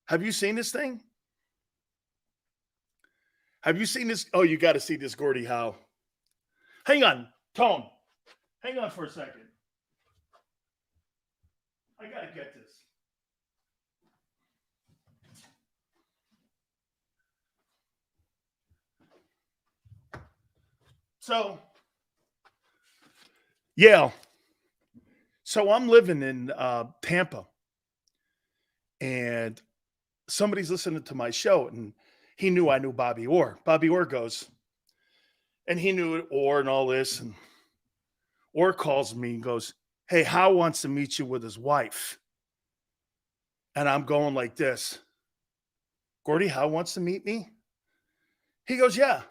Have you seen this thing? Have you seen this? Oh, you got to see this Gordie Howe. Hang on, Tone. Hang on for a second. I got to get this. So, yeah. So I'm living in Tampa, and somebody's listening to my show, and he knew I knew Bobby Orr. Bobby Orr goes, and he knew Orr and all this, and Orr calls me and goes, hey, Howe wants to meet you with his wife. And I'm going like this. Gordie Howe wants to meet me? He goes, yeah.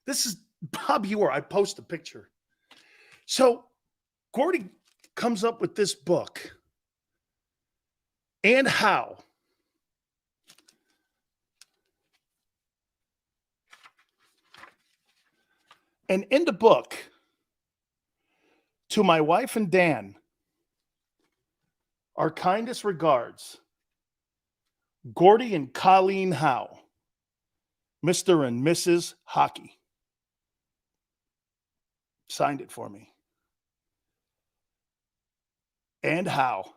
This is Bobby Orr. I post a picture. So Gordie comes up with this book. And Howe. And in the book, to my wife and Dan, our kindest regards, Gordie and Colleen Howe, Mr. and Mrs. Hockey. Signed it for me. And Howe.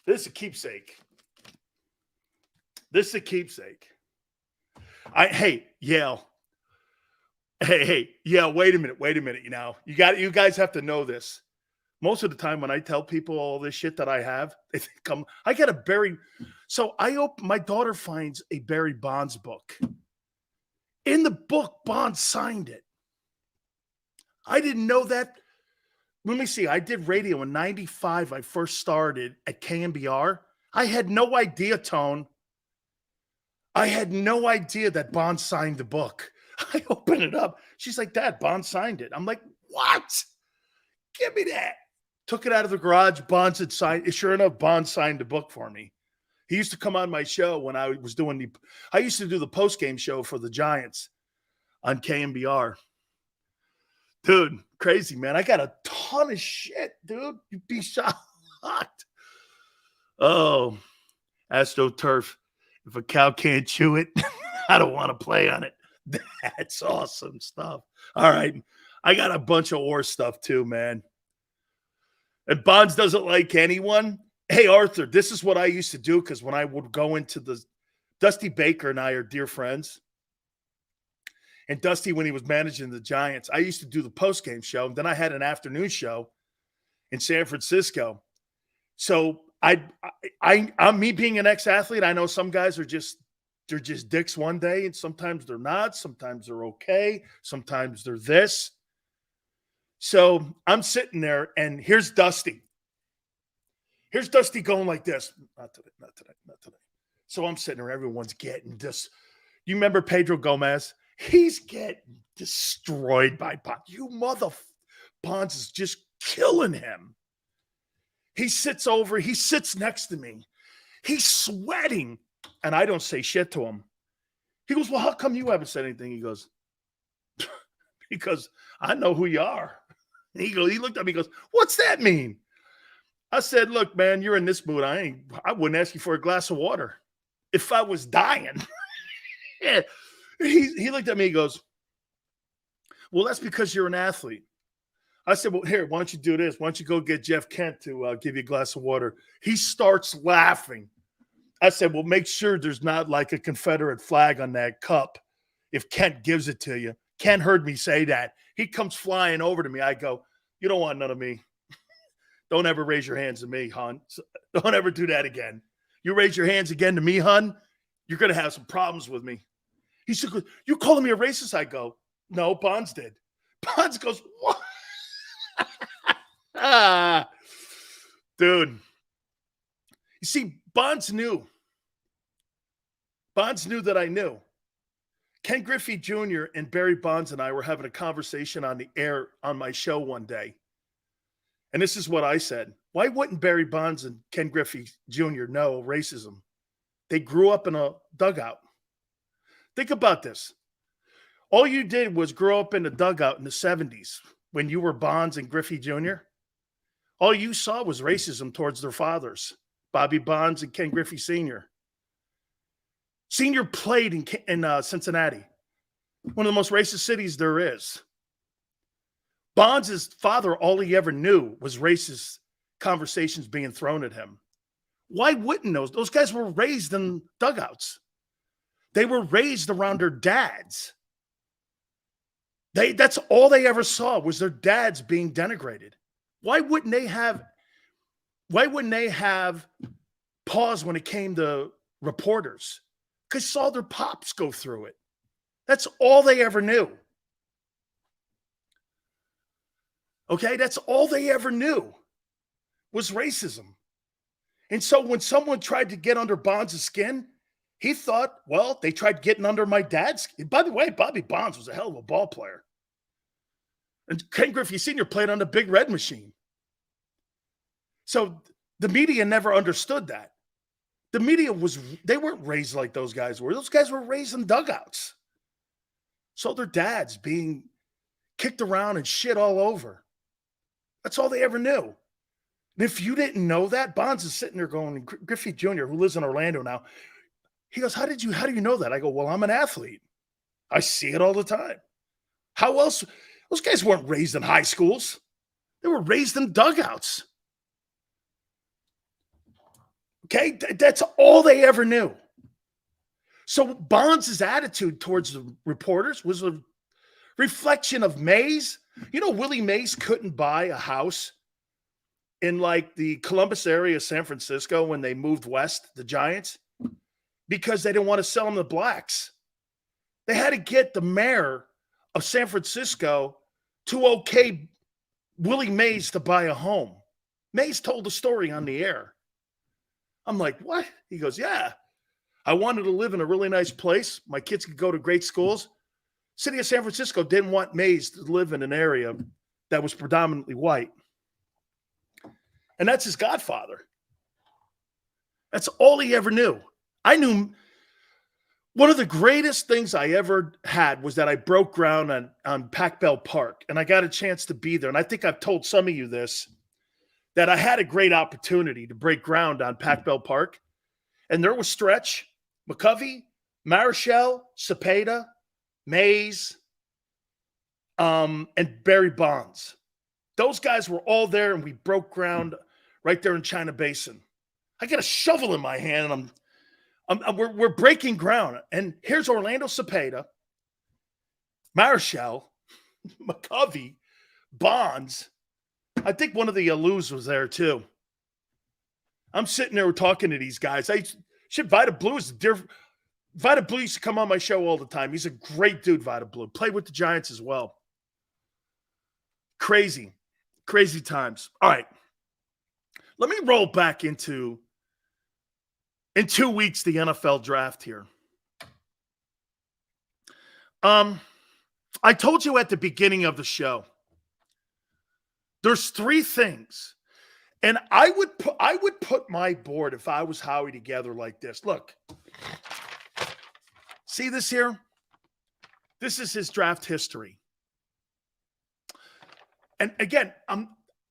This is a keepsake. This is a keepsake. Hey, Yale. Hey, yeah, wait a minute. You guys have to know this. Most of the time when I tell people all this shit that I have, they think I got a Barry. So my daughter finds a Barry Bonds book. In the book, Bonds signed it. I didn't know that. Let me see. I did radio in 95. I first started at KMBR. I had no idea, Tone. I had no idea that Bonds signed the book. I open it up. She's like, Dad, Bonds signed it. I'm like, what? Give me that. Took it out of the garage. Bonds had signed it. Sure enough, Bonds signed the book for me. He used to come on my show when I was doing I used to do the post-game show for the Giants on KMBR. Dude, crazy, man. I got a ton of shit, dude. You'd be shocked. Oh, AstroTurf. If a cow can't chew it, I don't want to play on it. That's awesome stuff. All right. I got a bunch of Orr stuff too, man. And Bonds doesn't like anyone. Hey, Arthur, this is what I used to do because when I would go into the Dusty Baker and I are dear friends. And Dusty, when he was managing the Giants, I used to do the postgame show. And then I had an afternoon show in San Francisco. So I'm me being an ex-athlete. I know some guys are they're just dicks one day, and sometimes they're not. Sometimes they're okay. Sometimes they're this. So I'm sitting there, and here's Dusty. Here's Dusty going like this. Not today. So I'm sitting there. Everyone's getting this. You remember Pedro Gomez? He's getting destroyed by Bonds. You mother Bonds is just killing him. He sits next to me. He's sweating. And I don't say shit to him. He goes, well, how come you haven't said anything? He goes, because I know who you are. And he looked at me, he goes, what's that mean? I said, look, man, you're in this mood. I wouldn't ask you for a glass of water if I was dying. Yeah. He looked at me, he goes, well, that's because you're an athlete. I said, well, here, why don't you do this? Why don't you go get Jeff Kent to give you a glass of water? He starts laughing. I said, well, make sure there's not like a Confederate flag on that cup if Kent gives it to you. Kent heard me say that. He comes flying over to me. I go, you don't want none of me. Don't ever raise your hands to me, hon. Don't ever do that again. You raise your hands again to me, hon, you're going to have some problems with me. He said, you calling me a racist? I go, no, Bonds did. Bonds goes, what? Dude. You see, Bonds knew. Bonds knew that I knew. Ken Griffey Jr. and Barry Bonds and I were having a conversation on the air on my show one day. And this is what I said. Why wouldn't Barry Bonds and Ken Griffey Jr. know racism? They grew up in a dugout. Think about this. All you did was grow up in a dugout in the 70s when you were Bonds and Griffey Jr. All you saw was racism towards their fathers, Bobby Bonds and Ken Griffey Sr. Sr. played in Cincinnati, one of the most racist cities there is. Bonds' father, all he ever knew was racist conversations being thrown at him. Why wouldn't those guys were raised in dugouts? They were raised around their dads. That's all they ever saw was their dads being denigrated. Why wouldn't they have pause when it came to reporters? Because saw their pops go through it. That's all they ever knew. Okay, that's all they ever knew was racism. And so when someone tried to get under Bonds' skin, he thought, well, they tried getting under my dad's skin. By the way, Bobby Bonds was a hell of a ball player. And Ken Griffey Sr. played on the Big Red Machine. So the media never understood that. The media they weren't raised like those guys were. Those guys were raised in dugouts. So their dads being kicked around and shit all over. That's all they ever knew. And if you didn't know that, Bonds is sitting there going, Griffey Jr., who lives in Orlando now, he goes, how do you know that? I go, well, I'm an athlete. I see it all the time. How else? Those guys weren't raised in high schools. They were raised in dugouts. Okay, that's all they ever knew. So Bonds' attitude towards the reporters was a reflection of Mays. You know, Willie Mays couldn't buy a house in like the Columbus area of San Francisco when they moved west, the Giants, because they didn't want to sell them to blacks. They had to get the mayor of San Francisco to okay Willie Mays to buy a home. Mays told the story on the air. I'm like, what? He goes, yeah. I wanted to live in a really nice place. My kids could go to great schools. City of San Francisco didn't want Mays to live in an area that was predominantly white. And that's his godfather. That's all he ever knew. I knew one of the greatest things I ever had was that I broke ground on Pac Bell Park, and I got a chance to be there. And I think I've told some of you this, that I had a great opportunity to break ground on Pac Bell Park. And there was Stretch, McCovey, Marichal, Cepeda, Mays, and Barry Bonds. Those guys were all there, and we broke ground right there in China Basin. I got a shovel in my hand, and we're breaking ground. And here's Orlando Cepeda, Marichal, McCovey, Bonds. I think one of the Alous was there too. I'm sitting there talking to these guys. Vita Blue is Vita Blue used to come on my show all the time. He's a great dude, Vita Blue. Played with the Giants as well. Crazy times. All right. Let me roll back into, in 2 weeks, the NFL draft here. I told you at the beginning of the show, there's 3 things. And I would put my board, if I was Howie, together like this. Look. See this here? This is his draft history. And again,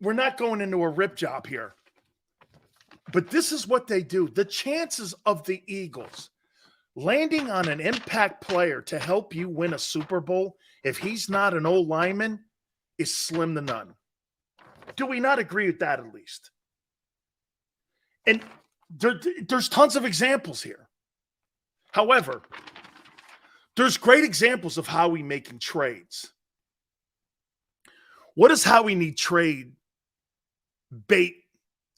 we're not going into a rip job here. But this is what they do. The chances of the Eagles landing on an impact player to help you win a Super Bowl, if he's not an old lineman, is slim to none. Do we not agree with that at least? And there's tons of examples here. However, there's great examples of Howie making trades. What does Howie need trade bait,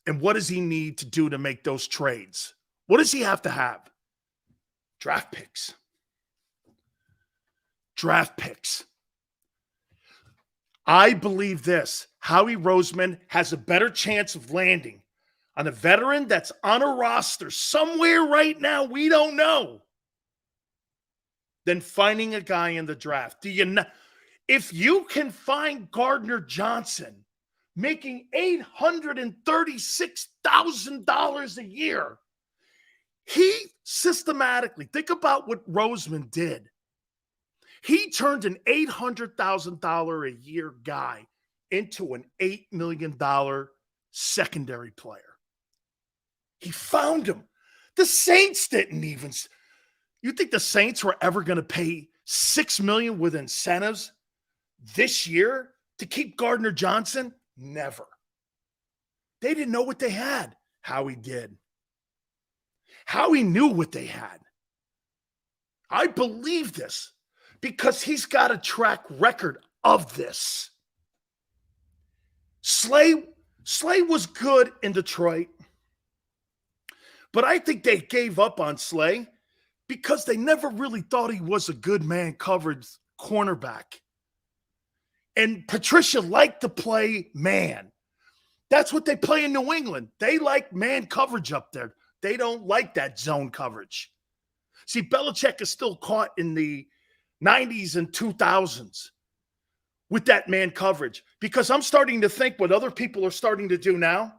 and what does he need to do to make those trades? What does he have to have? Draft picks. Draft picks. I believe this. Howie Roseman has a better chance of landing on a veteran that's on a roster somewhere right now we don't know than finding a guy in the draft. Do you know? If you can find Gardner Johnson making $836,000 a year, he systematically, think about what Roseman did. He turned an $800,000 a year guy into an $8 million secondary player. He found him. The Saints didn't even. You think the Saints were ever going to pay $6 million with incentives this year to keep Gardner Johnson? Never. They didn't know what they had. Howie did. Howie knew what they had. I believe this because he's got a track record of this. Slay was good in Detroit, but I think they gave up on Slay because they never really thought he was a good man coverage cornerback. And Patricia liked to play man. That's what they play in New England. They like man coverage up there. They don't like that zone coverage. See, Belichick is still caught in the 90s and 2000s with that man coverage because I'm starting to think what other people are starting to do now.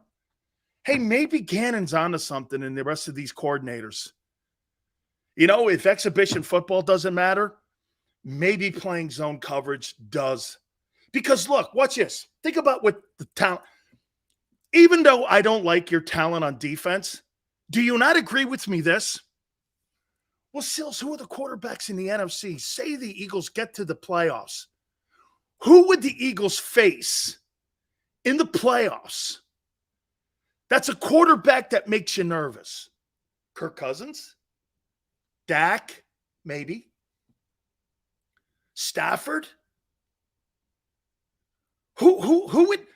Hey, maybe Gannon's onto something in the rest of these coordinators. You know, if exhibition football doesn't matter, maybe playing zone coverage does. Because look, watch this. Think about what the talent, even though I don't like your talent on defense, do you not agree with me this? Well, Sills, who are the quarterbacks in the NFC? Say the Eagles get to the playoffs. Who would the Eagles face in the playoffs? That's a quarterback that makes you nervous. Kirk Cousins? Dak? Maybe. Stafford? Who would?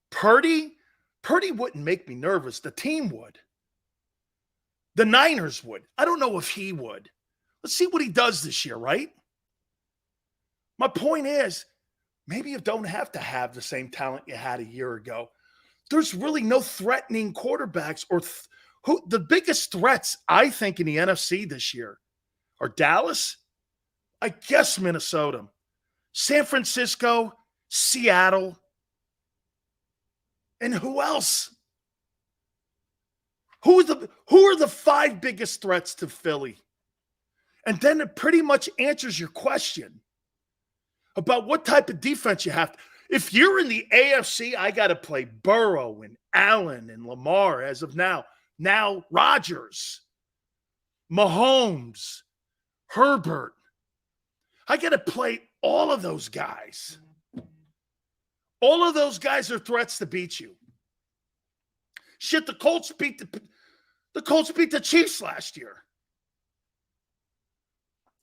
Purdy? Purdy wouldn't make me nervous. The team would. The Niners would. I don't know if he would. Let's see what he does this year, right? My point is, maybe you don't have to have the same talent you had a year ago. There's really no threatening quarterbacks or who the biggest threats, I think, in the NFC this year are Dallas, I guess Minnesota, San Francisco, Seattle, and who else? Who are the five biggest threats to Philly? And then it pretty much answers your question about what type of defense you have. If you're in the AFC, I got to play Burrow and Allen and Lamar as of now. Now Rodgers, Mahomes, Herbert. I got to play all of those guys. All of those guys are threats to beat you. Shit, the Colts beat the Chiefs last year.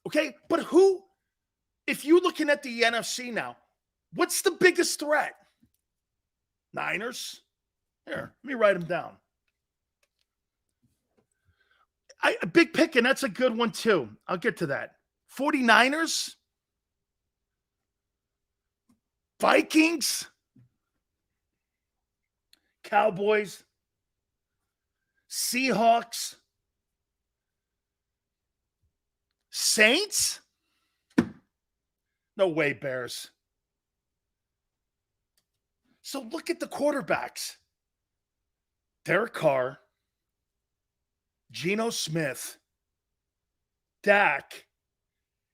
Okay, but who, if you're looking at the NFC now, what's the biggest threat? Niners? Here, let me write them down. A big pick, and that's a good one too. I'll get to that. 49ers? Vikings? Cowboys? Seahawks? Saints? No way, Bears. So look at the quarterbacks. Derek Carr, Geno Smith, Dak,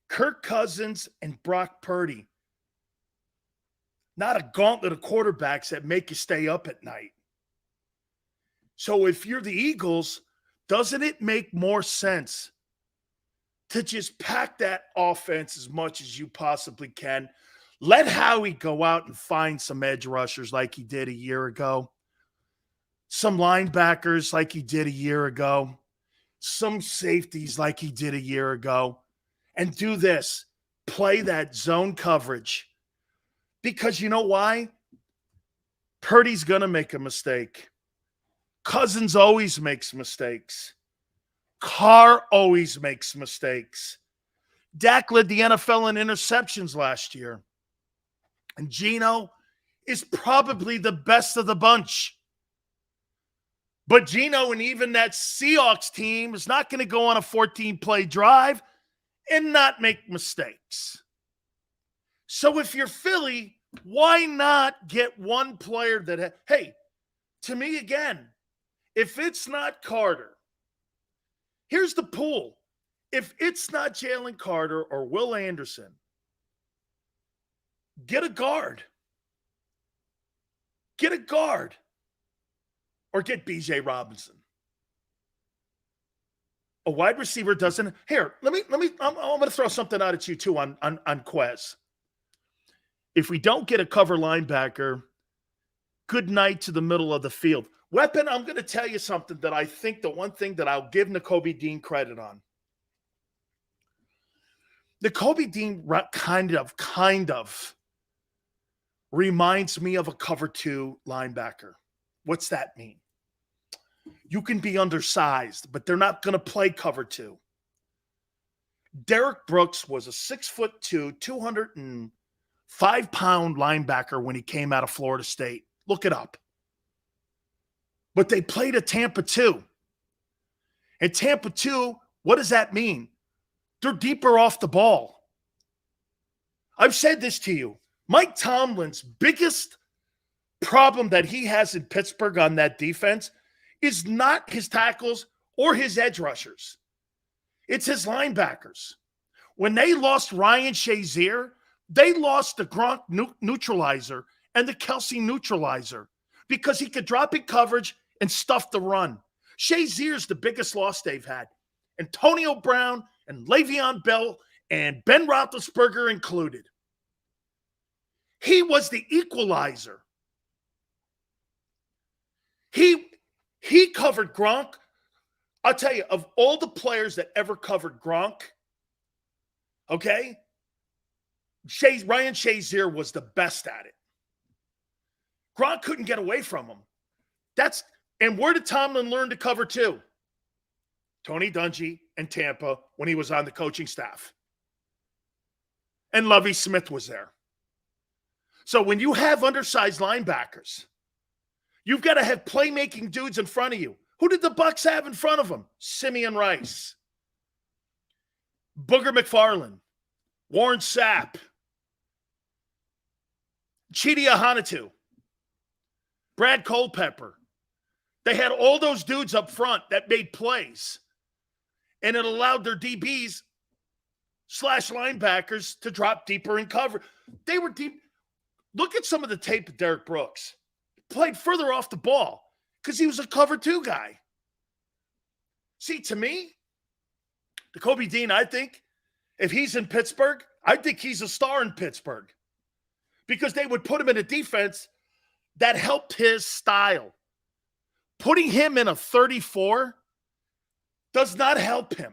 Kirk Cousins, and Brock Purdy. Not a gauntlet of quarterbacks that make you stay up at night. So if you're the Eagles, doesn't it make more sense to just pack that offense as much as you possibly can? Let Howie go out and find some edge rushers like he did a year ago, some linebackers like he did a year ago, some safeties like he did a year ago, and do this. Play that zone coverage. Because you know why? Purdy's going to make a mistake. Cousins always makes mistakes. Carr always makes mistakes. Dak led the NFL in interceptions last year. And Geno is probably the best of the bunch. But Geno and even that Seahawks team is not going to go on a 14-play drive and not make mistakes. So if you're Philly, why not get one player that, hey, to me again, if it's not Carter, here's the pool. If it's not Jalen Carter or Will Anderson, get a guard. Get a guard. Or get B.J. Robinson. A wide receiver doesn't. Here, I'm going to throw something out at you too on Quez. If we don't get a cover linebacker, good night to the middle of the field. Weapon, I'm going to tell you something that I think the one thing that I'll give Nakobe Dean credit on. Nakobe Dean kind of reminds me of a cover 2 linebacker. What's that mean? You can be undersized, but they're not going to play cover 2. Derek Brooks was a 6'2", 205-pound linebacker when he came out of Florida State. Look it up. But they played at Tampa 2. And Tampa 2, what does that mean? They're deeper off the ball. I've said this to you. Mike Tomlin's biggest problem that he has in Pittsburgh on that defense is not his tackles or his edge rushers. It's his linebackers. When they lost Ryan Shazier, they lost the Gronk neutralizer and the Kelsey neutralizer because he could drop in coverage and stuff the run. Shazier's the biggest loss they've had. Antonio Brown and Le'Veon Bell and Ben Roethlisberger included. He was the equalizer. He covered Gronk. I'll tell you, of all the players that ever covered Gronk, okay, Ryan Shazier was the best at it. Gronk couldn't get away from him. And where did Tomlin learn to cover too? Tony Dungy and Tampa when he was on the coaching staff. And Lovie Smith was there. So when you have undersized linebackers, you've got to have playmaking dudes in front of you. Who did the Bucs have in front of them? Simeon Rice, Booger McFarland, Warren Sapp, Chidi Ahanotu, Brad Culpepper. They had all those dudes up front that made plays. And it allowed their DBs / linebackers to drop deeper in cover. They were deep. Look at some of the tape of Derek Brooks. Played further off the ball because he was a cover 2 guy. See, to me, the Kobe Dean, I think, if he's in Pittsburgh, I think he's a star in Pittsburgh because they would put him in a defense that helped his style. Putting him in a 34 does not help him.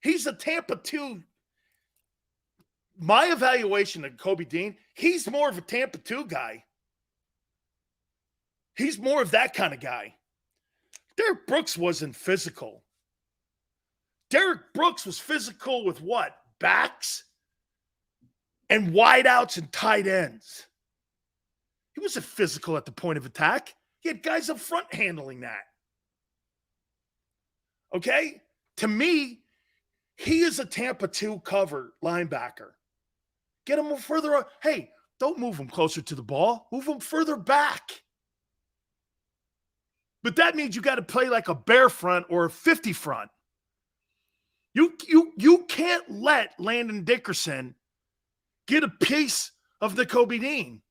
He's a Tampa 2. My evaluation of Kobe Dean, he's more of a Tampa 2 guy. He's more of that kind of guy. Derek Brooks wasn't physical. Derek Brooks was physical with what? Backs and wideouts and tight ends. He wasn't physical at the point of attack. He had guys up front handling that. Okay? To me, he is a Tampa 2 cover linebacker. Get him further up. Hey, don't move him closer to the ball. Move him further back. But that means you got to play like a bear front or a 50 front. You can't let Landon Dickerson get a piece of the Kobe Dean.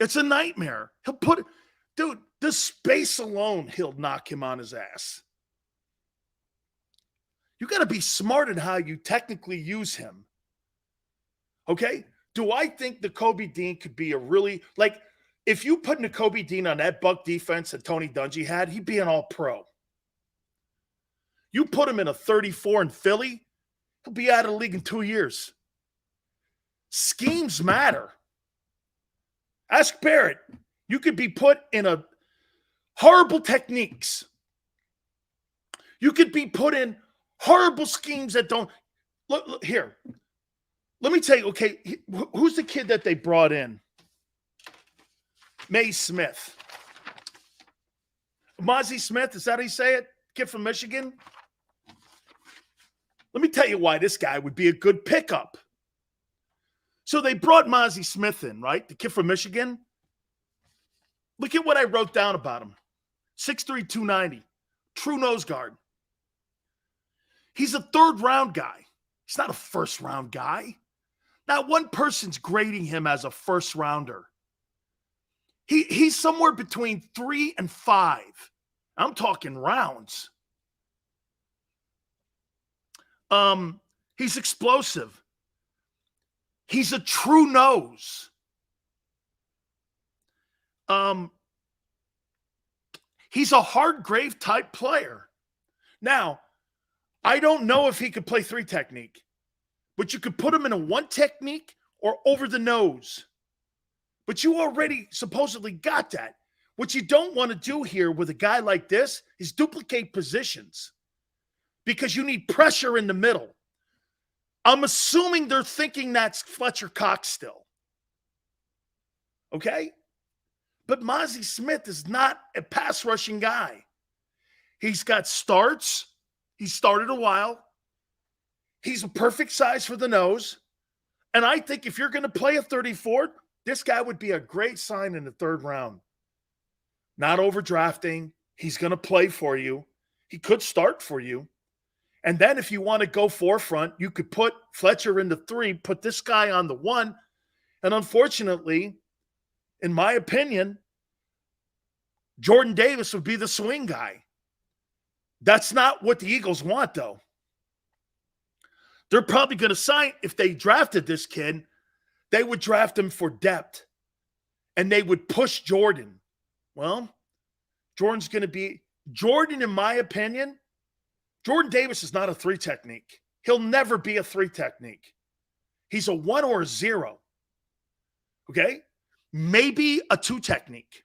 It's a nightmare. He'll put it, dude, the space alone, he'll knock him on his ass. You got to be smart in how you technically use him. Okay? Do I think the Kobe Dean could be a really, like, if you put Nakobe Dean on that Buck defense that Tony Dungy had, he'd be an all-pro. You put him in a 34 in Philly, he'll be out of the league in 2 years. Schemes matter. Ask Barrett. You could be put in a horrible techniques. You could be put in horrible schemes that don't look here. Let me tell you, okay, who's the kid that they brought in? May Smith. Mozzie Smith, is that how you say it? Kid from Michigan? Let me tell you why this guy would be a good pickup. So they brought Mozzie Smith in, right? The kid from Michigan. Look at what I wrote down about him. 6'3", 290. True nose guard. He's a third-round guy. He's not a first-round guy. Not one person's grading him as a first-rounder. He's somewhere between 3 and 5. I'm talking rounds. He's explosive. He's a true nose. He's a Hardgrave type player. Now, I don't know if he could play 3 technique, but you could put him in a 1 technique or over the nose. But you already supposedly got that. What you don't want to do here with a guy like this is duplicate positions because you need pressure in the middle. I'm assuming they're thinking that's Fletcher Cox still. Okay? But Mozzie Smith is not a pass rushing guy. He's got starts. He started a while. He's a perfect size for the nose. And I think if you're going to play a 34, this guy would be a great sign in the 3rd round. Not overdrafting. He's going to play for you. He could start for you. And then if you want to go forefront, you could put Fletcher in the 3, put this guy on the 1. And unfortunately, in my opinion, Jordan Davis would be the swing guy. That's not what the Eagles want, though. They're probably going to sign, if they drafted this kid, they would draft him for depth. And they would push Jordan. Well, Jordan's going to be, Jordan, in my opinion, Jordan Davis is not a 3 technique. He'll never be a 3 technique. He's a 1 or a 0. Okay? Maybe a 2 technique.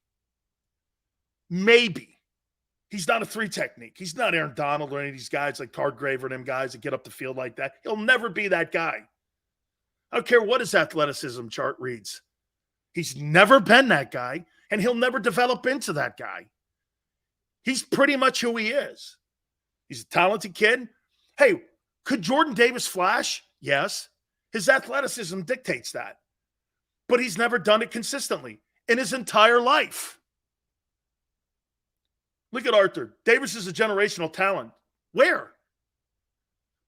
Maybe. He's not a 3 technique. He's not Aaron Donald or any of these guys like Hardgrave or them guys that get up the field like that. He'll never be that guy. I don't care what his athleticism chart reads. He's never been that guy, and he'll never develop into that guy. He's pretty much who he is. He's a talented kid. Hey, could Jordan Davis flash? Yes. His athleticism dictates that. But he's never done it consistently in his entire life. Look at Arthur. Davis is a generational talent. Where?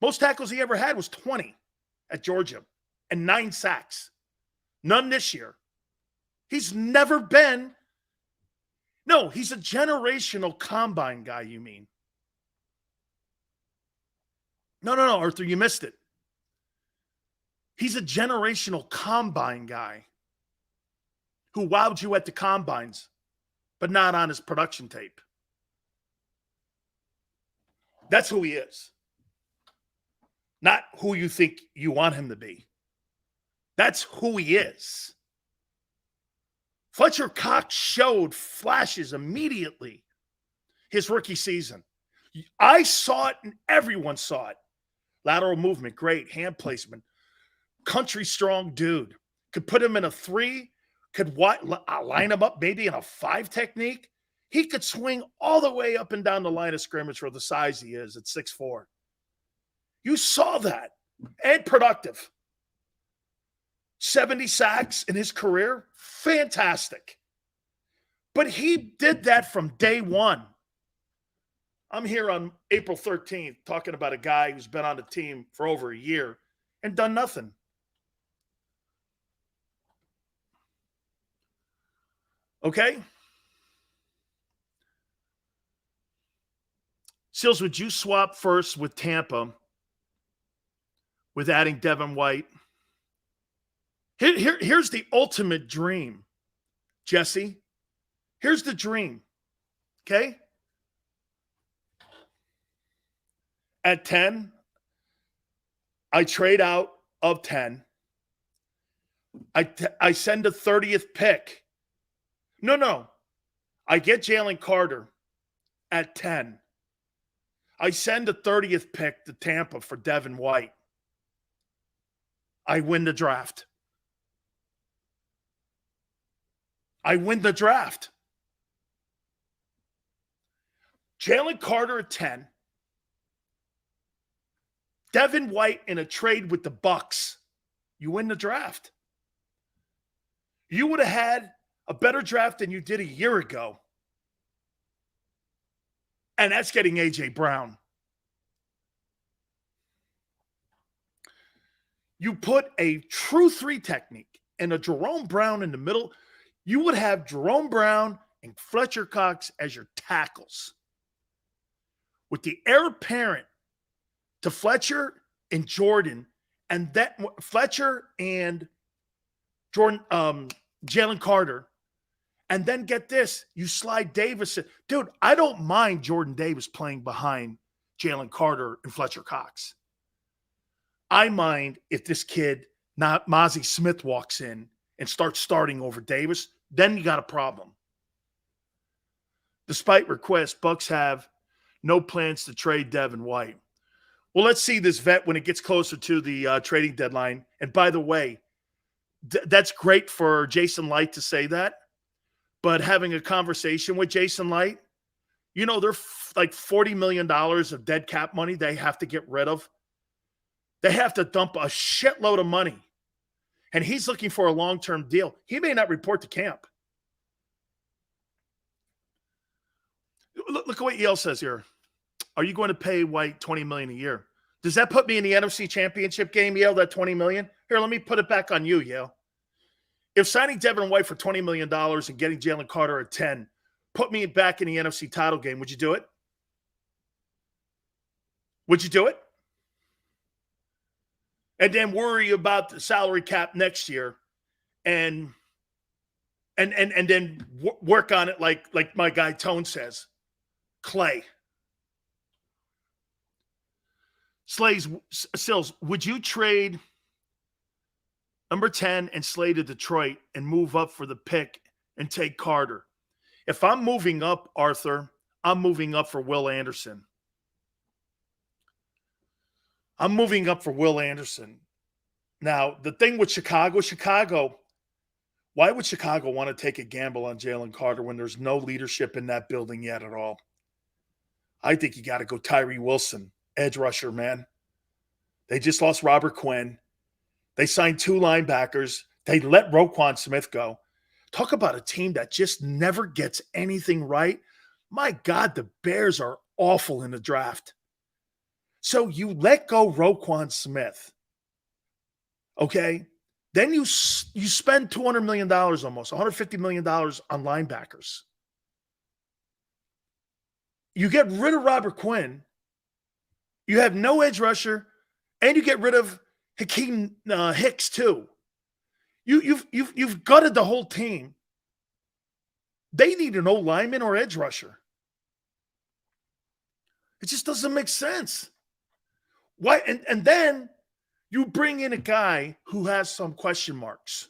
Most tackles he ever had was 20 at Georgia and 9 sacks. None this year. He's never been. No, he's a generational combine guy, you mean. No, Arthur, you missed it. He's a generational combine guy who wowed you at the combines, but not on his production tape. That's who he is. Not who you think you want him to be. That's who he is. Fletcher Cox showed flashes immediately his rookie season. I saw it and everyone saw it. Lateral movement, great. Hand placement. Country strong dude. Could put him in a 3. Could line him up maybe in a 5 technique. He could swing all the way up and down the line of scrimmage for the size he is at 6'4". You saw that. And productive. 70 sacks in his career. Fantastic. But he did that from day one. I'm here on April 13th talking about a guy who's been on the team for over a year and done nothing. Okay? Seals, would you swap first with Tampa with adding Devin White Here's the ultimate dream, Jesse. Here's the dream, okay? At 10, I trade out of 10. I send a 30th pick. No. I get Jalen Carter at 10. I send a 30th pick to Tampa for Devin White. I win the draft. I win the draft. Jalen Carter at 10. Devin White in a trade with the Bucks. You win the draft. You would have had a better draft than you did a year ago. And that's getting A.J. Brown. You put a true 3 technique and a Jerome Brown in the middle. You would have Jerome Brown and Fletcher Cox as your tackles. With the heir apparent to Fletcher and Jordan, and that Fletcher and Jordan, Jalen Carter, and then get this, you slide Davis in. Dude, I don't mind Jordan Davis playing behind Jalen Carter and Fletcher Cox. I mind if this kid, not Mozzie Smith, walks in and starts starting over Davis, then you got a problem. Despite requests, Bucks have no plans to trade Devin White. Well, let's see this vet when it gets closer to the trading deadline. And by the way, that's great for Jason Light to say that. But having a conversation with Jason Light, you know, they're like $40 million of dead cap money they have to get rid of. They have to dump a shitload of money. And he's looking for a long-term deal. He may not report to camp. Look at what Yale says here. Are you going to pay White $20 million a year? Does that put me in the NFC Championship game, Yale, that $20 million? Here, let me put it back on you, Yale. If signing Devin White for $20 million and getting Jalen Carter at 10 put me back in the NFC title game, would you do it? Would you do it? And then worry about the salary cap next year and then work on it like my guy Tone says. Clay. Sills, would you trade number 10 and Slay to Detroit and move up for the pick and take Carter? If I'm moving up, Arthur, I'm moving up for Will Anderson. I'm moving up for Will Anderson. Now, the thing with Chicago, why would Chicago want to take a gamble on Jalen Carter when there's no leadership in that building yet at all? I think you got to go Tyree Wilson, edge rusher, man. They just lost Robert Quinn. They signed 2 linebackers. They let Roquan Smith go. Talk about a team that just never gets anything right. My God, the Bears are awful in the draft. So you let go Roquan Smith. Okay? Then you spend $200 million almost, $150 million on linebackers. You get rid of Robert Quinn. You have no edge rusher, and you get rid of Hakeem Hicks too. You've gutted the whole team. They need an old lineman or edge rusher. It just doesn't make sense. Why? And then you bring in a guy who has some question marks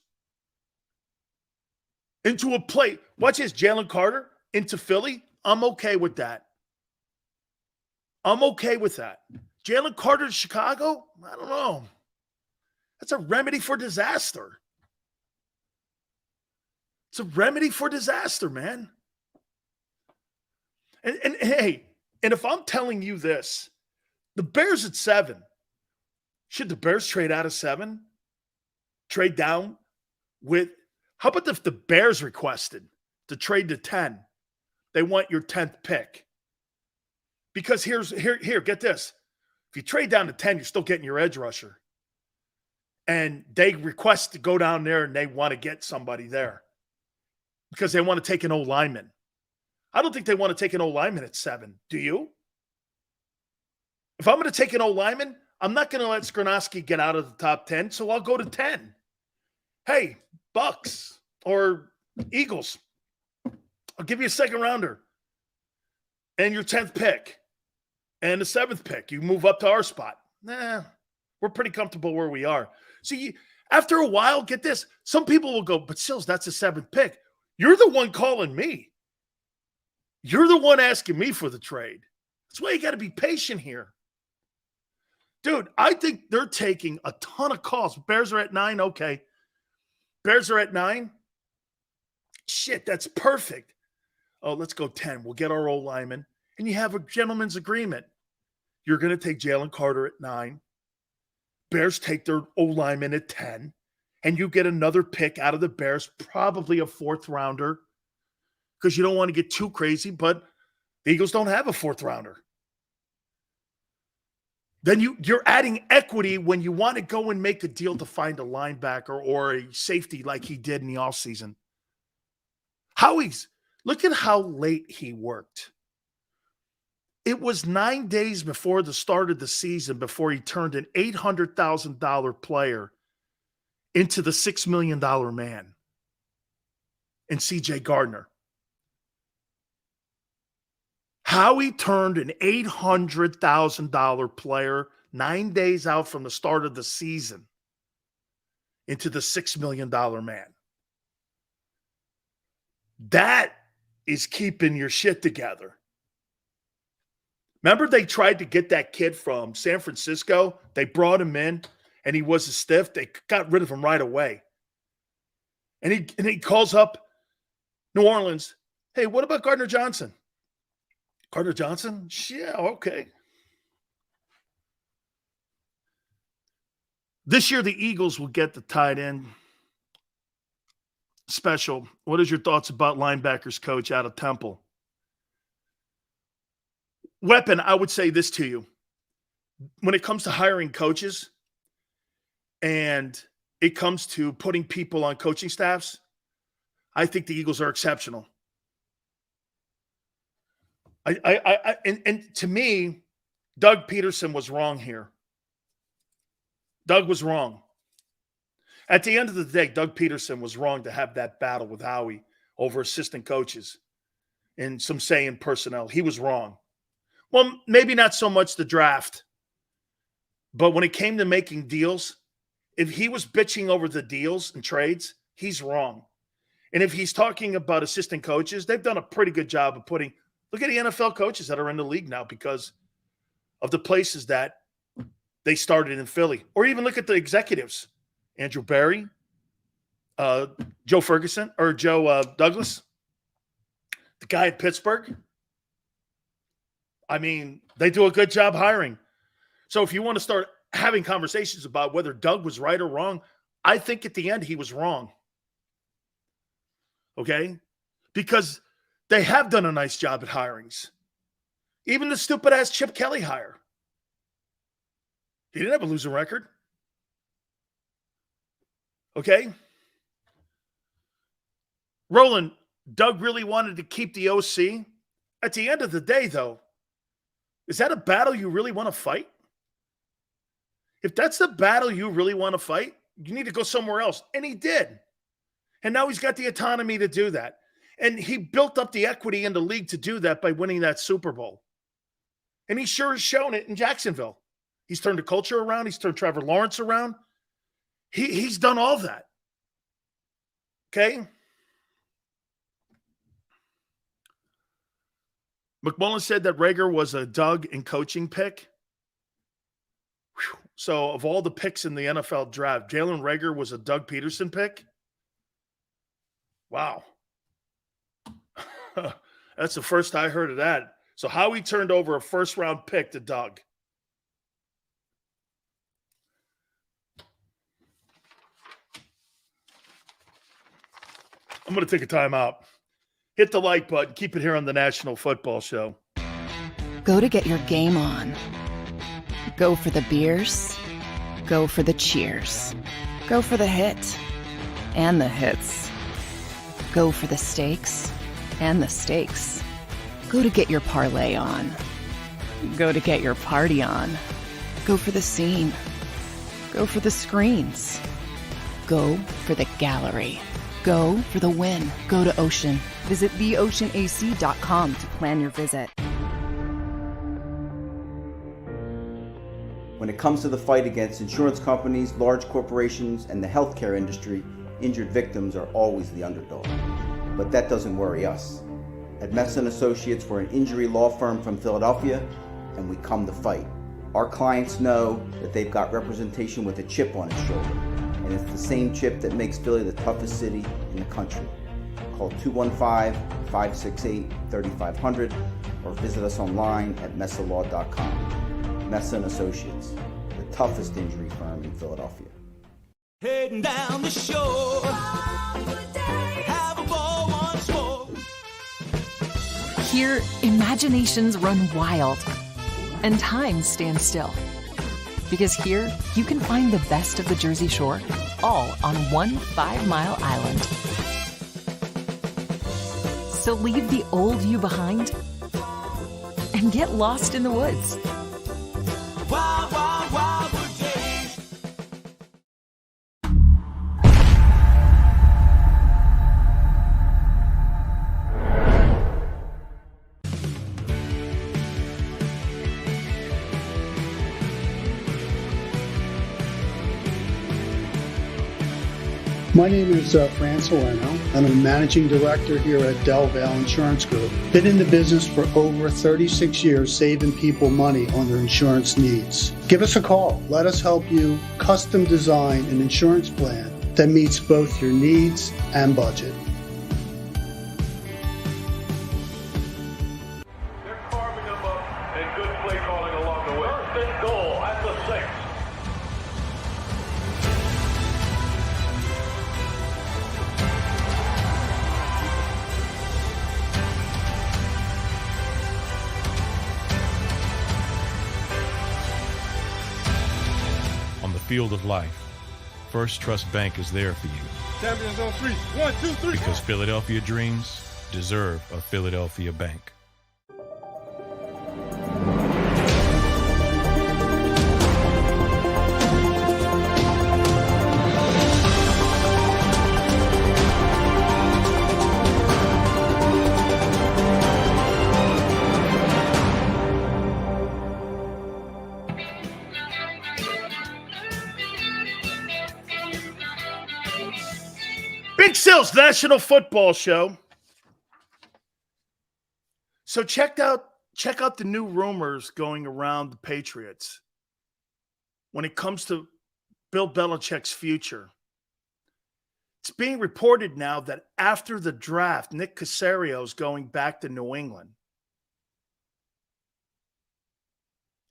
into a play. Watch this, Jalen Carter into Philly. I'm okay with that. I'm okay with that. Jalen Carter to Chicago? I don't know. That's a remedy for disaster. It's a remedy for disaster, man. And hey, and if I'm telling you this, the Bears at 7, should the Bears trade out of 7? Trade down with, how about if the Bears requested to trade to 10? They want your 10th pick. Because here, get this. If you trade down to 10, you're still getting your edge rusher. And they request to go down there and they want to get somebody there. Because they want to take an old lineman. I don't think they want to take an old lineman at 7. Do you? If I'm going to take an old lineman, I'm not going to let Skornowski get out of the top 10, so I'll go to 10. Hey, Bucks or Eagles, I'll give you a second rounder and your 10th pick and the 7th pick. You move up to our spot. Nah, we're pretty comfortable where we are. See, after a while, get this. Some people will go, but Sills, that's the 7th pick. You're the one calling me. You're the one asking me for the trade. That's why you got to be patient here. Dude, I think they're taking a ton of calls. Bears are at 9. Okay. Bears are at 9. Shit, that's perfect. Oh, let's go 10. We'll get our old lineman. And you have a gentleman's agreement. You're going to take Jalen Carter at 9. Bears take their old lineman at 10. And you get another pick out of the Bears, probably a 4th rounder, because you don't want to get too crazy, but the Eagles don't have a 4th rounder. Then you're adding equity when you want to go and make a deal to find a linebacker or a safety like he did in the offseason. Look at how late he worked. It was 9 days before the start of the season before he turned an $800,000 player into the $6 million man in C.J. Gardner. Howie turned an $800,000 player 9 days out from the start of the season into the $6 million man. That is keeping your shit together. Remember they tried to get that kid from San Francisco? They brought him in, and he was a stiff. They got rid of him right away. And he calls up New Orleans. Hey, what about Gardner Johnson? Gardner Johnson? Yeah, okay. This year, the Eagles will get the tight end special. What is your thoughts about linebackers coach out of Temple? Weapon, I would say this to you. When it comes to hiring coaches and it comes to putting people on coaching staffs, I think the Eagles are exceptional. And to me, Doug Peterson was wrong here. Doug was wrong. At the end of the day, Doug Peterson was wrong to have that battle with Howie over assistant coaches and some say in personnel. He was wrong. Well, maybe not so much the draft, but when it came to making deals, if he was bitching over the deals and trades, he's wrong. And if he's talking about assistant coaches, they've done a pretty good job of putting – look at the NFL coaches that are in the league now because of the places that they started in Philly. Or even look at the executives. Andrew Barry, Joe Ferguson, or Joe Douglas, the guy at Pittsburgh. I mean, they do a good job hiring. So if you want to start having conversations about whether Doug was right or wrong, I think at the end he was wrong. Okay? Because they have done a nice job at hirings. Even the stupid-ass Chip Kelly hire. He didn't have a losing record. Okay? Roland, Doug really wanted to keep the OC. At the end of the day, though, is that a battle you really want to fight? If that's the battle you really want to fight, you need to go somewhere else. And he did. And now he's got the autonomy to do that. And he built up the equity in the league to do that by winning that Super Bowl. And he sure has shown it in Jacksonville. He's turned the culture around. He's turned Trevor Lawrence around. He's done all that. Okay? McMullen said that Rager was a Doug and coaching pick. Whew. So of all the picks in the NFL draft, Jalen Rager was a Doug Peterson pick? Wow. That's the first I heard of that. So Howie turned over a first-round pick to Doug. I'm going to take a timeout. Hit the like button. Keep it here on the National Football Show. Go to get your game on. Go for the beers. Go for the cheers. Go for the hit and the hits. Go for the stakes and the stakes. Go to get your parlay on. Go to get your party on. Go for the scene. Go for the screens. Go for the gallery. Go for the win. Go to Ocean. Visit theoceanac.com to plan your visit. When it comes to the fight against insurance companies, large corporations, and the healthcare industry, injured victims are always the underdog. But that doesn't worry us. At Messon Associates, we're an injury law firm from Philadelphia, and we come to fight. Our clients know that they've got representation with a chip on its shoulder, and it's the same chip that makes Philly the toughest city in the country. Call 215-568-3500 or visit us online at messalaw.com. Messon Associates, the toughest injury firm in Philadelphia. Heading down the shore. Have a ball once more. Here, imaginations run wild and time stands still. Because here, you can find the best of the Jersey Shore, all on one 5-mile island. So leave the old you behind and get lost in the woods. Wild, wild, wild wood days. My name is Fran Salerno, and I'm Managing Director here at Del Valle Insurance Group. Been in the business for over 36 years, saving people money on their insurance needs. Give us a call. Let us help you custom design an insurance plan that meets both your needs and budget. They're carving them up and good play calling along the way. First and goal at the 6. On the field of life, First Trust Bank is there for you. Champions on 3. 1, 2, 3. Because Philadelphia dreams deserve a Philadelphia bank. Big Sales National Football Show. So check out the new rumors going around the Patriots when it comes to Bill Belichick's future. It's being reported now that after the draft, Nick Caserio is going back to New England.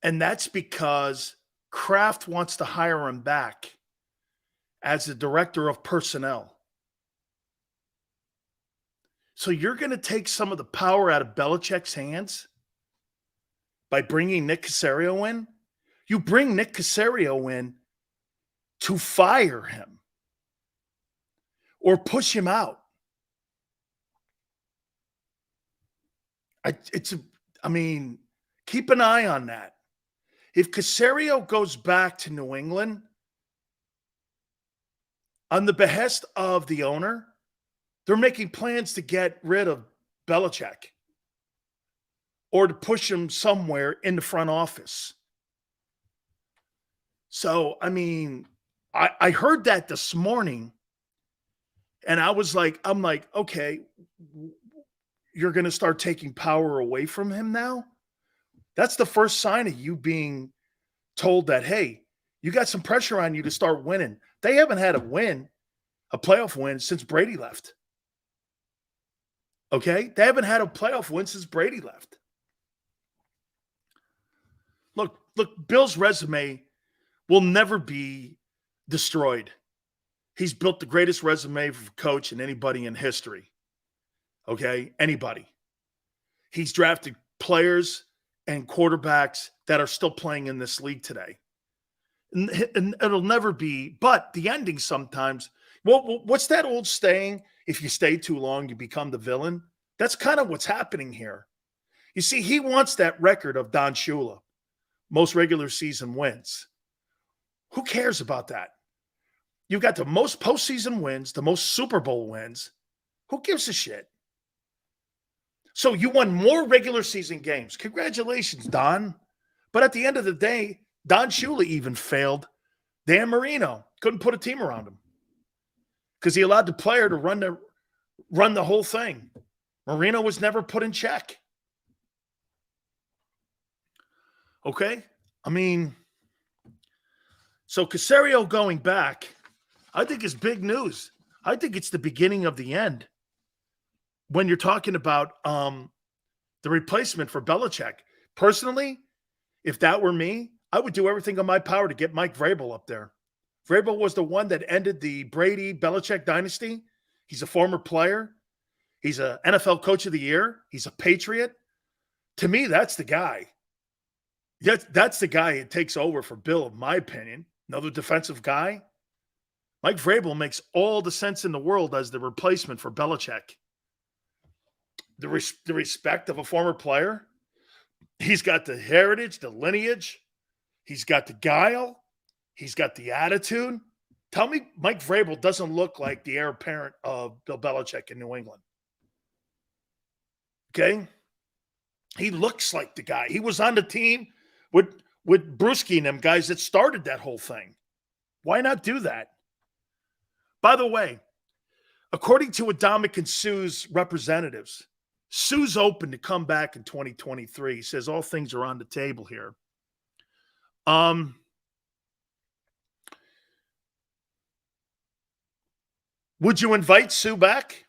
And that's because Kraft wants to hire him back as the director of personnel. So you're going to take some of the power out of Belichick's hands by bringing Nick Caserio in? You bring Nick Caserio in to fire him or push him out. Keep an eye on that. If Caserio goes back to New England on the behest of the owner, they're making plans to get rid of Belichick or to push him somewhere in the front office. So, I heard that this morning, and I'm like, okay, you're going to start taking power away from him now? That's the first sign of you being told that, hey, you got some pressure on you to start winning. They haven't had a playoff win since Brady left. Okay? They haven't had a playoff win since Brady left. Look, Bill's resume will never be destroyed. He's built the greatest resume for a coach in anybody in history. Okay? Anybody. He's drafted players and quarterbacks that are still playing in this league today. And it'll never be, but the ending sometimes, what's that old saying? If you stay too long, you become the villain. That's kind of what's happening here. You see, he wants that record of Don Shula, most regular season wins. Who cares about that? You got the most postseason wins, the most Super Bowl wins. Who gives a shit? So you won more regular season games. Congratulations, Don. But at the end of the day, Don Shula even failed. Dan Marino couldn't put a team around him because he allowed the player to run the whole thing. Marino was never put in check. Okay? I mean, so Caserio going back, I think is big news. I think it's the beginning of the end when you're talking about the replacement for Belichick. Personally, if that were me, I would do everything in my power to get Mike Vrabel up there. Vrabel was the one that ended the Brady-Belichick dynasty. He's a former player. He's an NFL Coach of the Year. He's a Patriot. To me, that's the guy. That's the guy that takes over for Bill, in my opinion. Another defensive guy. Mike Vrabel makes all the sense in the world as the replacement for Belichick. The respect of a former player. He's got the heritage, the lineage. He's got the guile. He's got the attitude. Tell me Mike Vrabel doesn't look like the heir apparent of Bill Belichick in New England. Okay? He looks like the guy. He was on the team with Bruschi and them guys that started that whole thing. Why not do that? By the way, according to Adamic Sue's representatives, Sue's open to come back in 2023. He says all things are on the table here. Would you invite Sue back?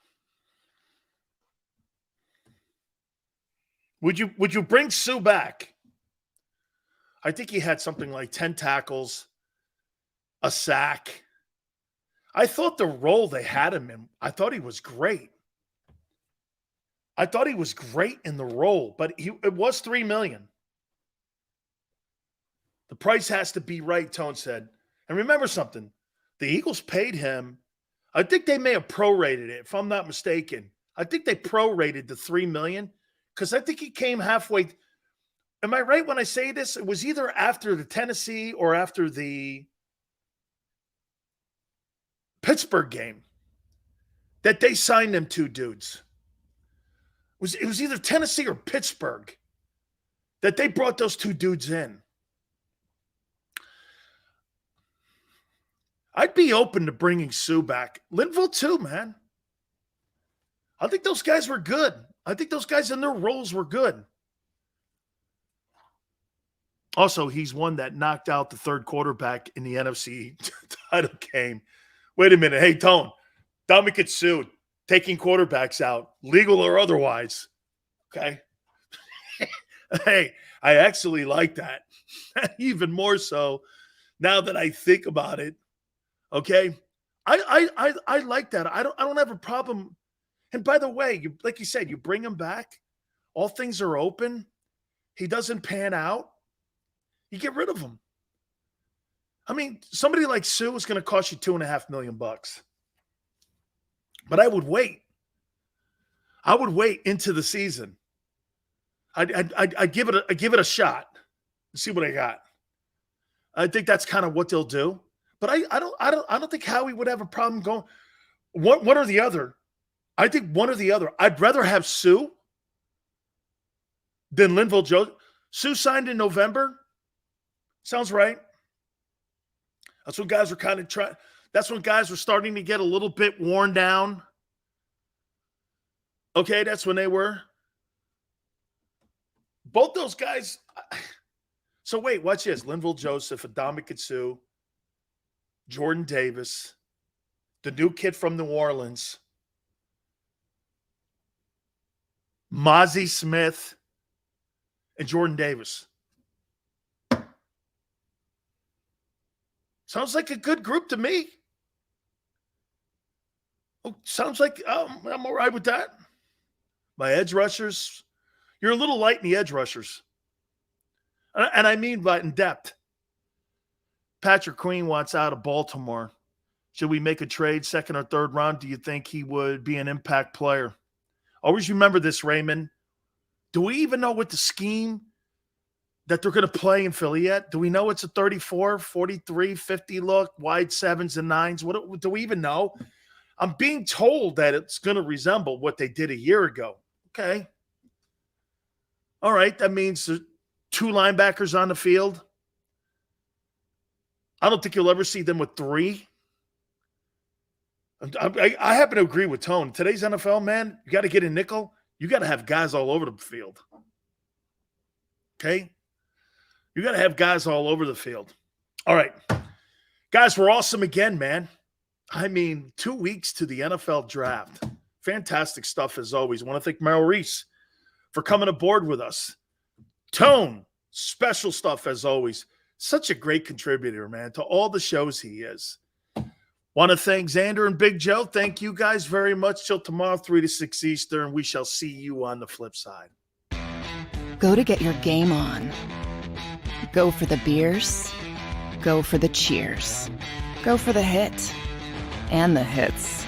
Would you bring Sue back? I think he had something like 10 tackles, a sack. I thought the role they had him in, I thought he was great. I thought he was great in the role, but it was $3 million. The price has to be right, Tone said. And remember something. The Eagles paid him. I think they may have prorated it, if I'm not mistaken. I think they prorated the $3 million because I think he came halfway. Am I right when I say this? It was either after the Tennessee or after the Pittsburgh game that they signed them two dudes. It was either Tennessee or Pittsburgh that they brought those two dudes in. I'd be open to bringing Sue back. Linville too, man. I think those guys were good. I think those guys in their roles were good. Also, he's one that knocked out the third quarterback in the NFC title game. Wait a minute. Hey, Tone. Dominic Sue taking quarterbacks out, legal or otherwise. Okay? Hey, I actually like that. Even more so now that I think about it. Okay? I like that. I don't have a problem. And by the way, like you said, you bring him back. All things are open. He doesn't pan out. You get rid of him. I mean, somebody like Sue is going to cost you $2.5 million. But I would wait. I would wait into the season. I'd give it a shot and see what I got. I think that's kind of what they'll do. But I don't think Howie would have a problem going one or the other. I think one or the other. I'd rather have Sue than Linville Joe. Sue signed in November. Sounds right. That's when guys were kind of trying. That's when guys were starting to get a little bit worn down. Okay, that's when they were. Both those guys. So wait, watch this. Linville Joseph, Adama Kitsu, Jordan Davis, the new kid from New Orleans, Mozzie Smith, and Jordan Davis. Sounds like a good group to me. Oh, sounds like I'm all right with that. My edge rushers, you're a little light in the edge rushers. And I mean by in depth. Patrick Queen wants out of Baltimore. Should we make a trade, second or third round? Do you think he would be an impact player? Always remember this, Raymond. Do we even know what the scheme that they're going to play in Philly yet? Do we know it's a 34, 43, 50 look, wide 7s and 9s? What do we even know? I'm being told that it's going to resemble what they did a year ago. Okay. All right. That means there's 2 linebackers on the field. I don't think you'll ever see them with 3. I happen to agree with Tone. Today's NFL, man, you got to get a nickel. You got to have guys all over the field. Okay? You got to have guys all over the field. All right. Guys, we're awesome again, man. I mean, 2 weeks to the NFL draft. Fantastic stuff as always. I want to thank Merrill Reese for coming aboard with us. Tone, special stuff as always. Such a great contributor, man, to all the shows he is. Want to thank Xander and Big Joe. Thank you guys very much. Till tomorrow, 3 to 6 Eastern. We shall see you on the flip side. Go to get your game on. Go for the beers. Go for the cheers. Go for the hit and the hits.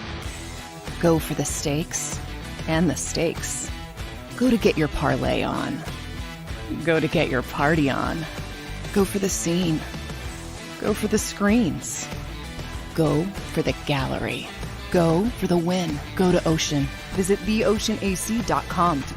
Go for the stakes and the stakes. Go to get your parlay on. Go to get your party on. Go for the scene. Go for the screens. Go for the gallery. Go for the win. Go to Ocean. Visit theoceanac.com to